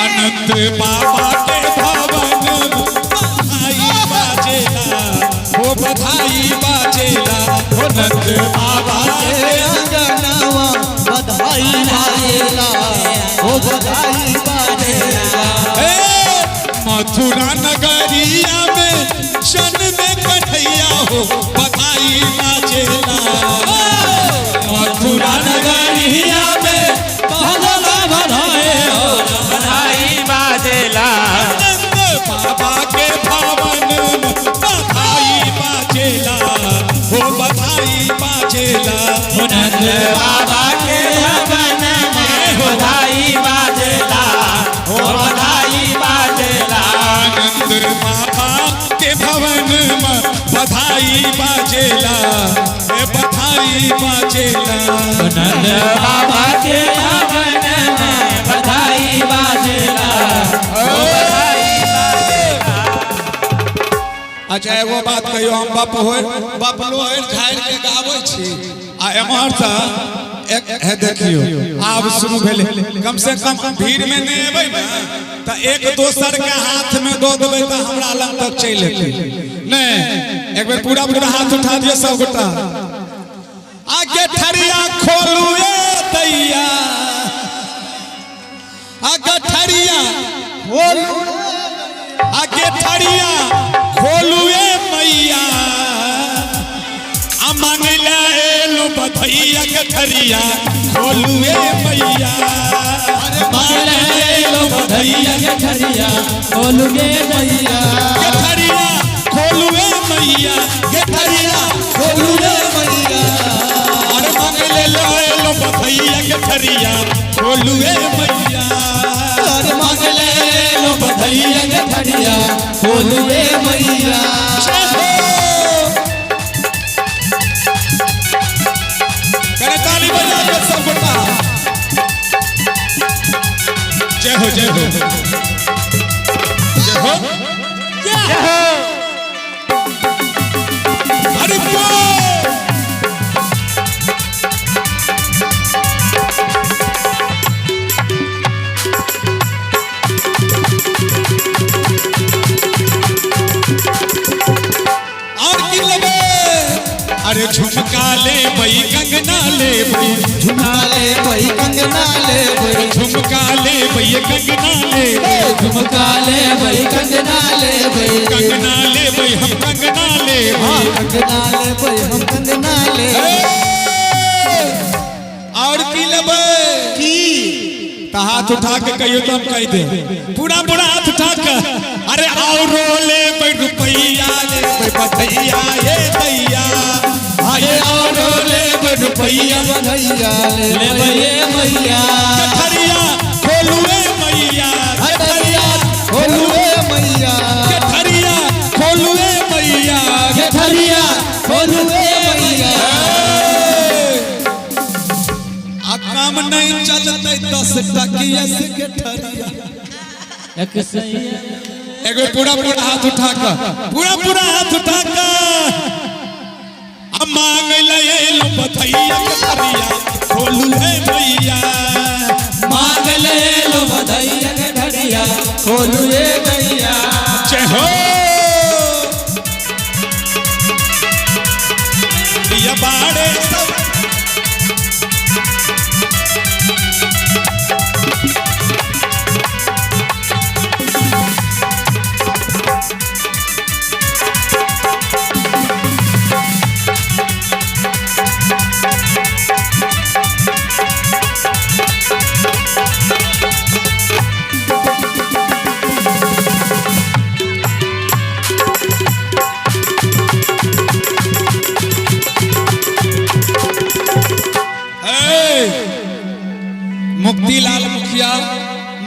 अनंत बाबा के भवन बधाई बाजेला हो, बधाई बाजेला हो। अनंत बाबा के अंगनवा बधाई बाजेला हो, बधाई बाजेला। मथुरा नगरिया में जन्म कन्हैया हो, बधाई बाजेला। मथुरा नगरिया में बधाई हो, बधाई बाजेला। आनंद बाबा के भवन बधाई बाजेला हो, बधाई बाजेला। आनंद बाबा के भवन में बधाई बाजेला हो, बधाई बाजेला। आनंद बाबा के भवन में बधाई बाजेला, बधाई बाजेला। आनंद बाबा के भवन में बधाई बाजेला हो, बधाई बाजेला। अच्छा एगो बात कहियो, हम बाप होय बापलो होय झाड़ के गाबै छी आ एमहर सा एक है देखियो आब शुरू भेले। कम से कम भीड़ में नहीं एबै ना त एक दोसर के हाथ में दो देबै त हमरा लग तक चल एतै। नहीं एक बार पूरा पूरा हाथ उठा दियो सब गोटा। आगे ठरिया खोलू ए दैया, आगे ठरिया खोलू, आगे ठरिया खोलू ए मैया। मांगला एलो बधैया के ठरिया खोलू ए मैया। मांगला एलो बधैया के ठरिया खोलू ए मैया। के ठरिया खोलू ए मैया, के ठरिया खोलू ए मैया। अरे मांगले एलो बधैया के ठरिया खोलू ए मैया। अरे मांगले लो बधैया के ठरिया खोलू ए मैया। ताली बजा के सब गोटा जय हो जय हो जय हो जय हो। अरे और की लगे। अरे झुमका ले बई कंगना ले बई, झुमका ले बई कंगना ले बई, झुमका ले बई कंगना ले, झुमका ले बई कंगना ले बई, कंगना ले बई हम कंगना ले बई, कंगना ले बई हम कंगना ले। और की लेबे की त हाथ उठा के कहियो तो हम कह दे। पूरा पूरा हाथ उठा के अरे और ले बई रुपैया ले बई बधैया ए दैया। अरे और ले बई रुपैया बधैया ले बई मैया। ठरिया खोलू ए मैया, ठरिया खोलू ए मैया, ठरिया खोलू ए मैया, ठरिया खोलू ए मैया। आ काम नहीं चलते 10 टकिया से के ठरिया। एक सैया एगो पूरा पूरा हाथ उठा कर, पूरा पूरा हाथ उठा कर अब मांग ले लो बधैया के ठरिया खोलू ए मैया। मांग ले लो बधैया के ठरिया खोलू ए मैया। जय हो ये बाड़े सब मुक्तिलाल मुखिया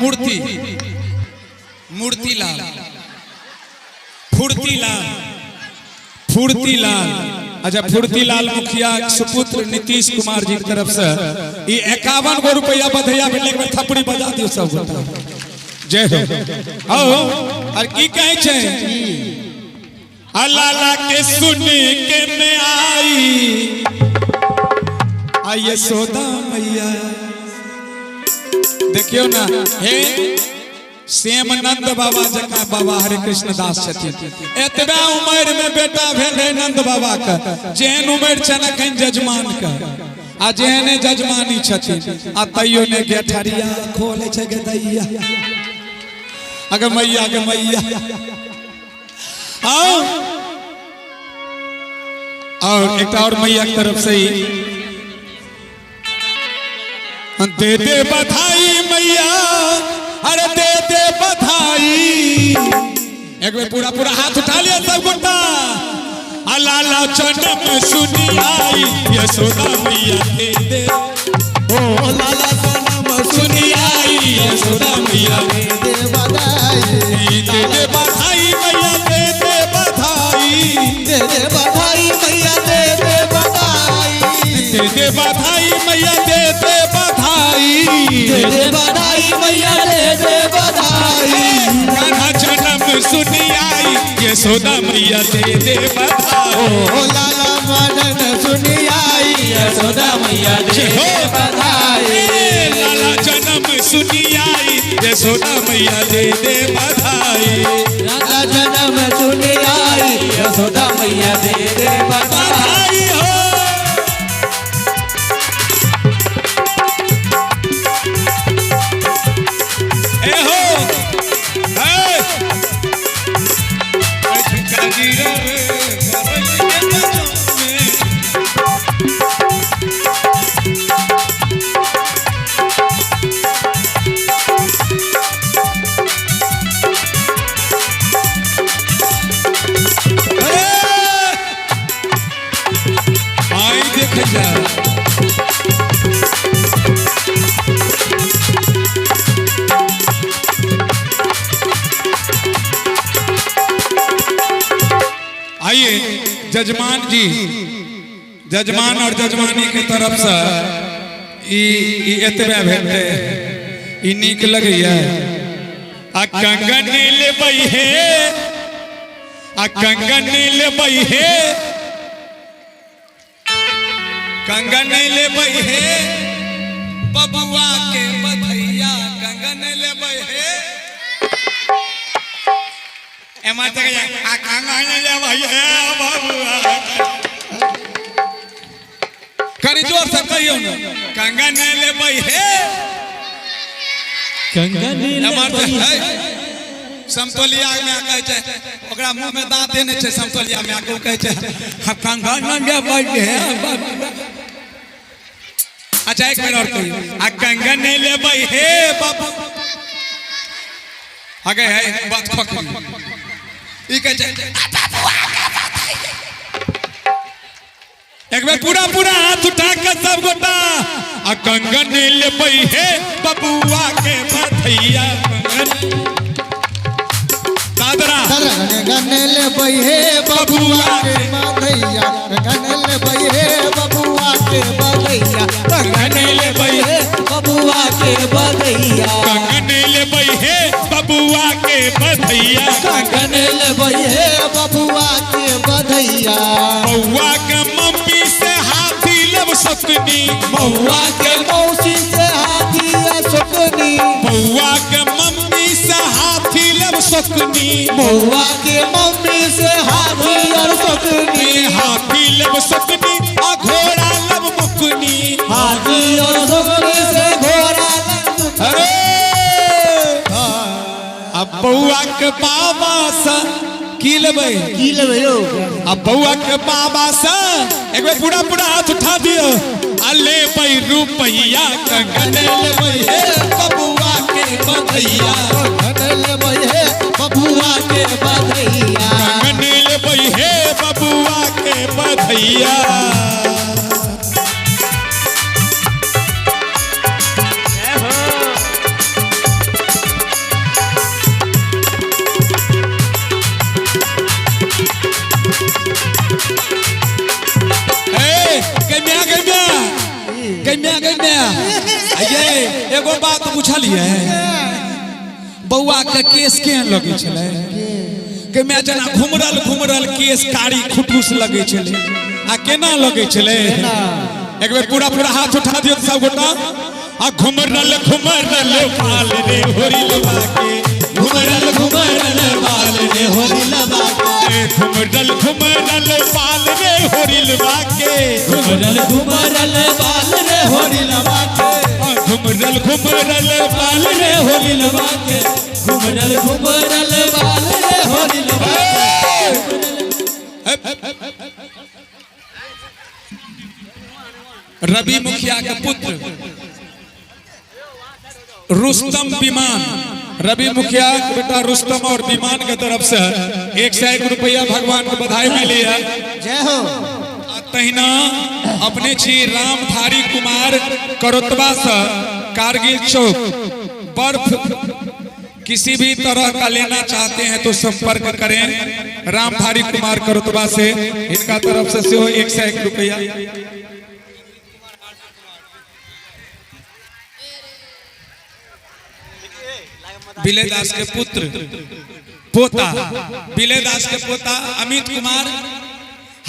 मूर्ति मूर्तिलाल फुर्तीलाल फुर्तीलाल अच्छा फुर्तीलाल मुखिया सुपुत्र नीतीश कुमार जी की तरफ से ये 51 गो रुपया बधैया भेले एक बार थपड़ी बजा दियो सब गोटा जय हो और की कहे छे अल्लाह के सुन के मैं आई आइए सोदा मैया देखियो ना हे श्यामनंद बाबा जका बाबा हरे कृष्ण दास छथिन एतबा उम्र में बेटा भेल है नंद बाबा का जेहन उम्र छलखन जजमान का आ जेहने जजमानी छथिन आ तैयो ने गेठरिया खोले छै गे दैया अगे मैया आओ और एक और मैया की तरफ से ही दे दे बधाई मैया अरे दे दे बधाई एक बार पूरा पूरा हाथ उठा लिया सब गोटा अलाला जन्म सुनी आई यशोदा मैया दे दे ओ लाला जन्म सुनी आई यशोदा मैया दे दे बधाई दे दे बधाई मैया दे दे बधाई दे दे बधाई मैया दे दे बधाई दे दे बधाई मैया दे दे बधाई दे दे बधाई मैया दे दे बधाई कान्हा जन्म सुनी आई यशोदा मैया दे दे बधाई ओ लाला मदन सुनी आई यशोदा मैया दे दे बधाई लाला जन्म सुनी आई यशोदा मैया दे दे बधाई लाला जन्म सुनी आई यशोदा मैया दे दे बधाई हो ए हो आई देख जा आइए जजमान जी जजमान और जजमानी की तरफ से एतबे भेटे ई नीक लगैया आ कंगन लेबै हे आ कंगन लेबै हे कंगन लेबै हे बबुआ के बधैया कंगन लेबै हे एमा तक आ कंगन लेबै हे बबुआ कनी जोर से कहियो न कंगन लेबै हे कंगन लेबै हे समतोलिया में कहै छै ओकरा मुंह में दांत देने छै समतोलिया में आके कहै छै हम कंगन लेबै हे अच्छा एक मिनट और कहियो आ कंगन लेबै हे बाबू आगे है बात पकड़ ई कहै छै एक बार पूरा पूरा हाथ उठा के सब गोटा आ कंगन लेबै हे बबुआ के बधैया दादरा कंगन लेबै हे बबुआ के बधैया कंगन लेबै हे बबुआ के बधैया कंगन लेबै हे बबुआ के बधैया कंगन लेबै हे बबुआ के बधैया कंगन लेबै हे बबुआ के बधैया बउआ के मम्मी से हाथी लब सकनी बउआ के मौसी से हाथी सकनी बउआ के मम्मी से हाथी लब सकनी बउआ के मम्मी से हाथी और सकनी हाथी लब सकनी आ घोड़ा लब मुकनी हाथी और सकनी से घोड़ा लब अरे अब बउआ के बाबा से की लेबै की लेबै यौ अब बउआ के बाबा से एक बार पूरा पूरा हाथ उठा दियो आ लेबै रुपैया कंगन लेबै हे बबुआ के बधैया कंगन लेबै हे बबुआ के बधैया कंगन लेबै हे बबुआ के बधैया ये एगो बात बुझलिए बउआ के केस के लगे छले के मैं जना घुमरल केस कारी खुटूस लगे छले आ केना लगे छले एक बेर पूरा हाथ उठा दियो सब गोटा आ घुमरल बाल रे होरी लबा के घुमरल बाल रे होरी लबा के घुमरल बाल रे होरी लबा के घुमरल बाल रे होरी लबा के घुमरल बाल रे होरी लबा के घुमरल बाल रे होरी लबा रवि मुखिया के पुत्र रुस्तम विमान रवि मुखिया बेटा रुस्तम और विमान के तरफ से 101 रुपया भगवान को बधाई मिली है। जय हो। तहिना अपने छी रामधारी कुमार करोतवा से कारगिल चौक बर्फ किसी भी तरह का लेना चाहते हैं तो संपर्क करें रामधारी कुमार करोतवा से। इनका तरफ से 101 रुपया। बिलेदास के पोता बिलेदास के पोता अमित कुमार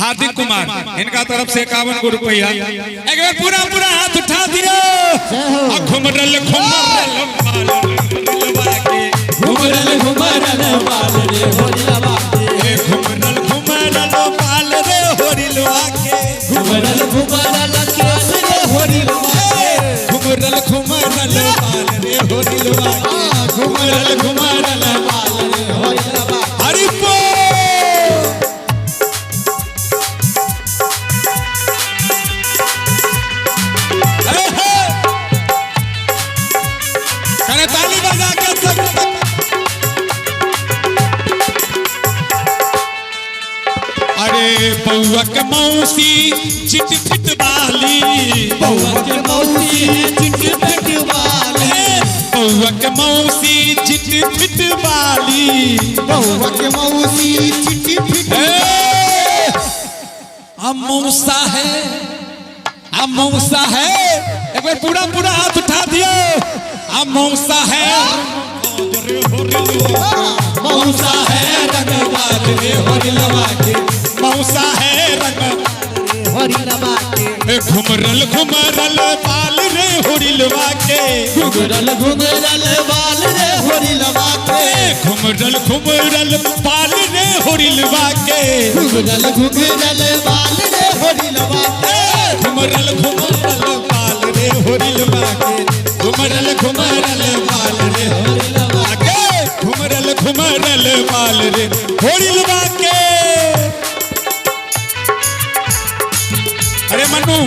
हार्दिक कुमार इनका तरफ से 51 रुपया। एक बार पूरा हाथ उठा दियो। घुमरल बाल रे होरी लबा के घुमरल बाल रे होरी लबा के घुमरल केस रे होरी लबा के घुमरल बाल रे होरी लबा के घुमरल बाल रे होरी लबा। हरि करे ताली बजा के सब। अरे बउआ के मौसी चिट फिट वाली बउआ के मौसी चिट फिट वाली बउआ के मौसी चिट फिट वाली बउआ के मौसी चिट फिट। हम मौसा है एक बार पूरा हाथ उठा दियो। हम मौसा है रंगबाज रे होरी लबा के मौसा है रंग होरी लबा के घुमरल बाल रे होरी लबा के घुमरल बाल रे होरी लबा के घुमरल बाल रे होरी लबा के घुमरल बाल रे होरी लबा के घुमरल बाल रे होरी लबा के घुमरल बाल रे होरी लबा के घुमरल बाल रे होरी लबा के। अरे मन्नू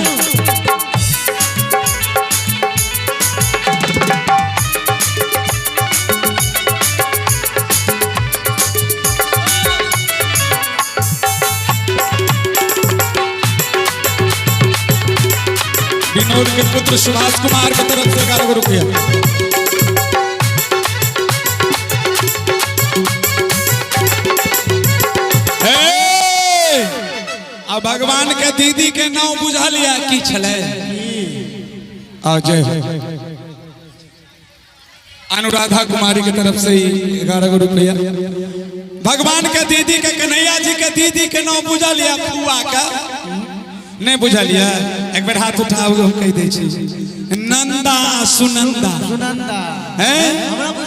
विनोद के पुत्र सुभाष कुमार की तरफ से 11 रुपया। अब भगवान के दीदी के नाम बुझा लिया की छले जय अनुराधा कुमारी की तरफ से 11 रुपया। भगवान के दीदी के कन्हैया जी के दीदी के नाम बुझा लिया फुआ का नहीं बुझा लिया। एक बार हाथ उठाओ हम कह दे छी नंदा सुनंदा है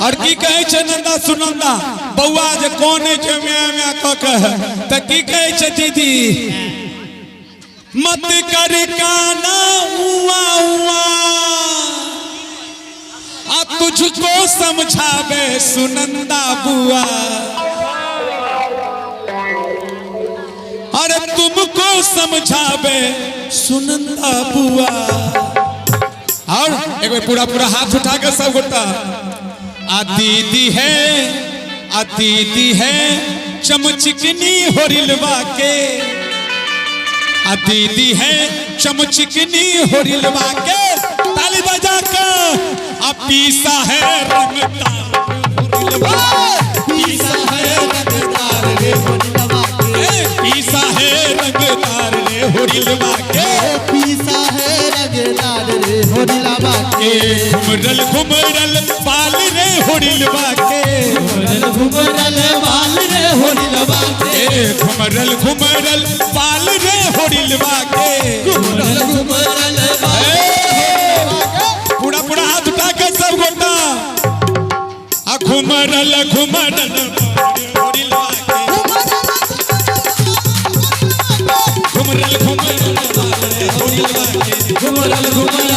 और की कहे छ नंदा सुनंदा बउआ जे कोन छै म्या क कह त की कहे छ दीदी मत कर काना हुआ आ तुझको समझावे सुनंदा बुआ अरे तुमको समझावे सुनंदा बुआ। और एक बार पूरा हाथ उठा कर सब गोटा आ दीदी है चमचिकनी होरिलवा के आ दीदी है चमचिकनी होरिलवा के ताली बजा के आ पीसा है रंगदार पीसा है रंगदार रे होरिलवा के पीसा है रंगदार रे होरिलवा के पीसा है रंगदार रे होरिलवा के के घुमरल घुमरल बाल रे होरिलवा के घुमरल घुमरल बाल रे होरिलवा के घुमरल घुमरल बाल रे होरिलवा के घुमरल घुमरल बाल पूरा पूरा हाथ उठा के सब गोटा आ घुमरल घुमरल होरिलवा के घुमरल घुमरल बाल रे होरिलवा के घुमरल घुमरल